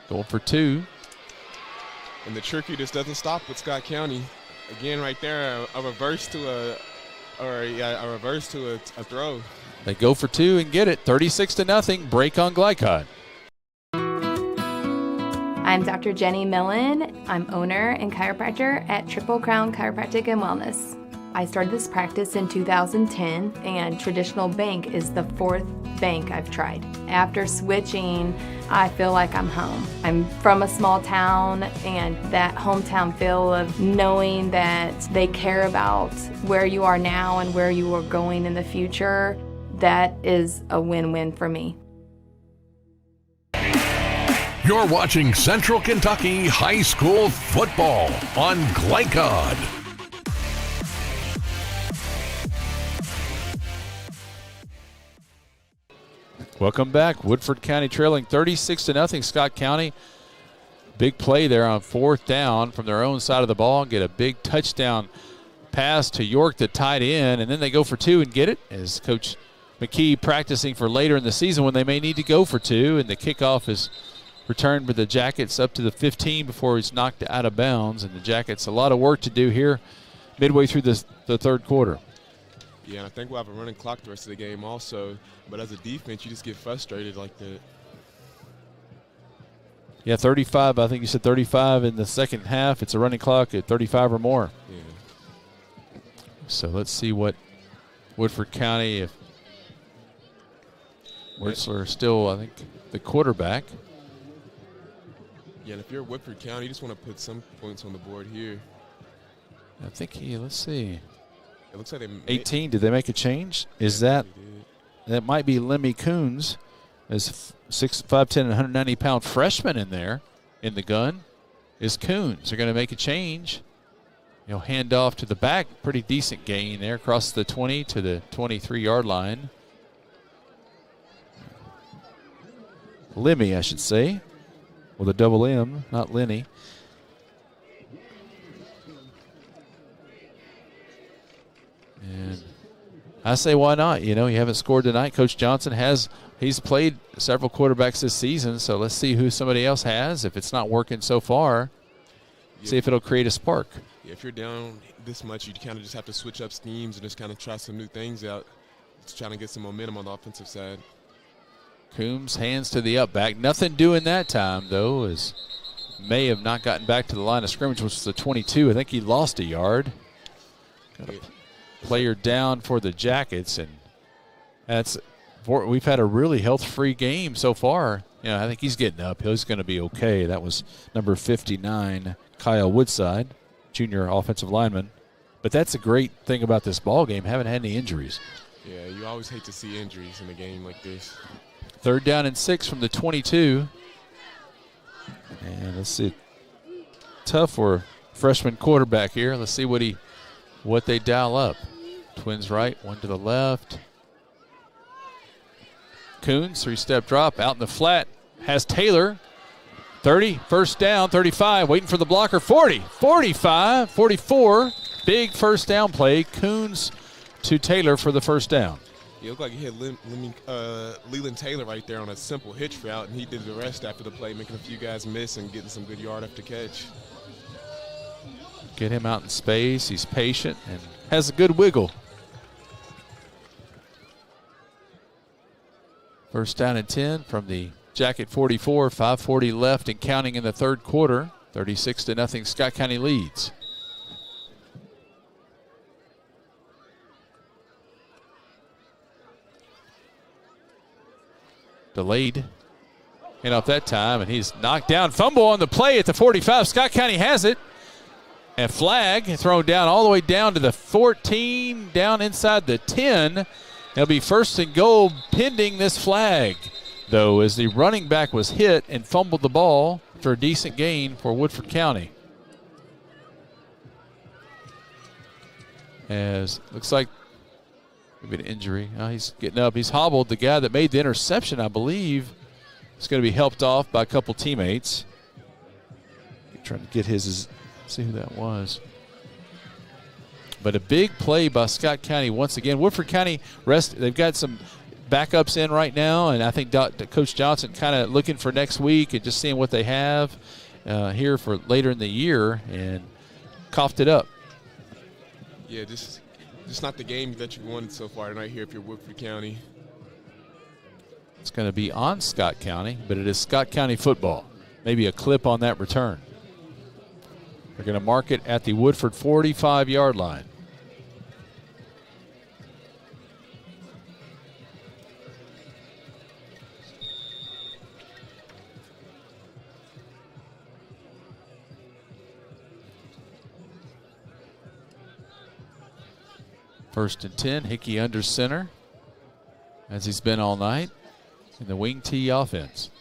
S3: Going for 2.
S4: And the tricky just doesn't stop with Scott County. Again, right there, a reverse to a throw.
S3: They go for two and get it. 36-0. Break on Glycod.
S15: I'm Dr. Jenny Millen. I'm owner and chiropractor at Triple Crown Chiropractic and Wellness. I started this practice in 2010, and traditional bank is the fourth bank I've tried. After switching, I feel like I'm home. I'm from a small town, and that hometown feel of knowing that they care about where you are now and where you are going in the future, that is a win-win for me.
S2: You're watching Central Kentucky High School football on Glycod.
S3: Welcome back. Woodford County trailing 36-0. Scott County, big play there on 4th down from their own side of the ball. Get a big touchdown pass to York that tied in, and then they go for two and get it, as Coach McKee practicing for later in the season when they may need to go for two, and the kickoff is returned with the Jackets up to the 15 before he's knocked out of bounds, and the Jackets a lot of work to do here midway through the third quarter.
S4: Yeah, and I think we'll have a running clock the rest of the game also. But as a defense, you just get frustrated like that.
S3: Yeah, 35. I think you said 35 in the second half. It's a running clock at 35 or more.
S4: Yeah.
S3: So let's see what Woodford County, if Wertzler still, I think, the quarterback.
S4: Yeah, and if you're Woodford County, you just want to put some points on the board here.
S3: I think let's see.
S4: It looks like they
S3: 18. Did they make a change? Is that might be Lemmy Coons, as 5'10" and 190-pound freshman in there in the gun is Coons. They're going to make a change. Hand off to the back. Pretty decent gain there across the 20 to the 23-yard line. Lemmy, I should say, with a double M, not Lenny. And I say, why not? You haven't scored tonight. Coach Johnson he's played several quarterbacks this season, so let's see who somebody else has. If it's not working so far, see if it'll create a spark.
S4: Yeah, if you're down this much, you kind of just have to switch up schemes and just kind of try some new things out. Just trying to get some momentum on the offensive side.
S3: Coombs hands to the up back. Nothing doing that time, though, as may have not gotten back to the line of scrimmage, which was the 22. I think he lost a yard. Got a player down for the Jackets, and we've had a really health-free game so far. I think he's getting up. He's going to be okay. That was number 59, Kyle Woodside, junior offensive lineman. But that's a great thing about this ball game. Haven't had any injuries.
S4: Yeah, you always hate to see injuries in a game like this.
S3: 3rd down and 6 from the 22. And let's see. Tough for freshman quarterback here. Let's see what they dial up. Twins right, one to the left. Coons, 3-step drop, out in the flat. Has Taylor. 30, first down, 35, waiting for the blocker. 40, 45, 44. Big first down play. Coons to Taylor for the first down.
S4: It looked like he hit Leland Taylor right there on a simple hitch route, and he did the rest after the play, making a few guys miss and getting some good yard after catch.
S3: Get him out in space. He's patient and has a good wiggle. First down and 10 from the Jacket 44, 5:40 left and counting in the third quarter. 36-0 Scott County leads. Delayed. And off that time, and he's knocked down. Fumble on the play at the 45. Scott County has it. And flag thrown down all the way down to the 14, down inside the 10. It'll be first and goal pending this flag, though, as the running back was hit and fumbled the ball for a decent gain for Woodford County. As looks like maybe an injury. He's getting up. He's hobbled. The guy that made the interception, I believe, is going to be helped off by a couple teammates. Trying to get his, see who that was. But a big play by Scott County once again. Woodford County they've got some backups in right now, and I think Coach Johnson kind of looking for next week and just seeing what they have here for later in the year, and coughed it up.
S4: Yeah, just not the game that you wanted so far tonight here if you're Woodford County.
S3: It's going to be on Scott County, but it is Scott County football. Maybe a clip on that return. They're going to mark it at the Woodford 45-yard line. First and 10, Hickey under center, as he's been all night, in the wing T offense.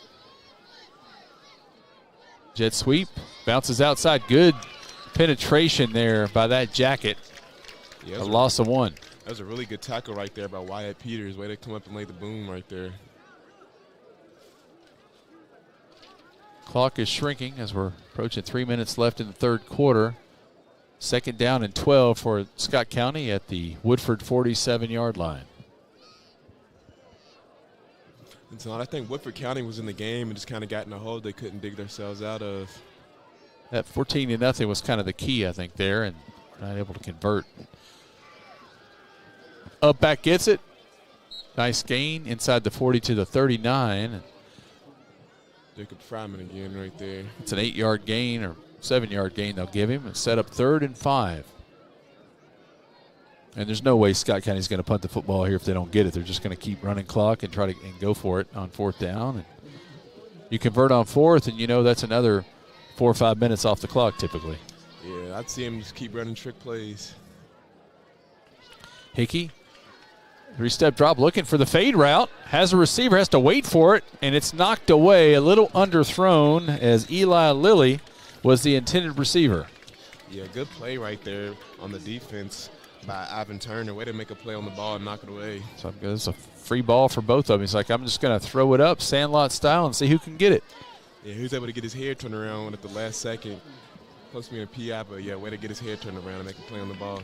S3: Jet sweep, bounces outside. Good penetration there by that jacket.
S4: Yeah,
S3: a loss of 1.
S4: That was a really good tackle right there by Wyatt Peters. Way to come up and lay the boom right there.
S3: Clock is shrinking as we're approaching 3 minutes left in the third quarter. Second down and 12 for Scott County at the Woodford 47-yard line.
S4: And so I think Woodford County was in the game and just kind of got in a hole they couldn't dig themselves out of.
S3: That 14-0 was kind of the key, I think, there, and not able to convert. Up back gets it. Nice gain inside the 40 to the 39.
S4: Jacob Fryman again right there.
S3: It's an 8-yard gain or 7-yard gain they'll give him and set up 3rd and 5. And there's no way Scott County's going to punt the football here if they don't get it. They're just going to keep running clock and try to go for it on 4th down. And you convert on 4th, and you know that's another 4 or 5 minutes off the clock typically.
S4: Yeah, I'd see him just keep running trick plays.
S3: Hickey, 3-step drop, looking for the fade route. Has a receiver, has to wait for it, and it's knocked away, a little underthrown as Eli Lilly was the intended receiver.
S4: Yeah, good play right there on the defense by Ivan Turner. Way to make a play on the ball and knock it away.
S3: So it's a free ball for both of them. He's like, I'm just going to throw it up Sandlot style and see who can get it.
S4: Yeah, he was able to get his hair turned around at the last second. Supposed to be a PI, but yeah, way to get his hair turned around and make a play on the ball.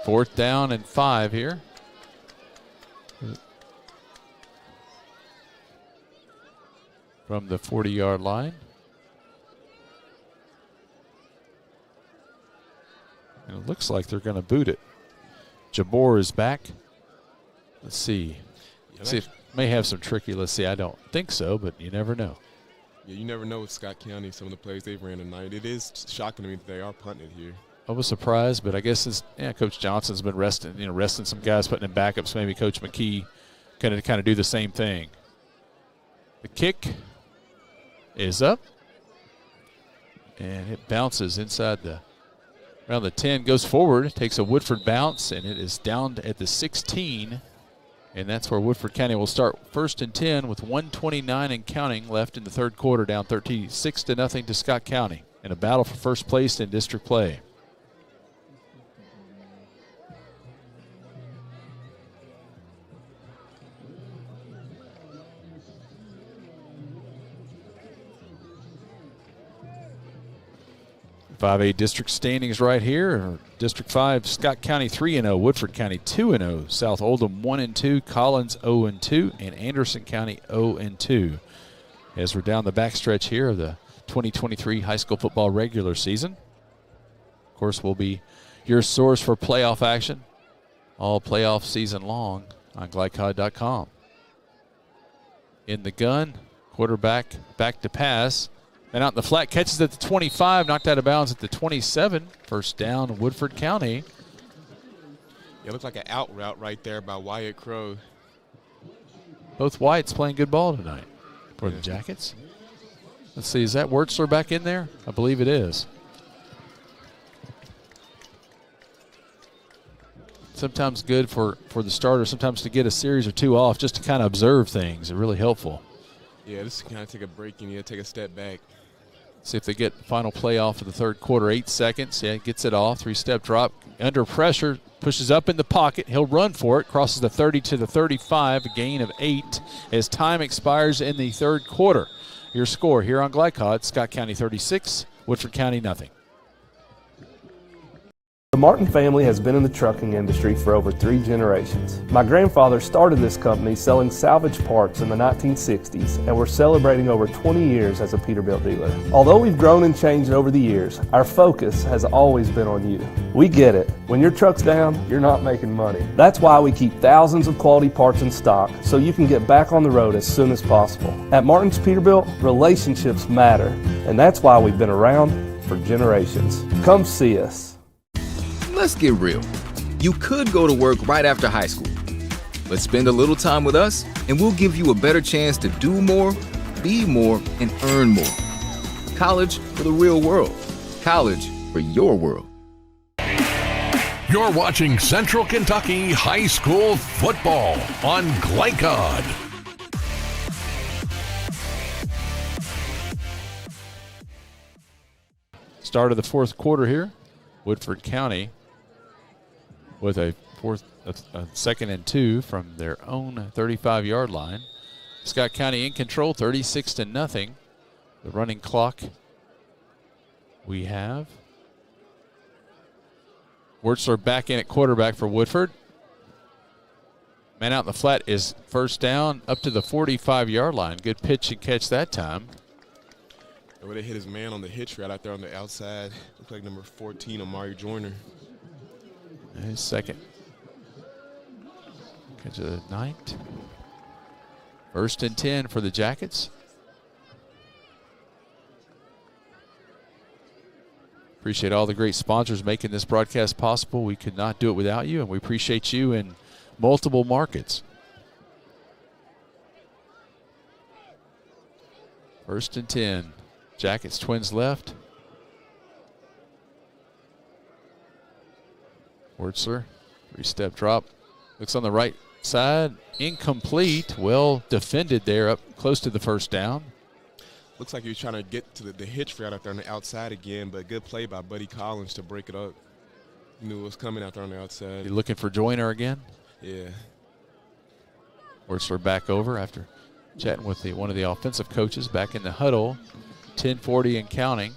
S3: 4th down and 5 here. From the 40-yard line. And it looks like they're going to boot it. Jabor is back. Let's see. See, it may have some tricky. Let's see. I don't think so, but you never know.
S4: Yeah, you never know with Scott County, some of the plays they've ran tonight. It is shocking to me that they are punting it here.
S3: I was surprised, but I guess since Coach Johnson's been resting some guys, putting in backups, maybe Coach McKee kind of do the same thing. The kick is up, and it bounces inside around the 10, goes forward, takes a Woodford bounce, and it is down at the 16. And that's where Woodford County will start 1st and 10 with 1:29 and counting left in the third quarter, down 36-0 to Scott County in a battle for first place in district play. .5A district standings right here. District 5, Scott County 3-0, Woodford County 2-0, South Oldham 1-2, Collins 0-2, and Anderson County 0-2. As we're down the backstretch here of the 2023 high school football regular season. Of course, we'll be your source for playoff action all playoff season long on glycod.com. In the gun, quarterback back to pass. And out in the flat, catches at the 25, knocked out of bounds at the 27. First down, Woodford County.
S4: Yeah, it looked like an out route right there by Wyatt Crow.
S3: Both Whites playing good ball tonight for the Jackets. Let's see, is that Wertzler back in there? I believe it is. Sometimes good for the starter, sometimes to get a series or two off just to kind of observe things. It's really helpful.
S4: Yeah, just kind of take a break and take a step back.
S3: See if they get final play off of the third quarter. 8 seconds. Yeah, gets it off. 3-step drop. Under pressure. Pushes up in the pocket. He'll run for it. Crosses the 30 to the 35. A gain of 8 as time expires in the third quarter. Your score here on Glycod. Scott County 36. Woodford County nothing.
S10: The Martin family has been in the trucking industry for over 3 generations. My grandfather started this company selling salvage parts in the 1960s, and we're celebrating over 20 years as a Peterbilt dealer. Although we've grown and changed over the years, our focus has always been on you. We get it. When your truck's down, you're not making money. That's why we keep thousands of quality parts in stock so you can get back on the road as soon as possible. At Martin's Peterbilt, relationships matter, and that's why we've been around for generations. Come see us.
S17: Let's get real. You could go to work right after high school, but spend a little time with us and we'll give you a better chance to do more, be more, and earn more. College for the real world. College for your world.
S2: You're watching Central Kentucky High School Football on Glycod.
S3: Start of the fourth quarter here. Woodford County with a second and 2 from their own 35-yard line. Scott County in control, 36-0. The running clock we have. Wurtzler back in at quarterback for Woodford. Man out in the flat is first down up to the 45-yard line. Good pitch and catch that time.
S4: Where they hit his man on the hitch route out there on the outside. Looks like number 14, Amari Joyner.
S3: His second catch of the night. 1st and 10 for the Jackets. Appreciate all the great sponsors making this broadcast possible. We could not do it without you, and we appreciate you in multiple markets. 1st and 10. Jackets, Twins left. Wurtzler, 3-step drop. Looks on the right side. Incomplete. Well defended there up close to the first down.
S4: Looks like he was trying to get to the hitch route out there on the outside again, but good play by Buddy Collins to break it up. He knew it was coming out there on the outside.
S3: You looking for Joyner again?
S4: Yeah.
S3: Wurtzler back over after chatting with one of the offensive coaches back in the huddle. 10:40 and counting.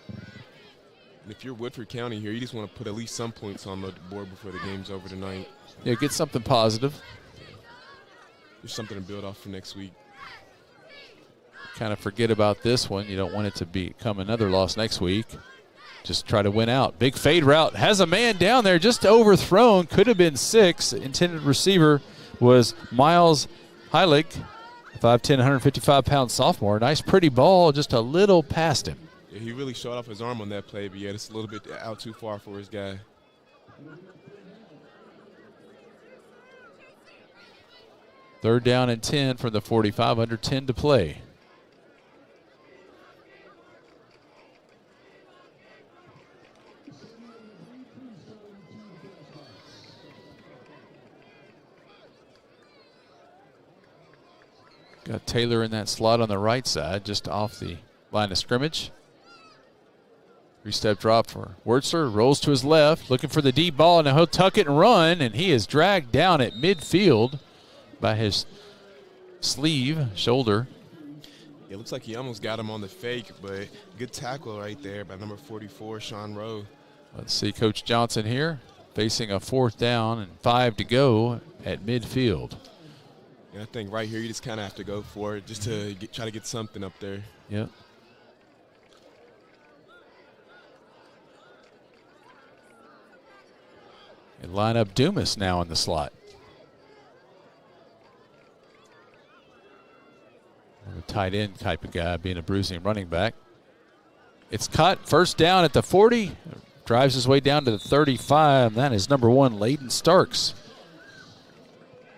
S4: And if you're Woodford County here, you just want to put at least some points on the board before the game's over tonight.
S3: Yeah, get something positive.
S4: There's something to build off for next week.
S3: Kind of forget about this one. You don't want it to become another loss next week. Just try to win out. Big fade route. Has a man down there just overthrown. Could have been 6. Intended receiver was Miles Heilig. 5'10", 155-pound sophomore. Nice, pretty ball, just a little past him.
S4: Yeah, he really showed off his arm on that play, but yeah, it's a little bit out too far for his guy.
S3: Third down and 10 from the 45, under 10 to play. Got Taylor in that slot on the right side, just off the line of scrimmage. 3-step drop for Wurtzler, rolls to his left, looking for the deep ball, and he'll tuck it and run, and he is dragged down at midfield by his shoulder.
S4: It looks like he almost got him on the fake, but good tackle right there by number 44, Sean Rowe.
S3: Let's see Coach Johnson here, facing a 4th down and 5 to go at midfield.
S4: And I think right here you just kind of have to go for it just to try to get something up there.
S3: Yep. And line up Dumas now in the slot. A tight end type of guy, being a bruising running back. It's caught, first down at the 40. Drives his way down to the 35. That is number 1, Layden Starks.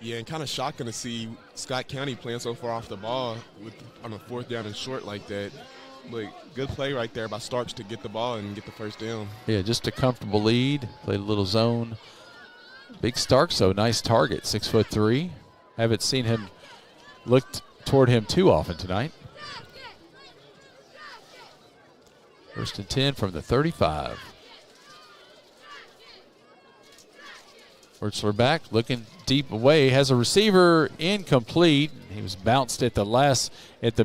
S4: Yeah, and kind of shocking to see Scott County playing so far off the ball on a 4th down and short like that. But good play right there by Starks to get the ball and get the first down.
S3: Yeah, just a comfortable lead. Played a little zone. Big Starks, though, nice target, 6'3". Haven't seen him looked toward him too often tonight. 1st and 10 from the 35. Wurtzler back, looking deep away, has a receiver incomplete. He was bounced at the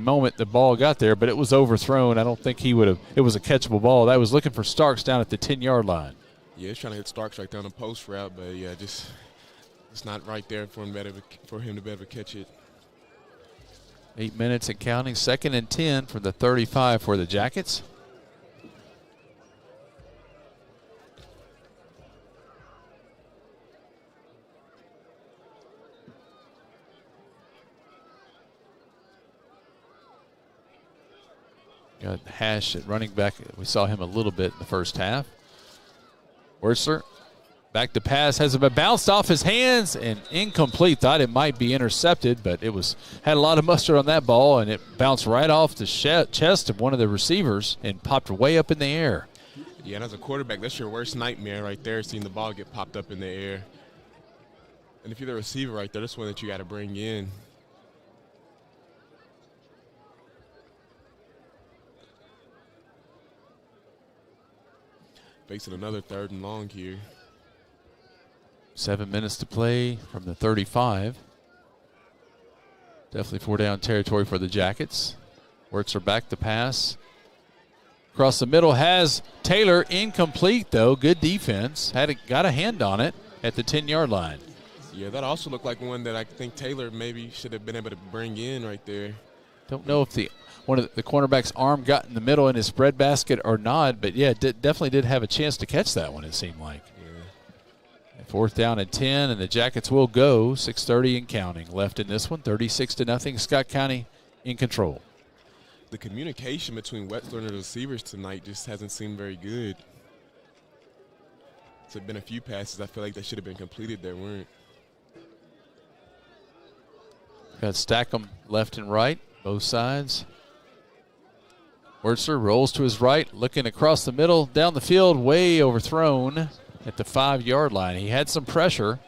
S3: moment the ball got there, but it was overthrown. I don't think he would have, it was a catchable ball. That was looking for Starks down at the 10-yard line.
S4: Yeah, he's trying to hit Starks right down the post route, but yeah, just it's not right there for him to be able to catch it.
S3: 8 minutes and counting. 2nd and 10 from the 35 for the Jackets. Got Hash at running back. We saw him a little bit in the first half. Wurzler back to pass, has it bounced off his hands and incomplete. Thought it might be intercepted, but it had a lot of mustard on that ball, and it bounced right off the chest of one of the receivers and popped way up in the air.
S4: Yeah, and as a quarterback, that's your worst nightmare right there, seeing the ball get popped up in the air. And if you're the receiver right there, that's one that you got to bring in. Facing another 3rd and long here.
S3: 7 minutes to play from the 35. Definitely 4-down territory for the Jackets. Wurzler back to pass. Across the middle has Taylor, incomplete though. Good defense. Got a hand on it at the 10-yard line.
S4: Yeah, that also looked like one that I think Taylor maybe should have been able to bring in right there.
S3: Don't know if one of the cornerback's arm got in the middle in his spread basket or not, but yeah, definitely did have a chance to catch that one, it seemed like. Yeah. 4th down and 10, and the Jackets will go. 6:30 and counting left in this one. 36-0. Scott County in control.
S4: The communication between Wetzler and the receivers tonight just hasn't seemed very good. There's been a few passes I feel like that should have been completed that weren't.
S3: Got to stack them left and right, both sides. Wurzler rolls to his right, looking across the middle, down the field, way overthrown at the 5-yard line. He had some pressure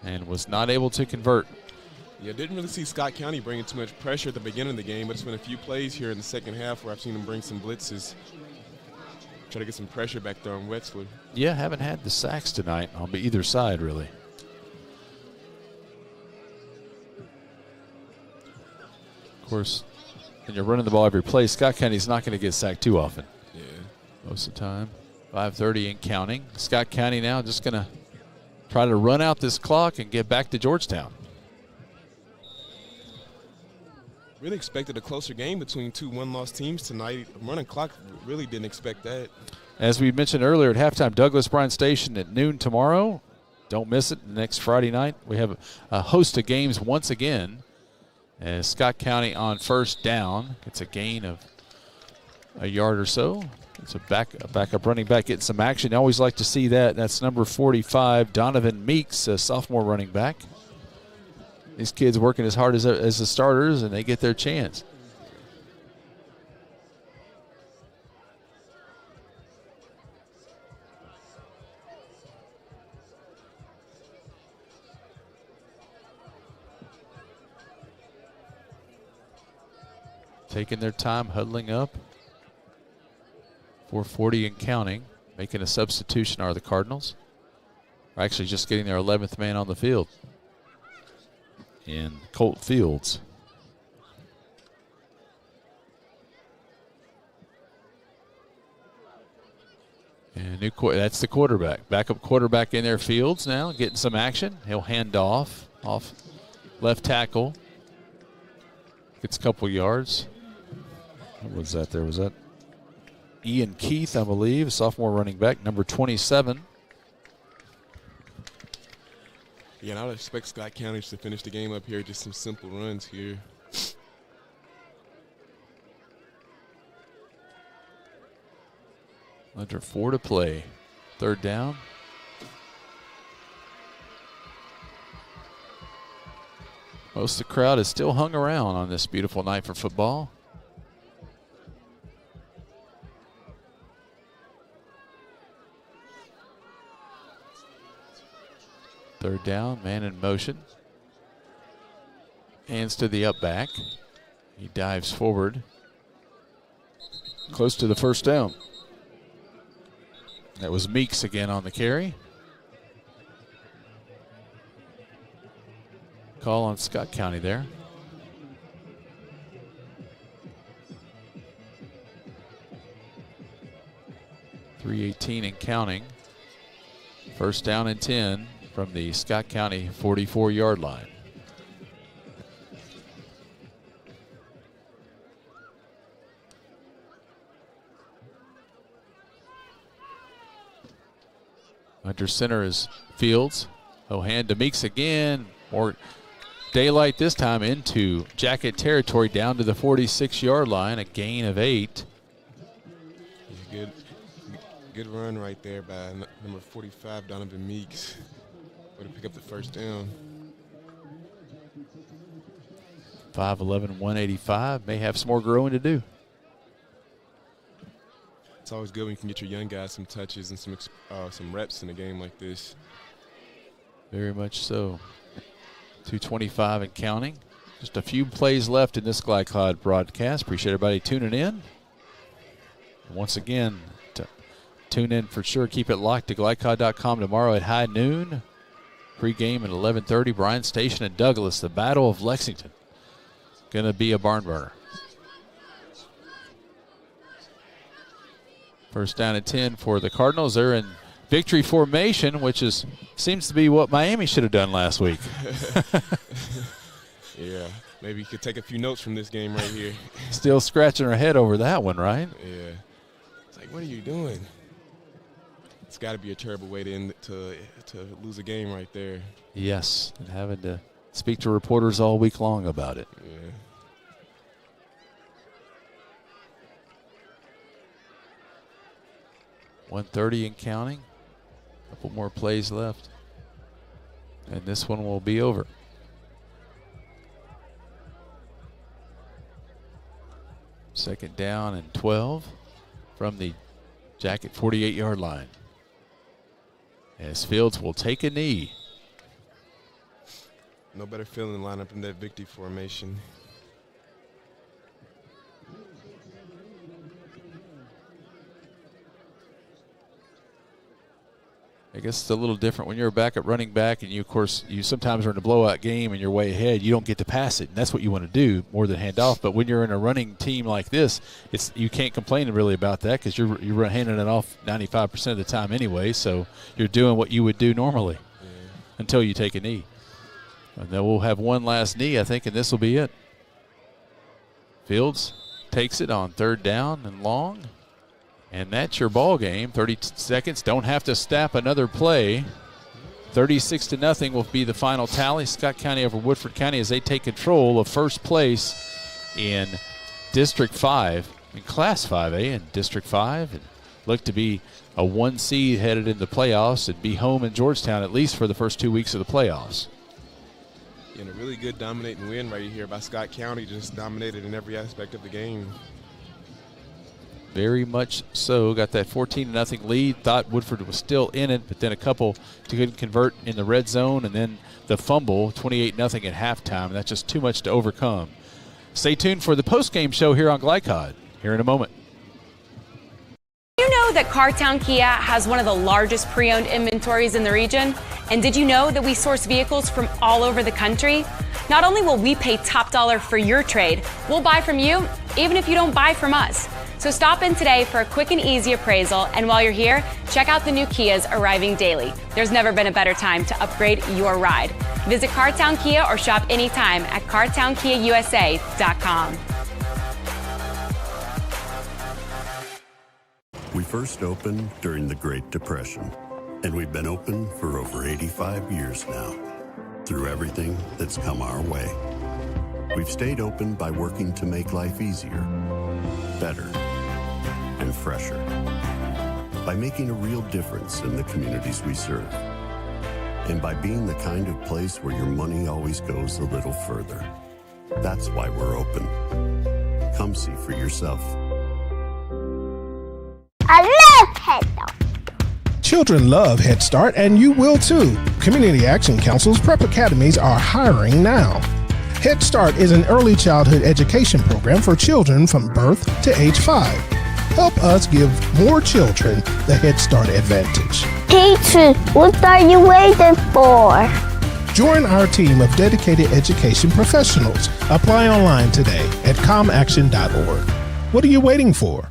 S3: and was not able to convert.
S4: Yeah, didn't really see Scott County bringing too much pressure at the beginning of the game, but it's been a few plays here in the second half where I've seen him bring some blitzes. Try to get some pressure back there on Wetzler.
S3: Yeah, haven't had the sacks tonight on either side, really. Of course, when you're running the ball every play, Scott County's not going to get sacked too often.
S4: Yeah.
S3: Most of the time. 5:30 and counting. Scott County now just going to try to run out this clock and get back to Georgetown.
S4: Really expected a closer game between two one-loss teams tonight. Running clock, really didn't expect that.
S3: As we mentioned earlier at halftime, Douglas Bryan Station at noon tomorrow. Don't miss it. Next Friday night, we have a host of games once again. As Scott County on 1st down gets a gain of a yard or so. It's a backup running back getting some action. I always like to see that. That's number 45, Donovan Meeks, a sophomore running back. These kids working as hard as the starters, and they get their chance. Taking their time, huddling up. 4:40 and counting. Making a substitution are the Cardinals. Actually just getting their 11th man on the field in Colt Fields. And that's the quarterback. Backup quarterback in there, Fields now, getting some action. He'll hand off left tackle. Gets a couple yards. What was that there? Was that Ian Keith, I believe, sophomore running back, number 27.
S4: Yeah, and I would expect Scott County to finish the game up here. Just some simple runs here.
S3: Under 4 to play. 3rd down. Most of the crowd is still hung around on this beautiful night for football. Third down, man in motion. Hands to the up back. He dives forward. Close to the 1st down. That was Meeks again on the carry. Call on Scott County there. .318 and counting. First down and 10 from the Scott County 44-yard line. Under center is Fields. He'll hand to Meeks again. More daylight this time into Jacket territory down to the 46-yard line. A gain of 8.
S4: Good run right there by number 45, Donovan Meeks. Way to pick up the first down.
S3: 5'11", 185. May have some more growing to do.
S4: It's always good when you can get your young guys some touches and some reps in a game like this.
S3: Very much so. 2:25 and counting. Just a few plays left in this GlideCloud broadcast. Appreciate everybody tuning in. Once again, tune in for sure. Keep it locked to GlideCloud.com tomorrow at high noon. Pre-game at 11:30. Bryan Station and Douglas. The Battle of Lexington. Going to be a barn burner. First down and 10 for the Cardinals. They're in victory formation, which seems to be what Miami should have done last week.
S4: Yeah, maybe you could take a few notes from this game right here.
S3: Still scratching her head over that one, right?
S4: Yeah. It's like, what are you doing? It's got to be a terrible way to lose a game right there.
S3: Yes, and having to speak to reporters all week long about it.
S4: Yeah.
S3: .130 and counting. A couple more plays left. And this one will be over. Second down and 12 from the Jacket 48-yard line. As Fields will take a knee.
S4: No better feeling than line up in that victory formation.
S3: I guess it's a little different when you're back at running back and you sometimes are in a blowout game and you're way ahead. You don't get to pass it, and that's what you want to do more than hand off. But when you're in a running team like this, you can't complain really about that because you're handing it off 95% of the time anyway. So you're doing what you would do normally until you take a knee. And then we'll have one last knee, I think, and this will be it. Fields takes it on third down and long. And that's your ball game. 30 seconds. Don't have to snap another play. 36-0 will be the final tally. Scott County over Woodford County as they take control of first place in District 5, in Class 5A in District 5. And look to be a 1 seed headed into the playoffs and be home in Georgetown at least for the first 2 weeks of the playoffs.
S4: And a really good dominating win right here by Scott County. Just dominated in every aspect of the game.
S3: Very much so. Got that 14-0 lead. Thought Woodford was still in it, but then a couple couldn't convert in the red zone, and then the fumble, 28-0 at halftime. That's just too much to overcome. Stay tuned for the post-game show here on GlideCloud here in a moment.
S6: Did you know that Cartown Kia has one of the largest pre-owned inventories in the region? And did you know that we source vehicles from all over the country? Not only will we pay top dollar for your trade, we'll buy from you even if you don't buy from us. So stop in today for a quick and easy appraisal, and while you're here, check out the new Kias arriving daily. There's never been a better time to upgrade your ride. Visit Cartown Kia or shop anytime at cartownkiausa.com.
S8: We first opened during the Great Depression, and we've been open for over 85 years now. Through everything that's come our way, we've stayed open by working to make life easier, better, and fresher, by making a real difference in the communities we serve, and by being the kind of place where your money always goes a little further. That's why we're open. Come see for yourself.
S23: I love Head Start.
S22: Children love Head Start, and you will too. Community Action Council's prep academies are hiring now. Head Start is an early childhood education program for children from birth to age 5. Help us give more children the Head Start advantage.
S23: Teachers, what are you waiting for?
S22: Join our team of dedicated education professionals. Apply online today at comaction.org. What are you waiting for?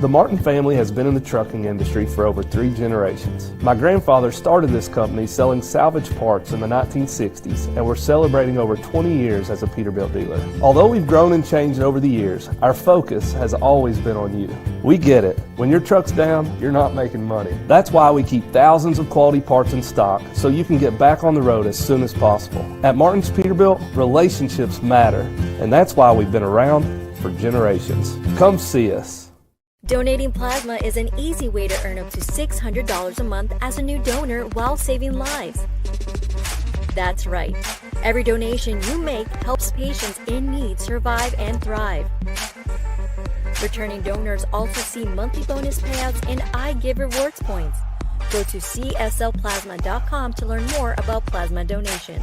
S10: The Martin family has been in the trucking industry for over 3 generations. My grandfather started this company selling salvage parts in the 1960s, and we're celebrating over 20 years as a Peterbilt dealer. Although we've grown and changed over the years, our focus has always been on you. We get it. When your truck's down, you're not making money. That's why we keep thousands of quality parts in stock so you can get back on the road as soon as possible. At Martin's Peterbilt, relationships matter, and that's why we've been around for generations. Come see us.
S13: Donating plasma is an easy way to earn up to $600 a month as a new donor while saving lives. That's right. Every donation you make helps patients in need survive and thrive. Returning donors also see monthly bonus payouts and I Give rewards points. Go to cslplasma.com to learn more about plasma donation.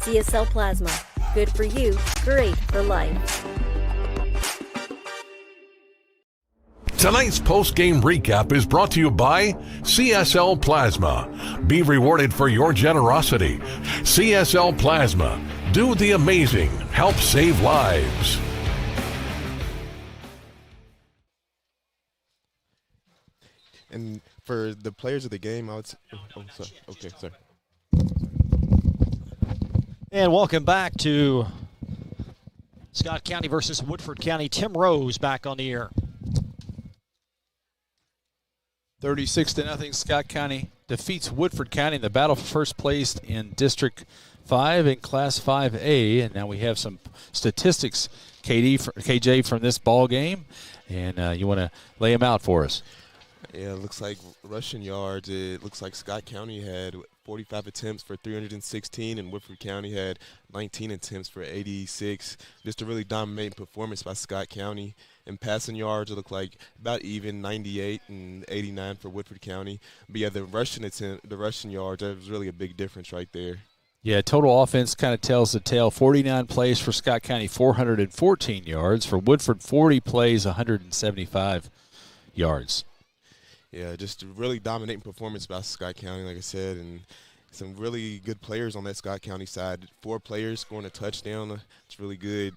S13: CSL Plasma. Good for you, great for life.
S2: Tonight's post-game recap is brought to you by CSL Plasma. Be rewarded for your generosity. CSL Plasma. Do the amazing. Help save lives.
S4: And for the players of the game, I would say, sorry. Okay, sorry.
S16: And welcome back to Scott County versus Woodford County. Tim Rose back on the air.
S3: 36-0, Scott County defeats Woodford County in the battle for first place in District 5 in Class 5A. And now we have some statistics, KJ, from this ball game. And you want to lay them out for us.
S4: Yeah, it looks like rushing yards. It looks like Scott County had 45 attempts for 316, and Woodford County had 19 attempts for 86. Just a really dominating performance by Scott County. And passing yards, it looked like about even, 98 and 89 for Woodford County. But yeah, the rushing yards, that was really a big difference right there.
S3: Yeah, total offense kind of tells the tale. 49 plays for Scott County, 414 yards. For Woodford, 40 plays, 175 yards.
S4: Yeah, just a really dominating performance by Scott County, like I said, and some really good players on that Scott County side. 4 players scoring a touchdown. It's really good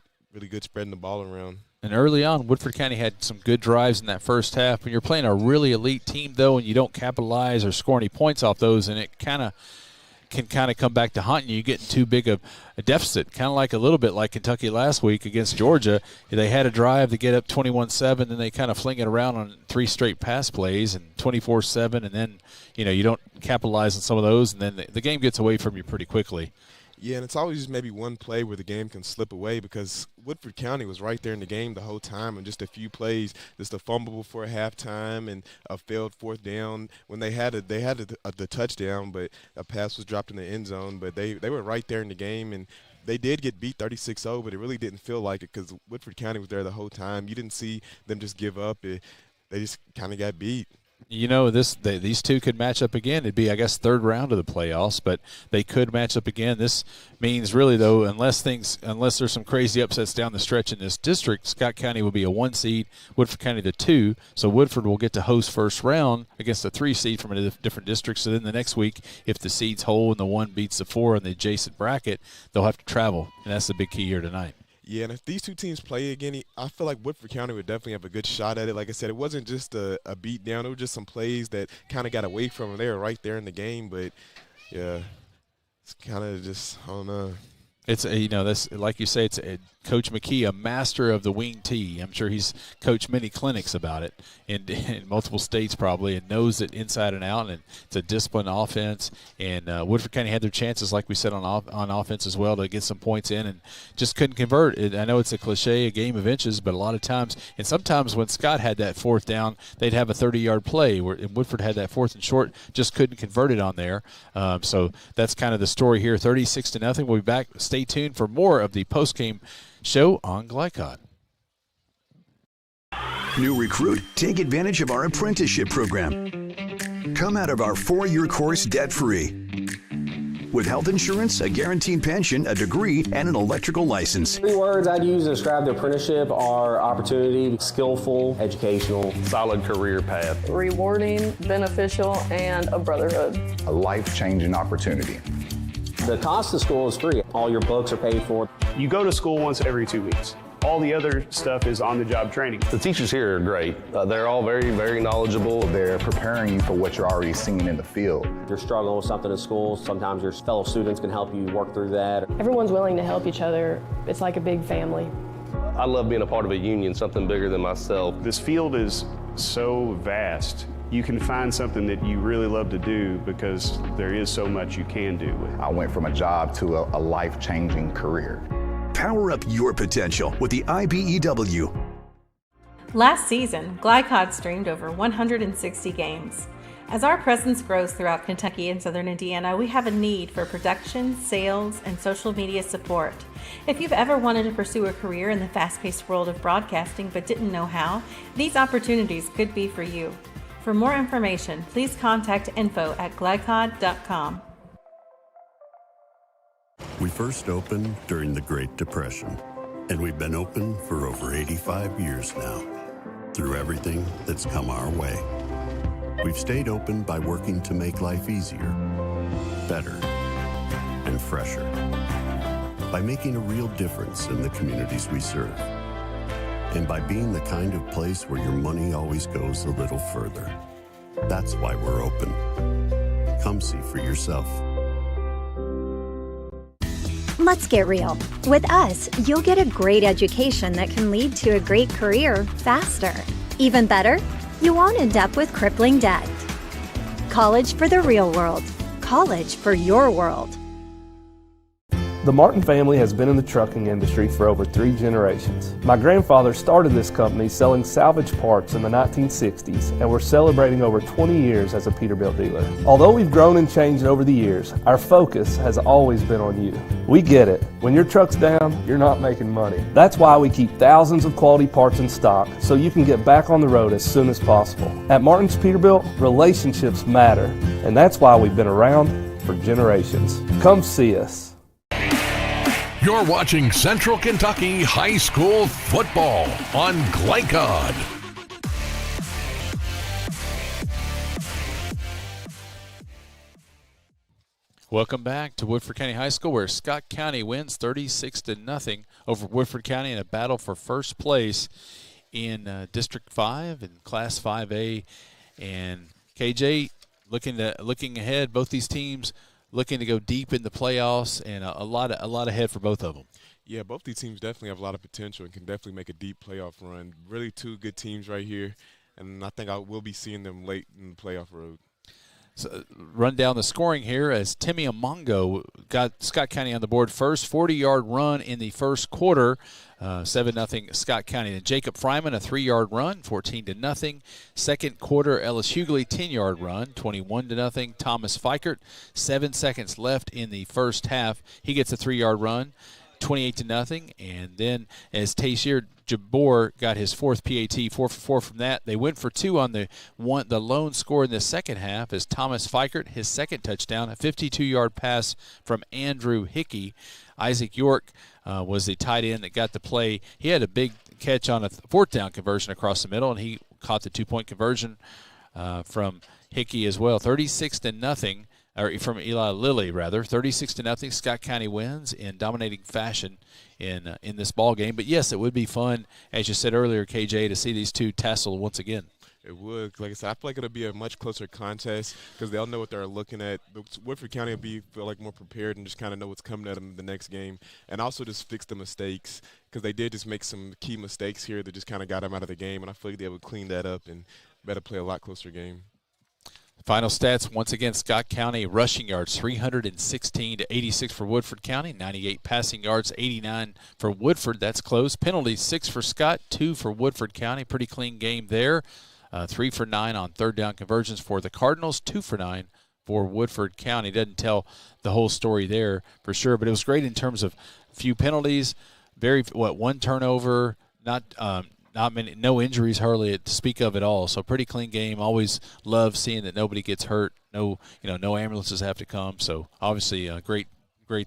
S4: spreading the ball around.
S3: And early on, Woodford County had some good drives in that first half. When you're playing a really elite team, though, and you don't capitalize or score any points off those, and it can come back to haunt you. You get in too big of a deficit, kind of like a little bit like Kentucky last week against Georgia. They had a drive to get up 21-7, then they kind of fling it around on 3 straight pass plays and 24-7, and then you don't capitalize on some of those, and then the game gets away from you pretty quickly.
S4: Yeah, and it's always maybe one play where the game can slip away because Woodford County was right there in the game the whole time, and just a few plays, just a fumble before halftime and a failed 4th down. When they had the touchdown, but a pass was dropped in the end zone, but they were right there in the game, and they did get beat 36-0, but it really didn't feel like it because Woodford County was there the whole time. You didn't see them just give up. They just kind of got beat.
S3: These two could match up again. It'd be, I guess, 3rd round of the playoffs, but they could match up again. This means really, though, unless there's some crazy upsets down the stretch in this district, Scott County will be a 1 seed, Woodford County the 2. So Woodford will get to host first round against a 3 seed from a different district. So then the next week, if the seeds hold and the 1 beats the 4 in the adjacent bracket, they'll have to travel, and that's the big key here tonight.
S4: Yeah, and if these two teams play again, I feel like Woodford County would definitely have a good shot at it. Like I said, it wasn't just a beat down. It was just some plays that kind of got away from them. They were right there in the game, but, yeah, it's kind of just, I don't know.
S3: It's that's like you say. It's Coach McKee, a master of the wing tee. I'm sure he's coached many clinics about it in multiple states probably, and knows it inside and out. And it's a disciplined offense. And Woodford County had their chances, like we said, on offense as well, to get some points in, and just couldn't convert. I know it's a cliche, a game of inches, but a lot of times, and sometimes when Scott had that 4th down, they'd have a 30-yard play. Where Woodford had that 4th and short, just couldn't convert it on there. So that's kind of the story here. 36-0. We'll be back. Stay tuned for more of the post-game show on Glycod.
S18: New recruit, take advantage of our apprenticeship program. Come out of our 4-year course debt-free. With health insurance, a guaranteed pension, a degree, and an electrical license.
S19: 3 words I'd use to describe the apprenticeship are opportunity, skillful, educational,
S20: solid career path,
S21: rewarding, beneficial, and a brotherhood.
S24: A life-changing opportunity.
S19: The cost of school is free. All your books are paid for.
S27: You go to school once every 2 weeks.
S1: All the other stuff is on-the-job training.
S24: The teachers here are great. They're all very, very knowledgeable. They're preparing you for what you're already seeing in the field.
S19: If you're struggling with something in school, sometimes your fellow students can help you work through that.
S21: Everyone's willing to help each other. It's like a big family.
S7: I love being a part of a union, something bigger than myself.
S1: This field is so vast. You can find something that you really love to do because there is so much you can do with it.
S24: I went from a job to a life-changing career.
S18: Power up your potential with the IBEW.
S9: Last season, Glycod streamed over 160 games. As our presence grows throughout Kentucky and Southern Indiana, we have a need for production, sales, and social media support. If you've ever wanted to pursue a career in the fast-paced world of broadcasting but didn't know how, these opportunities could be for you. For more information, please contact info@glycod.com.
S8: We first opened during the Great Depression, and we've been open for over 85 years now, through everything that's come our way. We've stayed open by working to make life easier, better, and fresher, by making a real difference in the communities we serve, and by being the kind of place where your money always goes a little further. That's why we're open. Come see for yourself.
S13: Let's get real. With us, you'll get a great education that can lead to a great career faster. Even better, you won't end up with crippling debt. College for the real world. College for your world.
S10: The Martin family has been in the trucking industry for over 3 generations. My grandfather started this company selling salvage parts in the 1960s, and we're celebrating over 20 years as a Peterbilt dealer. Although we've grown and changed over the years, our focus has always been on you. We get it. When your truck's down, you're not making money. That's why we keep thousands of quality parts in stock so you can get back on the road as soon as possible. At Martin's Peterbilt, relationships matter, and that's why we've been around for generations. Come see us.
S2: You're watching Central Kentucky High School football on Glycod.
S3: Welcome back to Woodford County High School, where Scott County wins 36-0 over Woodford County in a battle for first place in District 5 and Class 5A. And KJ, looking ahead, both these teams looking to go deep in the playoffs, and a lot ahead for both of them.
S4: Yeah, both these teams definitely have a lot of potential and can definitely make a deep playoff run. Really 2 good teams right here, and I think I will be seeing them late in the playoff road.
S3: So run down the scoring here as Timmy Amongo got Scott County on the board first. 40-yard run in the first quarter, 7-0 Scott County. Then Jacob Fryman, a 3-yard run, 14-0. Second quarter, Ellis Hughley, 10-yard run, 21-0. Thomas Fikert, 7 seconds left in the first half. He gets a 3-yard run, 28-0. And then as Taysir Jabor got his 4th PAT, 4 for 4 from that. They went for 2 on the lone score in the second half as Thomas Fikert, his second touchdown, a 52-yard pass from Andrew Hickey. Isaac York was the tight end that got the play. He had a big catch on a 4th down conversion across the middle, and he caught the 2-point conversion from Hickey as well. 36-0. Or from Eli Lilly, rather, 36-0. Scott County wins in dominating fashion in this ball game. But yes, it would be fun, as you said earlier, KJ, to see these two tassel once again.
S4: It would. Like I said, I feel like it'll be a much closer contest because they'll know what they're looking at. Woodford County will feel like more prepared and just kind of know what's coming at them in the next game, and also just fix the mistakes because they did just make some key mistakes here that just kind of got them out of the game, and I feel like they would clean that up and better play a lot closer game.
S3: Final stats, once again, Scott County rushing yards, 316 to 86 for Woodford County, 98 passing yards, 89 for Woodford. That's close. Penalties, 6 for Scott, 2 for Woodford County. Pretty clean game there. 3 for 9 on 3rd down conversions for the Cardinals, 2 for 9 for Woodford County. Doesn't tell the whole story there for sure, but it was great in terms of few penalties, 1 turnover, not many, no injuries hardly to speak of at all. So pretty clean game. Always love seeing that nobody gets hurt. No ambulances have to come. So obviously great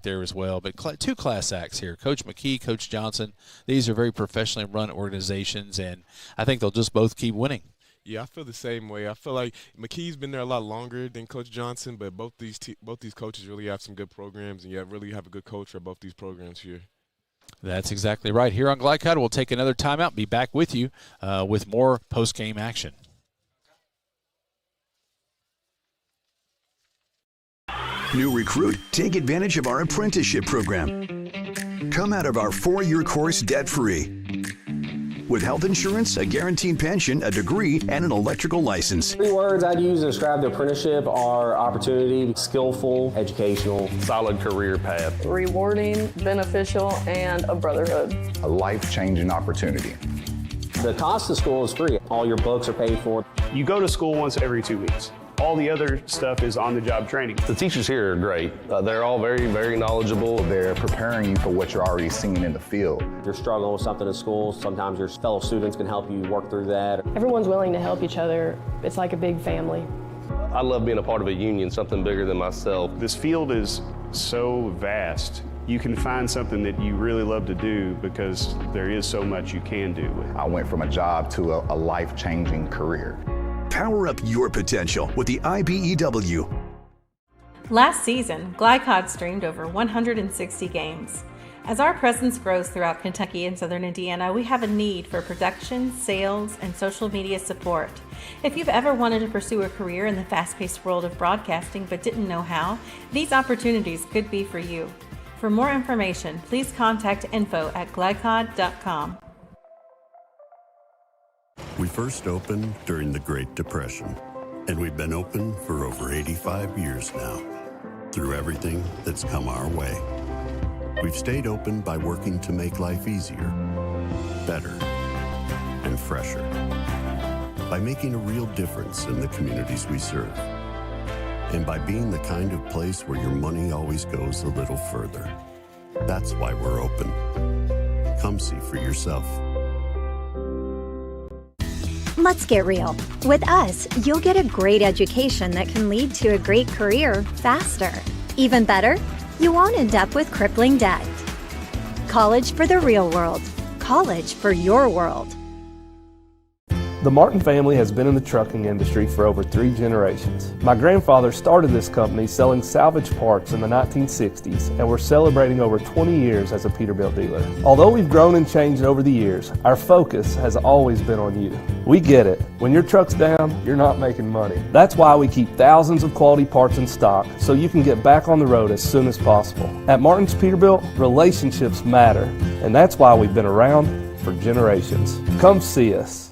S3: there as well. But 2 class acts here. Coach McKee, Coach Johnson. These are very professionally run organizations, and I think they'll just both keep winning.
S4: Yeah, I feel the same way. I feel like McKee's been there a lot longer than Coach Johnson, but both these coaches really have some good programs, and really have a good coach for both these programs here.
S3: That's exactly right. Here on Glycod, we'll take another timeout, be back with you with more post-game action.
S18: New recruit, take advantage of our apprenticeship program. Come out of our 4-year course debt-free. With health insurance, a guaranteed pension, a degree, and an electrical license.
S19: 3 words I'd use to describe the apprenticeship are opportunity, skillful, educational,
S7: solid career path,
S5: rewarding, beneficial, and a brotherhood.
S24: A life-changing opportunity.
S19: The cost of school is free. All your books are paid for.
S1: You go to school once every 2 weeks. All the other stuff is on-the-job training.
S7: The teachers here are great. They're all very, very knowledgeable.
S24: They're preparing you for what you're already seeing in the field.
S19: You're struggling with something in school, sometimes your fellow students can help you work through that.
S21: Everyone's willing to help each other. It's like a big family.
S7: I love being a part of a union, something bigger than myself.
S1: This field is so vast. You can find something that you really love to do because there is so much you can do with it.
S24: I went from a job to a life-changing career.
S18: Power up your potential with the IBEW.
S9: Last season, Glycod streamed over 160 games. As our presence grows throughout Kentucky and Southern Indiana, we have a need for production, sales, and social media support. If you've ever wanted to pursue a career in the fast-paced world of broadcasting but didn't know how, these opportunities could be for you. For more information, please contact info@glycod.com.
S8: We first opened during the Great Depression, and we've been open for over 85 years now. Through everything that's come our way, we've stayed open by working to make life easier, better, and fresher. By making a real difference in the communities we serve. And by being the kind of place where your money always goes a little further. That's why we're open. Come see for yourself.
S13: Let's get real. With us, you'll get a great education that can lead to a great career faster. Even better, you won't end up with crippling debt. College for the real world. College for your world.
S10: The Martin family has been in the trucking industry for over 3 generations. My grandfather started this company selling salvage parts in the 1960s, and we're celebrating over 20 years as a Peterbilt dealer. Although we've grown and changed over the years, our focus has always been on you. We get it. When your truck's down, you're not making money. That's why we keep thousands of quality parts in stock so you can get back on the road as soon as possible. At Martin's Peterbilt, relationships matter, and that's why we've been around for generations. Come see us.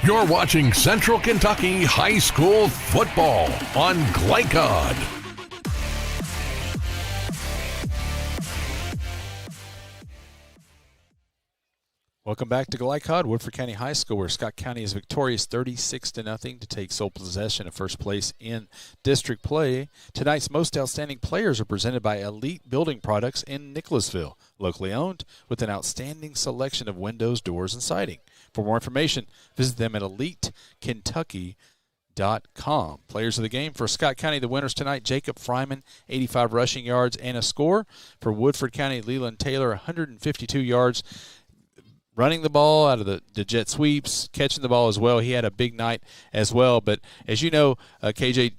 S2: You're watching Central Kentucky High School football on Glycod.
S3: Welcome back to Glycod, Woodford County High School, where Scott County is victorious 36-0 to take sole possession of first place in district play. Tonight's most outstanding players are presented by Elite Building Products in Nicholasville, locally owned, with an outstanding selection of windows, doors, and siding. For more information, visit them at elitekentucky.com. Players of the game for Scott County, the winners tonight, Jacob Fryman, 85 rushing yards and a score. For Woodford County, Leland Taylor, 152 yards, running the ball out of the jet sweeps, catching the ball as well. He had a big night as well. But as you know, KJ,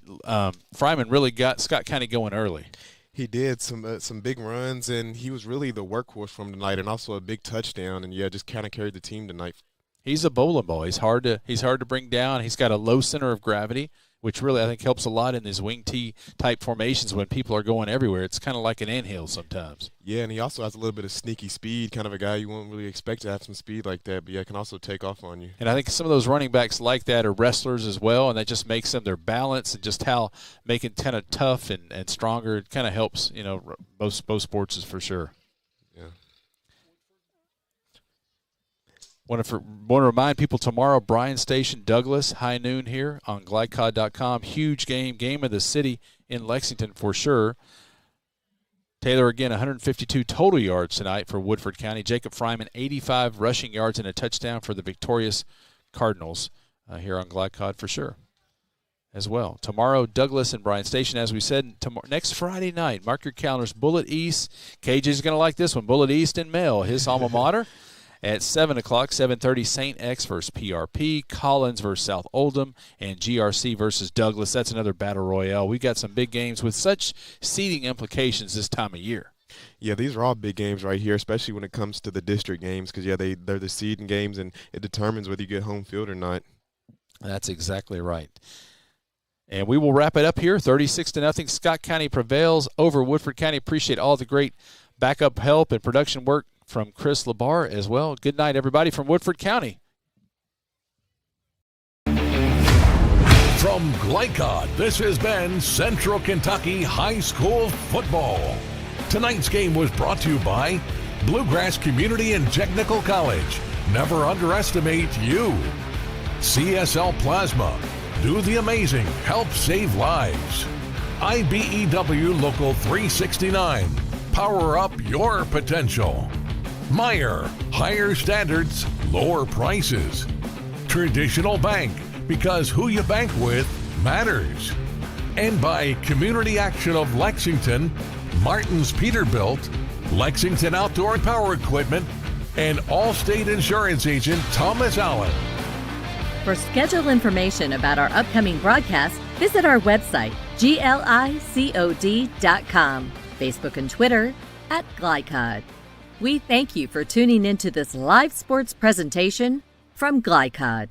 S3: Fryman really got Scott County going early.
S4: He did some big runs, and he was really the workhorse from tonight, and also a big touchdown. And yeah, just kind of carried the team tonight.
S3: He's a bowling ball. He's hard to bring down. He's got a low center of gravity, which really I think helps a lot in these wing T type formations when people are going everywhere. It's kind of like an anthill sometimes.
S4: Yeah, and he also has a little bit of sneaky speed, kind of a guy you won't really expect to have some speed like that, but yeah, can also take off on you.
S3: And I think some of those running backs like that are wrestlers as well, and that just makes them their balance and just how making kind of tough and stronger. It kind of helps, both sports is for sure.
S4: Yeah.
S3: Want to remind people tomorrow, Bryan Station, Douglas, high noon here on Glycod.com. Huge game of the city in Lexington for sure. Taylor, again, 152 total yards tonight for Woodford County. Jacob Fryman, 85 rushing yards and a touchdown for the victorious Cardinals here on Glycod for sure as well. Tomorrow, Douglas and Bryan Station, as we said, next Friday night. Mark your calendars, Bullitt East. KJ's going to like this one. Bullitt East and Mel, his alma mater. At 7 o'clock, 7:30, St. X versus PRP, Collins versus South Oldham, and GRC versus Douglas. That's another battle royale. We've got some big games with such seeding implications this time of year.
S4: Yeah, these are all big games right here, especially when it comes to the district games because, yeah, they're the seeding games, and it determines whether you get home field or not.
S3: That's exactly right. And we will wrap it up here, 36-0. Scott County prevails over Woodford County. Appreciate all the great backup help and production work from Chris Labar as well. Good night, everybody, from Woodford County.
S2: From Glycod, this has been Central Kentucky High School Football. Tonight's game was brought to you by Bluegrass Community and Technical College. Never underestimate you. CSL Plasma. Do the amazing. Help save lives. IBEW Local 369. Power up your potential. Meyer. Higher standards, lower prices. Traditional Bank. Because who you bank with matters. And by Community Action of Lexington, Martin's Peterbilt, Lexington Outdoor Power Equipment, and Allstate Insurance Agent Thomas Allen.
S11: For schedule information about our upcoming broadcast, visit our website, glicod.com, Facebook and Twitter @Glycod. We thank you for tuning into this live sports presentation from Glycod.